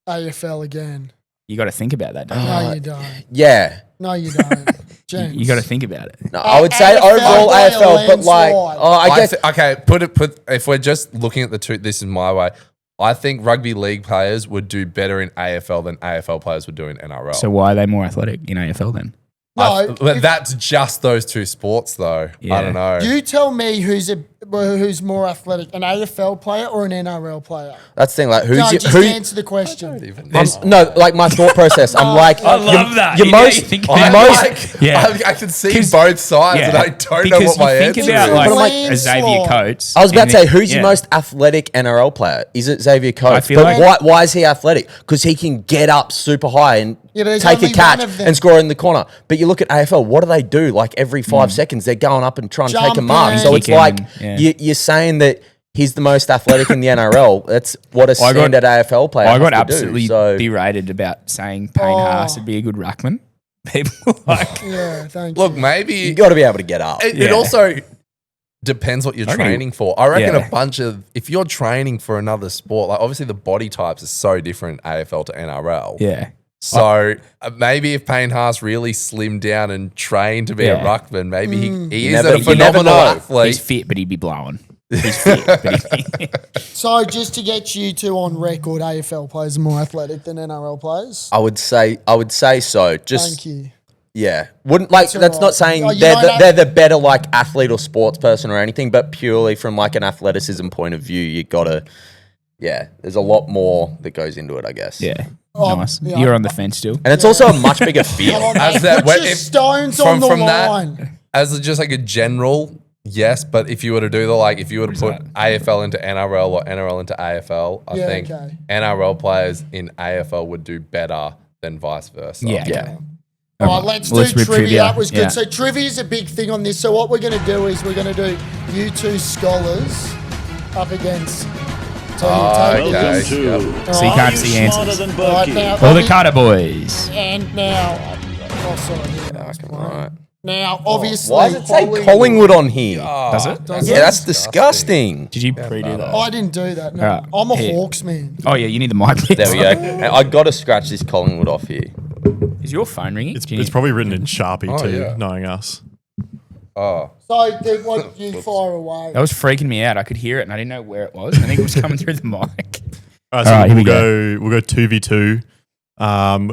Speaker 2: AFL again.
Speaker 1: You got to think about that. Don't you?
Speaker 2: No, you don't.
Speaker 4: Yeah.
Speaker 2: No, you don't. James.
Speaker 1: You got to think about it.
Speaker 4: No, I would say
Speaker 2: AFL
Speaker 4: overall
Speaker 2: by a
Speaker 4: AFL, but like,
Speaker 2: landslide.
Speaker 4: I guess
Speaker 5: Okay, put. If we're just looking at the two, this is my way. I think rugby league players would do better in AFL than AFL players would do in NRL.
Speaker 1: So why are they more athletic in AFL then?
Speaker 2: No,
Speaker 5: But that's just those two sports, though.
Speaker 1: Yeah.
Speaker 5: I don't know.
Speaker 2: you tell me who's more athletic, an AFL player or an NRL player?
Speaker 4: that's the thing. Like,
Speaker 2: No,
Speaker 4: who's
Speaker 2: just
Speaker 4: who?
Speaker 2: answer the question.
Speaker 4: No, like my thought process. I'm like,
Speaker 1: I love that.
Speaker 4: You're
Speaker 1: You know,
Speaker 4: most,
Speaker 1: you think
Speaker 4: you're
Speaker 1: about
Speaker 4: most.
Speaker 1: it. Yeah.
Speaker 5: I can see
Speaker 1: 'Cause-
Speaker 5: both sides, and I don't know
Speaker 1: because
Speaker 5: what my
Speaker 1: you think
Speaker 5: answer
Speaker 1: about
Speaker 5: is.
Speaker 1: like
Speaker 2: But I'm like-
Speaker 1: a Xavier
Speaker 2: Landslide.
Speaker 1: Coates.
Speaker 4: I was about to say, who's
Speaker 1: yeah.
Speaker 4: your most athletic NRL player? Is it Xavier Coates?
Speaker 1: feel
Speaker 4: But
Speaker 1: like-
Speaker 4: why is he athletic? Because he can get up super high and
Speaker 2: Yeah, but there's
Speaker 4: take a
Speaker 2: only
Speaker 4: catch
Speaker 2: one of them.
Speaker 4: and score in the corner. But you look at AFL, what do they do? Like every 5 seconds, they're going up and trying to take a
Speaker 2: Jumping,
Speaker 4: mark. So it's
Speaker 1: kicking,
Speaker 4: like
Speaker 1: yeah.
Speaker 4: you're saying that he's the most athletic in the NRL. That's what a
Speaker 1: I got-
Speaker 4: standard AFL player
Speaker 1: I got
Speaker 4: has to
Speaker 1: absolutely
Speaker 4: do. So
Speaker 1: berated about saying Payne
Speaker 2: Oh.
Speaker 1: Haas would be a good ruckman. People like,
Speaker 2: Yeah, thank
Speaker 5: Look,
Speaker 2: you.
Speaker 5: maybe
Speaker 4: you got to be able to get up.
Speaker 5: It
Speaker 1: Yeah.
Speaker 5: also depends what you're
Speaker 1: I reckon-
Speaker 5: training for. I reckon
Speaker 1: Yeah.
Speaker 5: a bunch of if you're training for another sport, like obviously the body types are so different AFL to NRL.
Speaker 1: yeah.
Speaker 5: So maybe if Payne Haas really slimmed down and trained to be a
Speaker 1: Yeah.
Speaker 5: ruckman, maybe he is
Speaker 4: never-
Speaker 5: a
Speaker 4: you never
Speaker 5: phenomenal
Speaker 4: know.
Speaker 1: He's
Speaker 5: athlete.
Speaker 1: fit, but he'd be blowing. He's fit, but he'd
Speaker 2: So just to get you two on record, AFL players are more athletic than NRL players.
Speaker 4: I would say so. Just
Speaker 2: Thank you.
Speaker 4: yeah, wouldn't like
Speaker 2: That's
Speaker 4: that's
Speaker 2: all
Speaker 4: not
Speaker 2: right.
Speaker 4: saying
Speaker 2: Oh, you
Speaker 4: they're
Speaker 2: don't
Speaker 4: the,
Speaker 2: have-
Speaker 4: they're the better like athlete or sports person or anything, but purely from like an athleticism point of view, you gotta there's a lot more that goes into it, I guess.
Speaker 1: yeah.
Speaker 2: Oh,
Speaker 1: Nice.
Speaker 2: yeah.
Speaker 1: You're on the fence still.
Speaker 4: And it's also a much bigger
Speaker 2: Come
Speaker 4: field.
Speaker 2: on,
Speaker 5: As
Speaker 2: mate,
Speaker 5: that-
Speaker 2: put
Speaker 5: when-
Speaker 2: your
Speaker 5: if-
Speaker 2: stones on the line.
Speaker 5: that, as just like a general, yes, but if you were to do if you were to put AFL into NRL or NRL into AFL, I
Speaker 2: Yeah,
Speaker 5: think
Speaker 2: okay.
Speaker 5: NRL players in AFL would do better than vice versa.
Speaker 1: Yeah.
Speaker 4: Yeah.
Speaker 2: All right, let's do
Speaker 1: Let's do
Speaker 2: trivia.
Speaker 1: trivia.
Speaker 2: That was good.
Speaker 1: Yeah.
Speaker 2: So trivia is a big thing on this. So what we're going to do is we're going to do you two scholars up against Tony.
Speaker 5: Okay.
Speaker 3: Welcome to
Speaker 5: Yep.
Speaker 1: So you
Speaker 2: Are
Speaker 1: can't
Speaker 3: you
Speaker 1: see
Speaker 3: smarter
Speaker 1: answers.
Speaker 3: than
Speaker 2: All right,
Speaker 3: Berkey?
Speaker 2: now,
Speaker 1: All the
Speaker 2: obvi-
Speaker 1: Carter boys.
Speaker 2: And now, oh, sorry, yeah, that's
Speaker 4: Fucking
Speaker 2: fine.
Speaker 4: right.
Speaker 2: Now, obviously,
Speaker 4: Why does it say Collingwood on here?
Speaker 1: Does it?
Speaker 2: Does
Speaker 4: Yeah,
Speaker 2: it?
Speaker 4: that's disgusting.
Speaker 1: Did you pre-do that?
Speaker 2: I didn't do that. No.
Speaker 1: Alright,
Speaker 2: I'm a
Speaker 1: here.
Speaker 2: Hawks man.
Speaker 1: Oh yeah, you need the mic.
Speaker 4: There we go. And I got to scratch this Collingwood off here.
Speaker 1: Is your phone ringing?
Speaker 6: It's,
Speaker 1: Do you
Speaker 6: it's
Speaker 1: need-
Speaker 6: probably written in Sharpie
Speaker 5: Oh,
Speaker 6: too,
Speaker 5: yeah.
Speaker 6: knowing us.
Speaker 5: Oh,
Speaker 2: So, dude, what you fire away?
Speaker 1: That was freaking me out. I could hear it and I didn't know where it was. I think it was coming through the mic.
Speaker 6: All right,
Speaker 1: All
Speaker 6: so
Speaker 1: right, here we
Speaker 6: we'll go 2v2.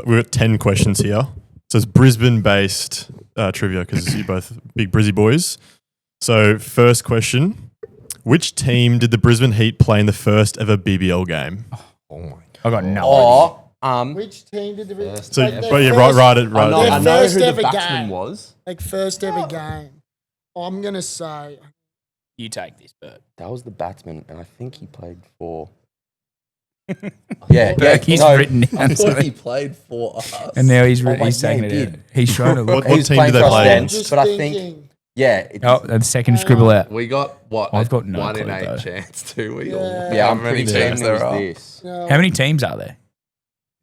Speaker 6: We've got 10 questions here. So it's Brisbane-based trivia because you're both big Brizzy boys. So first question: which team did the Brisbane Heat play in the first ever BBL game?
Speaker 5: oh my.
Speaker 1: I got no.
Speaker 2: Which team did the
Speaker 6: So,
Speaker 2: like their
Speaker 6: but yeah,
Speaker 2: first-
Speaker 6: write it. Right.
Speaker 2: Their
Speaker 4: I know
Speaker 2: first
Speaker 4: who
Speaker 2: ever
Speaker 4: the batsman
Speaker 2: game.
Speaker 4: was.
Speaker 2: like first ever game? I'm gonna say
Speaker 1: You take this, Bert.
Speaker 4: That was the batsman, and I think he played for. yeah,
Speaker 1: He's
Speaker 4: no,
Speaker 1: written down something.
Speaker 5: played for us.
Speaker 1: And now he's
Speaker 4: wait,
Speaker 1: he's
Speaker 4: yeah,
Speaker 1: taking
Speaker 4: he
Speaker 1: it out.
Speaker 4: did.
Speaker 1: He's trying to look.
Speaker 6: What
Speaker 4: He was
Speaker 6: team
Speaker 4: playing
Speaker 6: did they
Speaker 4: for us
Speaker 6: play
Speaker 4: then,
Speaker 6: in?
Speaker 2: just
Speaker 4: but I
Speaker 2: thinking.
Speaker 4: think it's,
Speaker 1: Oh, the second scribble out.
Speaker 5: We got what?
Speaker 1: I've got no
Speaker 5: 1 in
Speaker 1: clue,
Speaker 5: 8
Speaker 1: though.
Speaker 5: chance, do we?
Speaker 2: Yeah.
Speaker 5: Or
Speaker 4: yeah,
Speaker 5: how
Speaker 4: I'm
Speaker 5: many
Speaker 4: pretty
Speaker 5: teams
Speaker 4: certain it
Speaker 5: there
Speaker 4: was
Speaker 5: are?
Speaker 4: this.
Speaker 2: No.
Speaker 1: How many teams are there?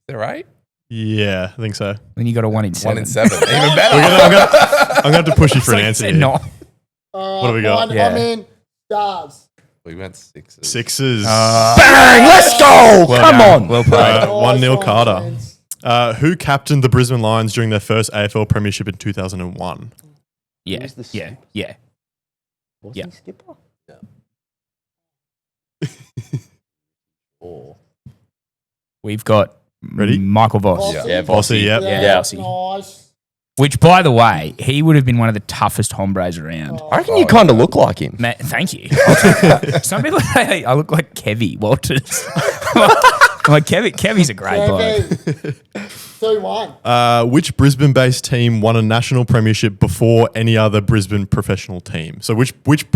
Speaker 5: There are 8.
Speaker 6: Yeah, I think so.
Speaker 1: Then you got a 1 in 7.
Speaker 5: 1 in 7. Even
Speaker 6: I'm
Speaker 5: better.
Speaker 6: gonna have to push you for an
Speaker 1: Like,
Speaker 6: answer
Speaker 1: said
Speaker 6: here.
Speaker 1: no.
Speaker 6: What have we got?
Speaker 1: Yeah.
Speaker 2: I'm in Stars.
Speaker 5: We went Sixers.
Speaker 6: Sixers.
Speaker 4: Bang! Let's go! Come on!
Speaker 1: Well played.
Speaker 6: 1-0 Carter.
Speaker 2: gents.
Speaker 6: Who captained the Brisbane Lions during their first AFL premiership in 2001?
Speaker 1: Yeah.
Speaker 4: Who's the
Speaker 1: Yeah. Yeah.
Speaker 4: Was
Speaker 1: Yeah.
Speaker 4: he skipper?
Speaker 1: We've got
Speaker 6: Ready?
Speaker 1: Michael Voss.
Speaker 2: Vossi.
Speaker 4: Yeah,
Speaker 6: Vossi, yep.
Speaker 1: Yeah.
Speaker 2: Nice.
Speaker 1: Which, by the way, he would have been one of the toughest hombres around.
Speaker 4: I reckon you kind of look like him.
Speaker 1: Man, thank you. Some people say I look like Kevy Walters. I'm like, Kevy's a great bloke.
Speaker 2: 2-1.
Speaker 6: Which Brisbane-based team won a national premiership before any other Brisbane professional team? So which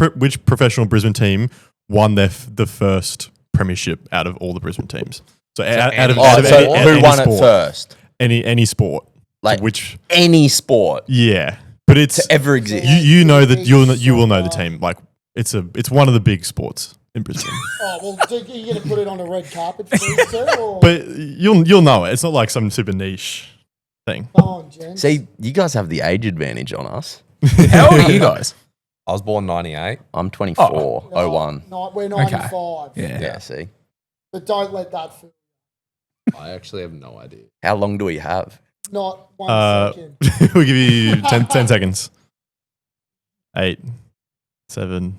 Speaker 6: professional Brisbane team won the first premiership out of all the Brisbane teams? So out of
Speaker 4: Oh,
Speaker 6: any-
Speaker 4: so
Speaker 6: any
Speaker 4: who won
Speaker 6: sport.
Speaker 4: it first?
Speaker 6: Any sport.
Speaker 4: Like
Speaker 6: Which?
Speaker 4: any sport
Speaker 6: Yeah, but it's
Speaker 4: to ever exist.
Speaker 6: you know that you will know the team. Like it's one of the big sports in Brisbane.
Speaker 2: Oh, well, are you going to put it on a red carpet for these two? Or?
Speaker 6: But you'll know it. It's not like some super niche thing.
Speaker 2: Come on, gents.
Speaker 4: See, you guys have the age advantage on us.
Speaker 1: How old are you guys?
Speaker 5: I was born 98.
Speaker 4: I'm 24,
Speaker 2: No,
Speaker 4: 01.
Speaker 2: We're 95.
Speaker 1: Yeah.
Speaker 4: Yeah, see.
Speaker 2: But don't let that fool.
Speaker 5: I actually have no idea.
Speaker 4: How long do we have?
Speaker 2: Not 1 second.
Speaker 6: We'll give you 10 seconds. 8, 7,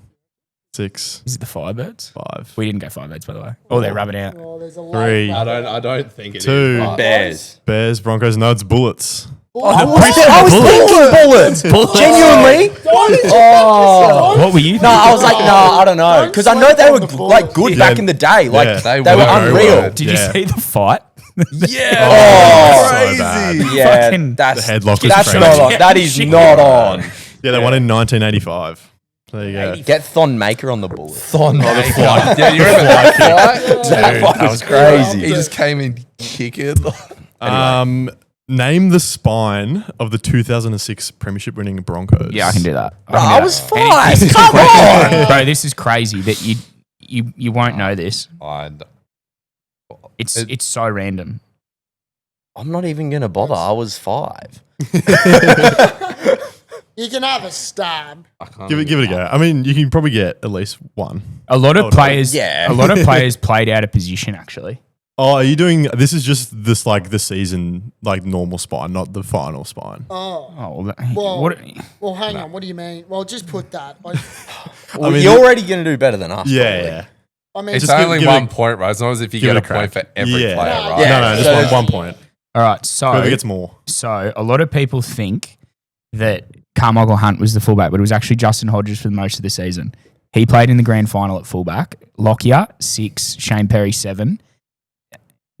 Speaker 6: 6,
Speaker 1: Is it the Firebirds?
Speaker 6: 5,
Speaker 1: We didn't go Firebirds, by the way. Oh, they're rubbing out.
Speaker 2: Oh, there's a
Speaker 6: 3,
Speaker 5: I don't think it is.
Speaker 6: 2,
Speaker 5: but-
Speaker 4: Bears.
Speaker 6: Bears, Broncos, Nuts, Bullets.
Speaker 4: I was thinking bullets. Genuinely. Oh.
Speaker 1: What were you
Speaker 4: No, I was
Speaker 1: thinking?
Speaker 4: like, no, I don't know. Because I know they were like good back in the day. Like
Speaker 6: Yeah.
Speaker 4: they
Speaker 5: They
Speaker 4: were
Speaker 5: were.
Speaker 4: unreal.
Speaker 1: Did
Speaker 6: Yeah.
Speaker 1: you see the fight?
Speaker 5: Yeah.
Speaker 4: Oh,
Speaker 6: so bad.
Speaker 4: yeah,
Speaker 1: Fucking-
Speaker 4: that's
Speaker 6: The headlock was
Speaker 4: that's
Speaker 6: crazy.
Speaker 4: not on. That is
Speaker 1: Shit.
Speaker 4: not on.
Speaker 6: Yeah, they won in 1985. There you go.
Speaker 4: Get Thon Maker on the bullet.
Speaker 5: Thon Maker. Yeah, you remember that fight?
Speaker 4: That was crazy.
Speaker 5: He just came in kicking.
Speaker 6: Name the spine of the 2006 Premiership winning Broncos.
Speaker 1: Yeah, I can do that.
Speaker 4: I was
Speaker 1: And
Speaker 4: five.
Speaker 1: this is
Speaker 4: Come
Speaker 1: crazy.
Speaker 4: on.
Speaker 1: Bro, this is crazy that you won't know this. It's so random.
Speaker 4: I'm not even gonna bother. I was 5.
Speaker 2: You can have a stab.
Speaker 6: Give it a go. I mean, you can probably get at least one.
Speaker 1: A lot of players,
Speaker 4: Yeah.
Speaker 1: a lot of players played out of position actually.
Speaker 6: Oh, are you doing? This is just this like the season like normal spine, not the final spine.
Speaker 2: Oh.
Speaker 1: Oh, well, that,
Speaker 2: Well,
Speaker 1: what?
Speaker 2: well, hang on. What do you mean? Well, just put that.
Speaker 4: Well,
Speaker 6: mean,
Speaker 4: you're already gonna do better than us.
Speaker 6: Yeah,
Speaker 4: probably.
Speaker 6: yeah.
Speaker 2: I mean,
Speaker 5: It's
Speaker 6: Just give-
Speaker 5: only
Speaker 6: give
Speaker 5: 1
Speaker 6: it-
Speaker 5: point, right? As long as if you
Speaker 6: give
Speaker 5: get
Speaker 6: it
Speaker 5: a
Speaker 6: a
Speaker 5: point
Speaker 6: crack.
Speaker 5: for every
Speaker 6: Yeah.
Speaker 5: player,
Speaker 2: Yeah.
Speaker 5: right?
Speaker 4: Yeah.
Speaker 6: No, just
Speaker 4: So-
Speaker 6: one point.
Speaker 1: All right, so
Speaker 6: Whoever gets more.
Speaker 1: So a lot of people think that Carmichael Hunt was the fullback, but it was actually Justin Hodges for most of the season. He played in the grand final at fullback. Lockyer 6, Shane Perry 7,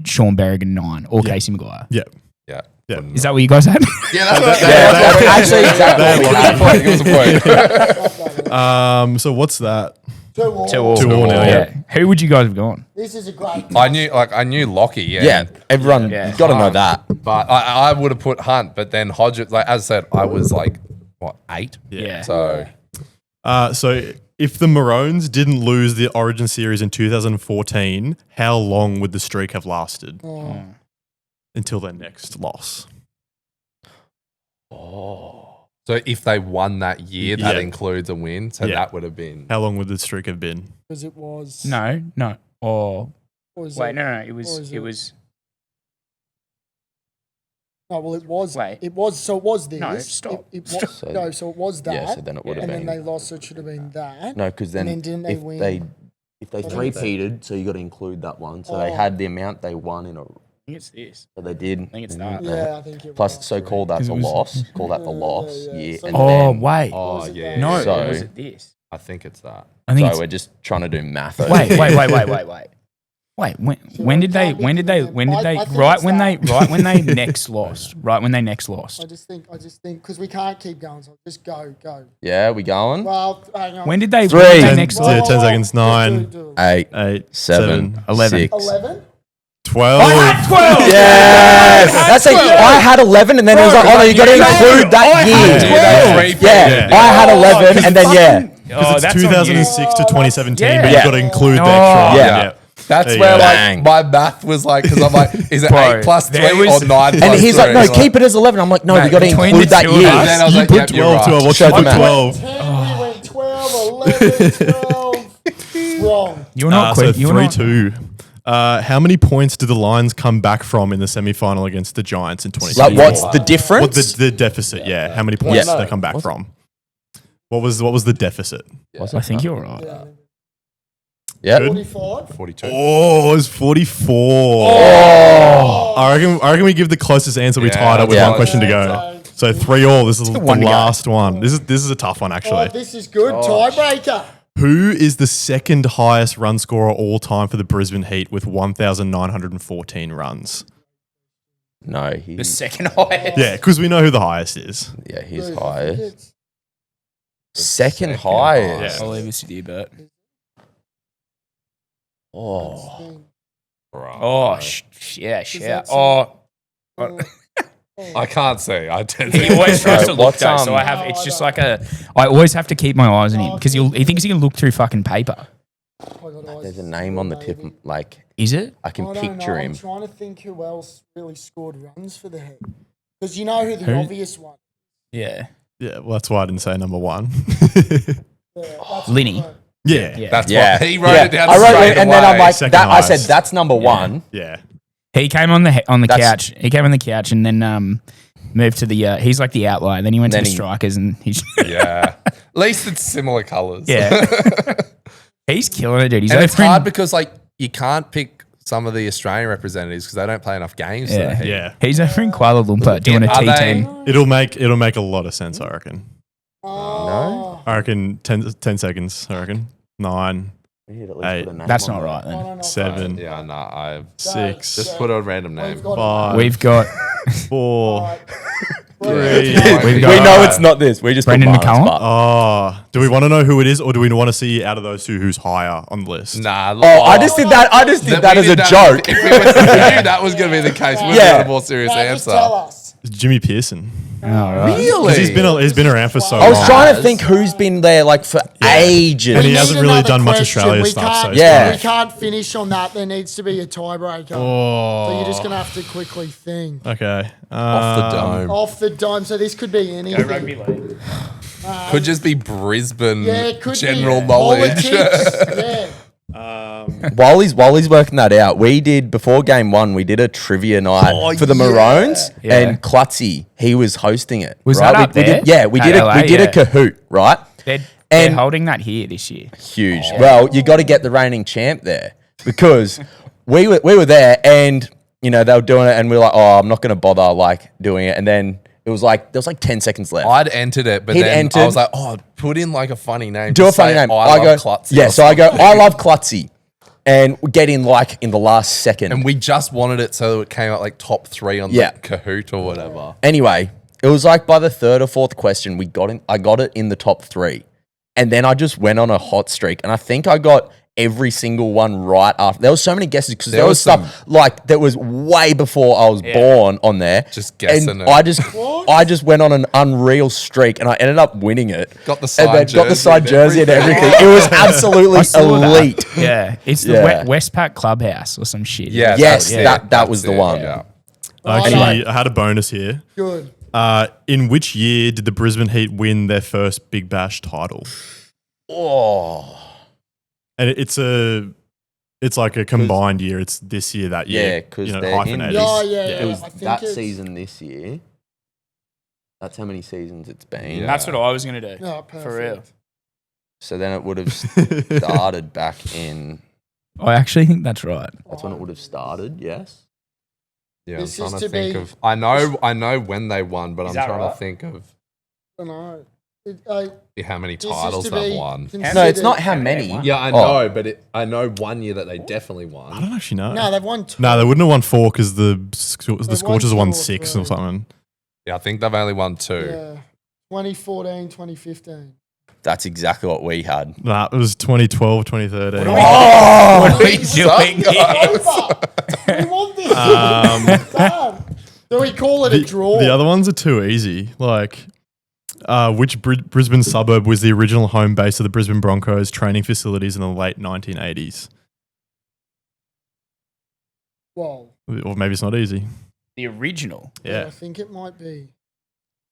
Speaker 1: Sean Berrigan 9, or
Speaker 6: Yeah.
Speaker 1: Casey Maguire.
Speaker 6: Yeah.
Speaker 5: Yeah.
Speaker 6: Yeah.
Speaker 1: Is that what you guys had?
Speaker 5: Yeah, that's what
Speaker 4: Yeah, actually, exactly.
Speaker 5: Give us a point.
Speaker 6: So what's that?
Speaker 2: 2-all.
Speaker 1: 2-2.
Speaker 6: 2-2 now, yeah.
Speaker 1: Who would you guys have gone?
Speaker 2: This is a great.
Speaker 5: I knew Lockie, yeah.
Speaker 4: Yeah, everyone,
Speaker 1: Yeah.
Speaker 4: you got to know that.
Speaker 5: But I would have put Hunt, but then Hodges, like as I said, I was like, what, 8?
Speaker 1: Yeah.
Speaker 5: So
Speaker 6: So if the Maroons didn't lose the Origin series in 2014, how long would the streak have lasted until their next loss?
Speaker 5: so if they won that year, that
Speaker 6: Yeah.
Speaker 5: includes a win. So
Speaker 6: Yeah.
Speaker 5: that would have been
Speaker 6: How long would the streak have been?
Speaker 2: Because it was.
Speaker 1: No. Or
Speaker 2: Was
Speaker 1: wait,
Speaker 2: it-
Speaker 1: no. It
Speaker 2: or
Speaker 1: was.
Speaker 2: is
Speaker 1: It was.
Speaker 2: No, well, it was.
Speaker 1: Wait.
Speaker 2: It was. So it was this.
Speaker 1: No, stop.
Speaker 2: It was,
Speaker 4: Stop.
Speaker 2: no, so it was that.
Speaker 4: Yeah, so then it would have
Speaker 2: and then
Speaker 4: been.
Speaker 2: they lost, so it should have been that.
Speaker 4: No, because then,
Speaker 2: And then didn't they
Speaker 4: if
Speaker 2: win?
Speaker 4: if they
Speaker 2: What
Speaker 4: three-peated, so you got to include that one. So they
Speaker 2: Oh.
Speaker 4: had the amount they won in a.
Speaker 1: I think it's this.
Speaker 4: So they did. I
Speaker 1: think it's that.
Speaker 2: Yeah, I think it
Speaker 4: Plus,
Speaker 2: was.
Speaker 4: so call that the
Speaker 1: it was-
Speaker 4: loss. Call that the loss.
Speaker 2: yeah.
Speaker 4: Yeah.
Speaker 2: So-
Speaker 4: and
Speaker 1: Oh
Speaker 4: then-
Speaker 1: wait.
Speaker 5: Oh
Speaker 2: Was it
Speaker 5: yeah.
Speaker 2: that?
Speaker 1: No.
Speaker 4: So-
Speaker 1: Or was it this?
Speaker 5: I think it's that.
Speaker 1: I think
Speaker 4: So
Speaker 1: it's.
Speaker 4: we're just trying to do math. over
Speaker 1: Wait.
Speaker 4: here.
Speaker 1: When did they? When did they? When did they?
Speaker 2: I think
Speaker 1: Right
Speaker 2: it's
Speaker 1: when they?
Speaker 2: that.
Speaker 1: Right when they next lost. Right when they next
Speaker 2: I
Speaker 1: lost.
Speaker 2: just think, because we can't keep going, so just go.
Speaker 4: Yeah, we going?
Speaker 2: Well, hang on.
Speaker 1: When did they?
Speaker 4: Three.
Speaker 1: When did they
Speaker 6: 10,
Speaker 1: next
Speaker 6: yeah,
Speaker 1: lost?
Speaker 6: 10 seconds. 9,
Speaker 2: Do it.
Speaker 4: 8,
Speaker 6: 8,
Speaker 4: 7,
Speaker 1: 11.
Speaker 4: 6.
Speaker 2: 11?
Speaker 6: 12.
Speaker 4: Yes! That's like, I had 11 and then it was like, oh no, you got to include that year. Yeah,
Speaker 6: Yeah.
Speaker 4: I had 11 and then yeah.
Speaker 6: Because it's 2006 to 2017,
Speaker 1: Yeah.
Speaker 6: but
Speaker 4: Yeah.
Speaker 6: you've got to include the
Speaker 1: Oh.
Speaker 6: extra.
Speaker 4: Yeah.
Speaker 5: That's
Speaker 6: There you
Speaker 5: where
Speaker 6: go.
Speaker 5: like
Speaker 4: Bang.
Speaker 5: my math was like, because I'm like, is it
Speaker 1: Bro,
Speaker 5: 8 plus 3
Speaker 1: there was-
Speaker 5: or 9 plus
Speaker 4: And he's like,
Speaker 5: 3?
Speaker 4: no,
Speaker 5: It's
Speaker 4: keep it as 11. I'm like, no, we got to
Speaker 1: between
Speaker 4: include
Speaker 1: the
Speaker 4: that
Speaker 1: two of
Speaker 4: year.
Speaker 1: us-
Speaker 5: And then I was
Speaker 6: You
Speaker 5: like,
Speaker 6: put
Speaker 5: yep, you're
Speaker 6: 12 to
Speaker 5: right.
Speaker 6: What's
Speaker 4: Show
Speaker 6: you
Speaker 4: the
Speaker 6: put
Speaker 4: math.
Speaker 6: 12?
Speaker 2: 10, we went 12. 11, 12. It's wrong.
Speaker 1: You're not
Speaker 6: So
Speaker 1: quick. You're not.
Speaker 6: 3-2. How many points did the Lions come back from in the semi-final against the Giants in
Speaker 4: Like,
Speaker 6: 2024?
Speaker 4: what's the difference?
Speaker 6: What the deficit? Yeah. How many points
Speaker 4: Yeah.
Speaker 6: did they come back from? What was the deficit?
Speaker 1: I think you're right.
Speaker 4: yeah.
Speaker 2: 45.
Speaker 5: 42.
Speaker 6: Oh, it was 44.
Speaker 4: Oh.
Speaker 6: I reckon we give the closest answer. We
Speaker 5: Yeah,
Speaker 6: tied up with
Speaker 4: yeah.
Speaker 6: one question to go. So 3-3. This is the
Speaker 1: one to go.
Speaker 6: last one. This is a tough one
Speaker 2: Oh,
Speaker 6: actually.
Speaker 2: this is good. Tiebreaker.
Speaker 6: Who is the second highest run scorer all time for the Brisbane Heat with 1,914 runs?
Speaker 4: No,
Speaker 1: The
Speaker 4: he's
Speaker 1: second highest.
Speaker 6: Yeah, because we know who the highest is.
Speaker 4: yeah, he's
Speaker 2: Dude,
Speaker 4: highest.
Speaker 2: it's-
Speaker 4: Second highest.
Speaker 6: highest.
Speaker 1: I'll leave this with you, Bert.
Speaker 4: Oh,
Speaker 1: Oh, yeah,
Speaker 2: Is
Speaker 1: shit.
Speaker 2: that
Speaker 1: Oh,
Speaker 5: I can't see. I tend
Speaker 1: he always tries to look
Speaker 4: What's,
Speaker 1: though, so I
Speaker 4: um,
Speaker 1: have. It's just like a. I always have to keep my eyes on him because he thinks he can look through fucking paper.
Speaker 4: there's a name on the tip. Like
Speaker 1: Is it?
Speaker 4: I can
Speaker 2: I don't
Speaker 4: picture
Speaker 2: know.
Speaker 4: him.
Speaker 2: I'm trying to think who else really scored runs for the Heat. Because you know who the
Speaker 1: Who?
Speaker 2: obvious one.
Speaker 1: Yeah.
Speaker 6: Yeah, well, that's why I didn't say number one.
Speaker 1: Linny.
Speaker 6: yeah.
Speaker 1: Yeah.
Speaker 5: That's
Speaker 4: Yeah,
Speaker 5: what he wrote
Speaker 4: yeah.
Speaker 5: it down
Speaker 4: I wrote
Speaker 5: straight
Speaker 4: it, and then I'm
Speaker 5: away.
Speaker 4: like,
Speaker 6: Second
Speaker 4: that, I said
Speaker 6: highest.
Speaker 4: that's number one.
Speaker 6: Yeah.
Speaker 1: He came on the
Speaker 4: That's-
Speaker 1: couch. He came on the couch and then moved to the. He's like the outlier. Then he went
Speaker 4: Then
Speaker 1: to the
Speaker 4: he-
Speaker 1: strikers and he's.
Speaker 5: Yeah. At least it's similar colours.
Speaker 1: Yeah. He's killing it, dude. He's
Speaker 5: And it's
Speaker 1: over in-
Speaker 5: hard because like you can't pick some of the Australian representatives because they don't play enough games. for
Speaker 1: Yeah.
Speaker 5: the Heat.
Speaker 6: Yeah.
Speaker 1: He's over in Kuala Lumpur doing a
Speaker 5: Are
Speaker 1: T
Speaker 5: they-
Speaker 1: team.
Speaker 6: It'll make a lot of sense, I reckon.
Speaker 2: Oh,
Speaker 6: I reckon 10 seconds, I reckon. 9, Hey,
Speaker 1: That's not right
Speaker 2: I
Speaker 1: then.
Speaker 2: don't know.
Speaker 6: 7,
Speaker 5: Yeah, no, I
Speaker 6: 6,
Speaker 5: just put a random name.
Speaker 2: We've got
Speaker 6: 5,
Speaker 1: We've got
Speaker 6: 4.
Speaker 1: We've
Speaker 4: We
Speaker 1: got-
Speaker 4: know it's not this. We just put
Speaker 1: Brendan
Speaker 4: Marlon's
Speaker 1: McCullum?
Speaker 4: part.
Speaker 6: Oh, do we want to know who it is, or do we want to see out of those two who's higher on the list?
Speaker 5: Nah.
Speaker 4: Oh, I just did that. I just did that as a joke.
Speaker 5: If we knew that was going to be the case, we'd
Speaker 4: Yeah.
Speaker 5: have a more serious
Speaker 2: No, just
Speaker 5: answer.
Speaker 2: tell us.
Speaker 6: It's Jimmy Pearson.
Speaker 1: all right.
Speaker 6: 'Cause he's been around for so
Speaker 4: I was
Speaker 6: long.
Speaker 4: trying to think who's been there like for ages.
Speaker 6: And he
Speaker 2: We
Speaker 6: hasn't
Speaker 2: need
Speaker 6: really
Speaker 2: another
Speaker 6: done much
Speaker 2: question.
Speaker 6: Australia
Speaker 2: We
Speaker 6: stuff. So
Speaker 2: can't-
Speaker 6: it's
Speaker 4: Yeah.
Speaker 6: fine.
Speaker 2: We can't finish on that. There needs to be a tiebreaker. So you're just going to have to quickly think.
Speaker 6: Okay.
Speaker 5: Off the dome.
Speaker 2: Off the dome. So this could be anything.
Speaker 1: league.
Speaker 5: Could just be Brisbane
Speaker 2: Yeah, it could
Speaker 5: general
Speaker 2: be.
Speaker 5: knowledge.
Speaker 2: Politics. Yeah.
Speaker 4: While he's working that out, we did before game one. We did a trivia night for the Maroons,
Speaker 1: Yeah.
Speaker 4: and Klutzy he was hosting it.
Speaker 1: Was
Speaker 4: right?
Speaker 1: that up
Speaker 4: we
Speaker 1: there?
Speaker 4: did, yeah, we
Speaker 1: At
Speaker 4: did
Speaker 1: LA,
Speaker 4: we did
Speaker 1: yeah.
Speaker 4: a Kahoot, right?
Speaker 1: They're
Speaker 4: And-
Speaker 1: holding that here this year.
Speaker 4: Huge. Well, you got to get the reigning champ there because we were there, and you know they were doing it, and we were like, oh, I'm not going to bother like doing it, and then it was like there was like 10 seconds left.
Speaker 5: I'd entered it, but
Speaker 4: He'd
Speaker 5: then
Speaker 4: entered-
Speaker 5: I was like, oh, put in like a funny name.
Speaker 4: Do a
Speaker 5: Just
Speaker 4: funny
Speaker 5: say,
Speaker 4: name.
Speaker 5: I
Speaker 4: go,
Speaker 5: love Klutzy
Speaker 4: yeah.
Speaker 5: or
Speaker 4: So I go,
Speaker 5: something.
Speaker 4: I love Klutzy, and we get in like in the last second.
Speaker 5: And we just wanted it so it came out like top 3 on
Speaker 4: Yeah.
Speaker 5: the Kahoot or whatever.
Speaker 4: Anyway, it was like by the third or fourth question, I got it in the top 3. And then I just went on a hot streak. And I think I got every single one right after. There was so many guesses because there was
Speaker 5: was
Speaker 4: stuff like that was way before I was born on there.
Speaker 5: Just guessing
Speaker 4: and
Speaker 5: it.
Speaker 4: I just went on an unreal streak and I ended up winning it.
Speaker 5: Got the
Speaker 4: and
Speaker 5: signed
Speaker 4: then got the
Speaker 5: jersey
Speaker 4: signed
Speaker 5: and
Speaker 4: jersey and
Speaker 5: everything.
Speaker 4: everything. It was absolutely
Speaker 1: I saw that.
Speaker 4: elite.
Speaker 1: Yeah, it's the
Speaker 4: Yeah.
Speaker 1: Westpac Clubhouse or some shit.
Speaker 5: Yeah,
Speaker 4: Yes,
Speaker 5: that's it.
Speaker 4: that was
Speaker 5: That's
Speaker 4: the
Speaker 5: it,
Speaker 4: one.
Speaker 5: Yeah.
Speaker 6: Actually, I had a bonus here.
Speaker 2: Good.
Speaker 6: In which year did the Brisbane Heat win their first Big Bash title?
Speaker 4: Oh.
Speaker 6: And it's like a combined year. It's this year, that year.
Speaker 4: Yeah, 'cause they're in-
Speaker 6: hyphenated.
Speaker 2: Yeah.
Speaker 4: It was
Speaker 2: I think
Speaker 4: that
Speaker 2: it's-
Speaker 4: season this year. That's how many seasons it's been.
Speaker 5: Yeah.
Speaker 1: That's what I was gonna do.
Speaker 2: Yeah, perfect.
Speaker 1: For real.
Speaker 4: So then it would have started back in.
Speaker 1: I actually think that's right.
Speaker 4: That's when it would have started. Yes.
Speaker 5: Yeah,
Speaker 2: This
Speaker 5: I'm
Speaker 2: is
Speaker 5: trying
Speaker 2: to
Speaker 5: to think
Speaker 2: be-
Speaker 5: of. I know when they won, but I'm
Speaker 1: that
Speaker 5: trying
Speaker 1: right?
Speaker 5: to think of
Speaker 2: I know.
Speaker 5: how many
Speaker 2: This is
Speaker 5: titles
Speaker 2: to
Speaker 5: they've
Speaker 2: be
Speaker 5: won.
Speaker 2: considered-
Speaker 4: No, it's not how many.
Speaker 5: Yeah, I
Speaker 4: Oh.
Speaker 5: know, but I know one year that they definitely
Speaker 6: I
Speaker 5: won.
Speaker 6: don't actually know.
Speaker 2: No, they've won 2.
Speaker 6: No, they wouldn't have won 4 because the
Speaker 2: won
Speaker 6: Scorchers won
Speaker 2: 2 or
Speaker 6: 6
Speaker 2: 3.
Speaker 6: or something.
Speaker 5: Yeah, I think they've only won 2.
Speaker 2: Yeah. 2014, 2015.
Speaker 4: That's exactly what we had.
Speaker 6: Nah, it was 2012, 2013.
Speaker 4: Oh,
Speaker 1: What are we doing here?
Speaker 2: We want this. Dad. Do we call it a draw?
Speaker 6: The other ones are too easy. Like, which Brisbane suburb was the original home base of the Brisbane Broncos training facilities in the late 1980s?
Speaker 2: Well,
Speaker 6: Or maybe it's not easy.
Speaker 1: The original.
Speaker 6: Yeah.
Speaker 2: I think it might be.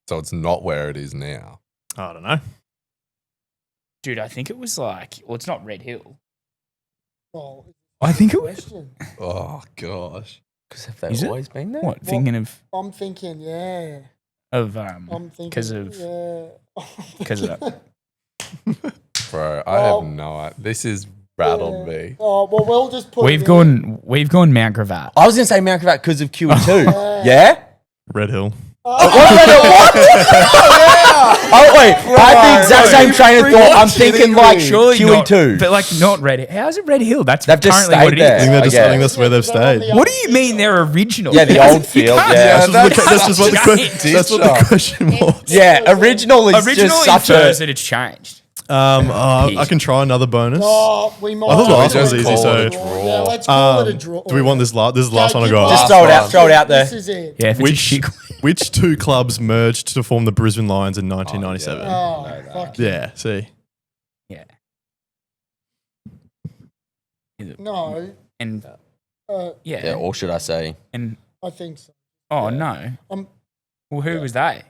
Speaker 5: So it's not where it is now.
Speaker 6: I don't know.
Speaker 1: Dude, I think it was like, well, it's not Red Hill.
Speaker 2: Oh,
Speaker 1: I think it was.
Speaker 2: question.
Speaker 5: Oh gosh.
Speaker 4: Because have they
Speaker 1: Is it?
Speaker 4: always been there?
Speaker 1: What? Thinking
Speaker 2: I'm thinking, yeah.
Speaker 1: of
Speaker 2: I'm thinking
Speaker 1: because of
Speaker 2: yeah.
Speaker 1: because of that.
Speaker 5: Bro, I have no idea. This has rattled me.
Speaker 2: Oh well, we'll just put.
Speaker 1: We've
Speaker 2: it in.
Speaker 1: gone Mount Gravatt.
Speaker 4: I was going to say Mount Gravatt because of QE2. Yeah?
Speaker 6: Red Hill.
Speaker 4: Oh, wait. I had the exact same train of thought. I'm thinking like
Speaker 1: Surely not,
Speaker 4: QE2.
Speaker 1: but like not Red Hill. How's it Red Hill? That's
Speaker 4: They've just
Speaker 1: currently what
Speaker 4: stayed
Speaker 1: it
Speaker 4: there.
Speaker 6: I
Speaker 1: is.
Speaker 6: think they're just. I
Speaker 4: Okay.
Speaker 6: think that's where they've stayed.
Speaker 1: What do you mean they're original?
Speaker 4: Yeah, the old field, yeah.
Speaker 6: That's just what the question. That's what the question was.
Speaker 4: Yeah, original is
Speaker 1: Original
Speaker 4: just such
Speaker 1: infers
Speaker 4: a...
Speaker 1: that it's changed.
Speaker 6: I can try another bonus.
Speaker 2: Oh, we might.
Speaker 6: I thought the last one was
Speaker 5: just
Speaker 6: easy.
Speaker 5: call it a
Speaker 6: So,
Speaker 5: draw.
Speaker 2: Yeah, let's call it a draw.
Speaker 6: do we want this last? This is the last one I
Speaker 2: give
Speaker 6: got.
Speaker 2: us-
Speaker 4: Just throw it out.
Speaker 5: last
Speaker 4: Throw it out there.
Speaker 2: This is it.
Speaker 1: Yeah, if it's a shit.
Speaker 6: Which two clubs merged to form the Brisbane Lions in 1997?
Speaker 2: Oh, fuck
Speaker 6: Yeah, see.
Speaker 1: Yeah.
Speaker 2: no.
Speaker 1: And
Speaker 4: Yeah,
Speaker 1: yeah.
Speaker 4: or should I say?
Speaker 1: And
Speaker 2: I think so.
Speaker 1: oh no.
Speaker 2: Um,
Speaker 1: Well, who was they?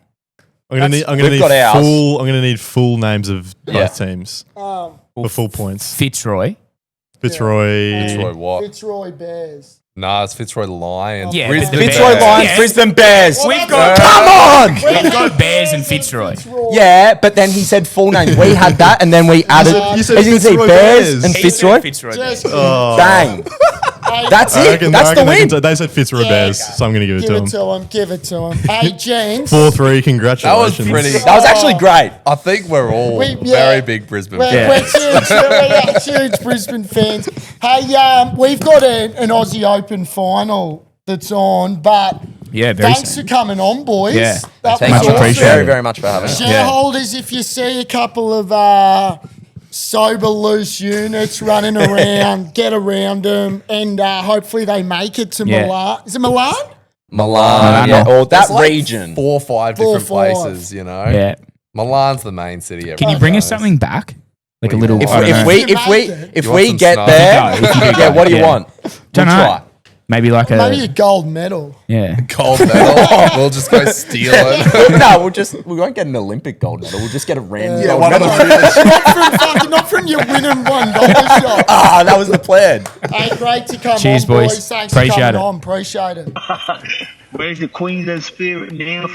Speaker 6: I'm gonna need. I'm
Speaker 4: We've
Speaker 6: gonna
Speaker 4: got
Speaker 6: need
Speaker 4: ours.
Speaker 6: full. I'm gonna need full names of
Speaker 4: Yeah.
Speaker 6: both teams
Speaker 2: Um,
Speaker 6: for full points.
Speaker 1: Fitzroy.
Speaker 6: Fitzroy.
Speaker 5: Fitzroy what?
Speaker 2: Fitzroy Bears.
Speaker 5: Nah, it's Fitzroy Lions.
Speaker 1: Yeah,
Speaker 5: Brisbane
Speaker 1: but the
Speaker 4: Fitzroy
Speaker 1: Bears.
Speaker 4: Lions,
Speaker 1: Yeah.
Speaker 4: Brisbane Bears.
Speaker 1: We've got
Speaker 4: Come on!
Speaker 1: We've got Bears and Fitzroy.
Speaker 4: Yeah, but then he said full names. We had that, and then we added.
Speaker 6: You said
Speaker 4: as you can see,
Speaker 6: Fitzroy
Speaker 4: Bears
Speaker 6: Bears.
Speaker 4: and
Speaker 1: He
Speaker 4: Fitzroy.
Speaker 1: said Fitzroy.
Speaker 2: Just
Speaker 4: Bang. That's
Speaker 6: I
Speaker 4: it.
Speaker 6: reckon-
Speaker 4: That's
Speaker 6: I
Speaker 4: the
Speaker 6: reckon
Speaker 4: win.
Speaker 6: They said Fitzroy
Speaker 2: Yeah.
Speaker 6: Bears, so I'm gonna give it
Speaker 2: give
Speaker 6: to
Speaker 2: it
Speaker 6: them.
Speaker 2: to him. Give it to him. Hey, James.
Speaker 6: 4-3. Congratulations.
Speaker 5: pretty-
Speaker 4: That was actually great.
Speaker 5: I think we're all
Speaker 2: We- yeah.
Speaker 5: very big Brisbane
Speaker 2: We're,
Speaker 5: fans.
Speaker 2: we're huge Brisbane fans. Hey, we've got an Aussie Open final that's on, but
Speaker 1: Yeah, very
Speaker 2: thanks
Speaker 1: soon.
Speaker 2: for coming on, boys.
Speaker 1: Yeah.
Speaker 2: That
Speaker 4: Thank
Speaker 1: Much
Speaker 4: you
Speaker 2: was awesome.
Speaker 1: appreciated.
Speaker 4: very, very much for having us.
Speaker 2: Shareholders, if you see a couple of sober loose units running around, get around them, and hopefully they make it to
Speaker 1: Yeah.
Speaker 2: Milan. Is it Milan?
Speaker 4: Milan,
Speaker 1: Milano.
Speaker 4: yeah, or that
Speaker 5: There's like
Speaker 4: region.
Speaker 5: 4 or 5
Speaker 2: 4 or
Speaker 5: different
Speaker 2: 5.
Speaker 5: places, you know?
Speaker 1: Yeah.
Speaker 5: Milan's the main city.
Speaker 1: Can you
Speaker 5: everyone
Speaker 1: bring us
Speaker 5: knows.
Speaker 1: something back? Like a
Speaker 5: What do you
Speaker 1: little.
Speaker 5: mean?
Speaker 4: If,
Speaker 1: I don't
Speaker 4: if
Speaker 1: know.
Speaker 4: we
Speaker 2: You
Speaker 4: if we
Speaker 2: make it.
Speaker 4: if
Speaker 5: You want
Speaker 4: we
Speaker 5: some
Speaker 4: get
Speaker 5: snuff?
Speaker 4: there,
Speaker 1: If you go,
Speaker 4: yeah, what do you
Speaker 1: yeah.
Speaker 4: want?
Speaker 1: Don't
Speaker 4: We'll
Speaker 1: know.
Speaker 4: try.
Speaker 1: Maybe like
Speaker 2: Maybe a
Speaker 1: a.
Speaker 2: gold medal.
Speaker 1: Yeah.
Speaker 5: Gold medal. We'll just go steal it.
Speaker 4: No, we won't get an Olympic gold medal. We'll just get a random gold
Speaker 5: one of
Speaker 4: medal.
Speaker 2: not from your winning $1 shot.
Speaker 4: Ah, that was the plan.
Speaker 2: Hey, great to come
Speaker 1: Cheers,
Speaker 2: on, boys.
Speaker 1: boys.
Speaker 2: Thanks
Speaker 1: Appreciate
Speaker 2: for coming
Speaker 1: it.
Speaker 2: on. Appreciate it.
Speaker 3: Where's the Queensland spirit now?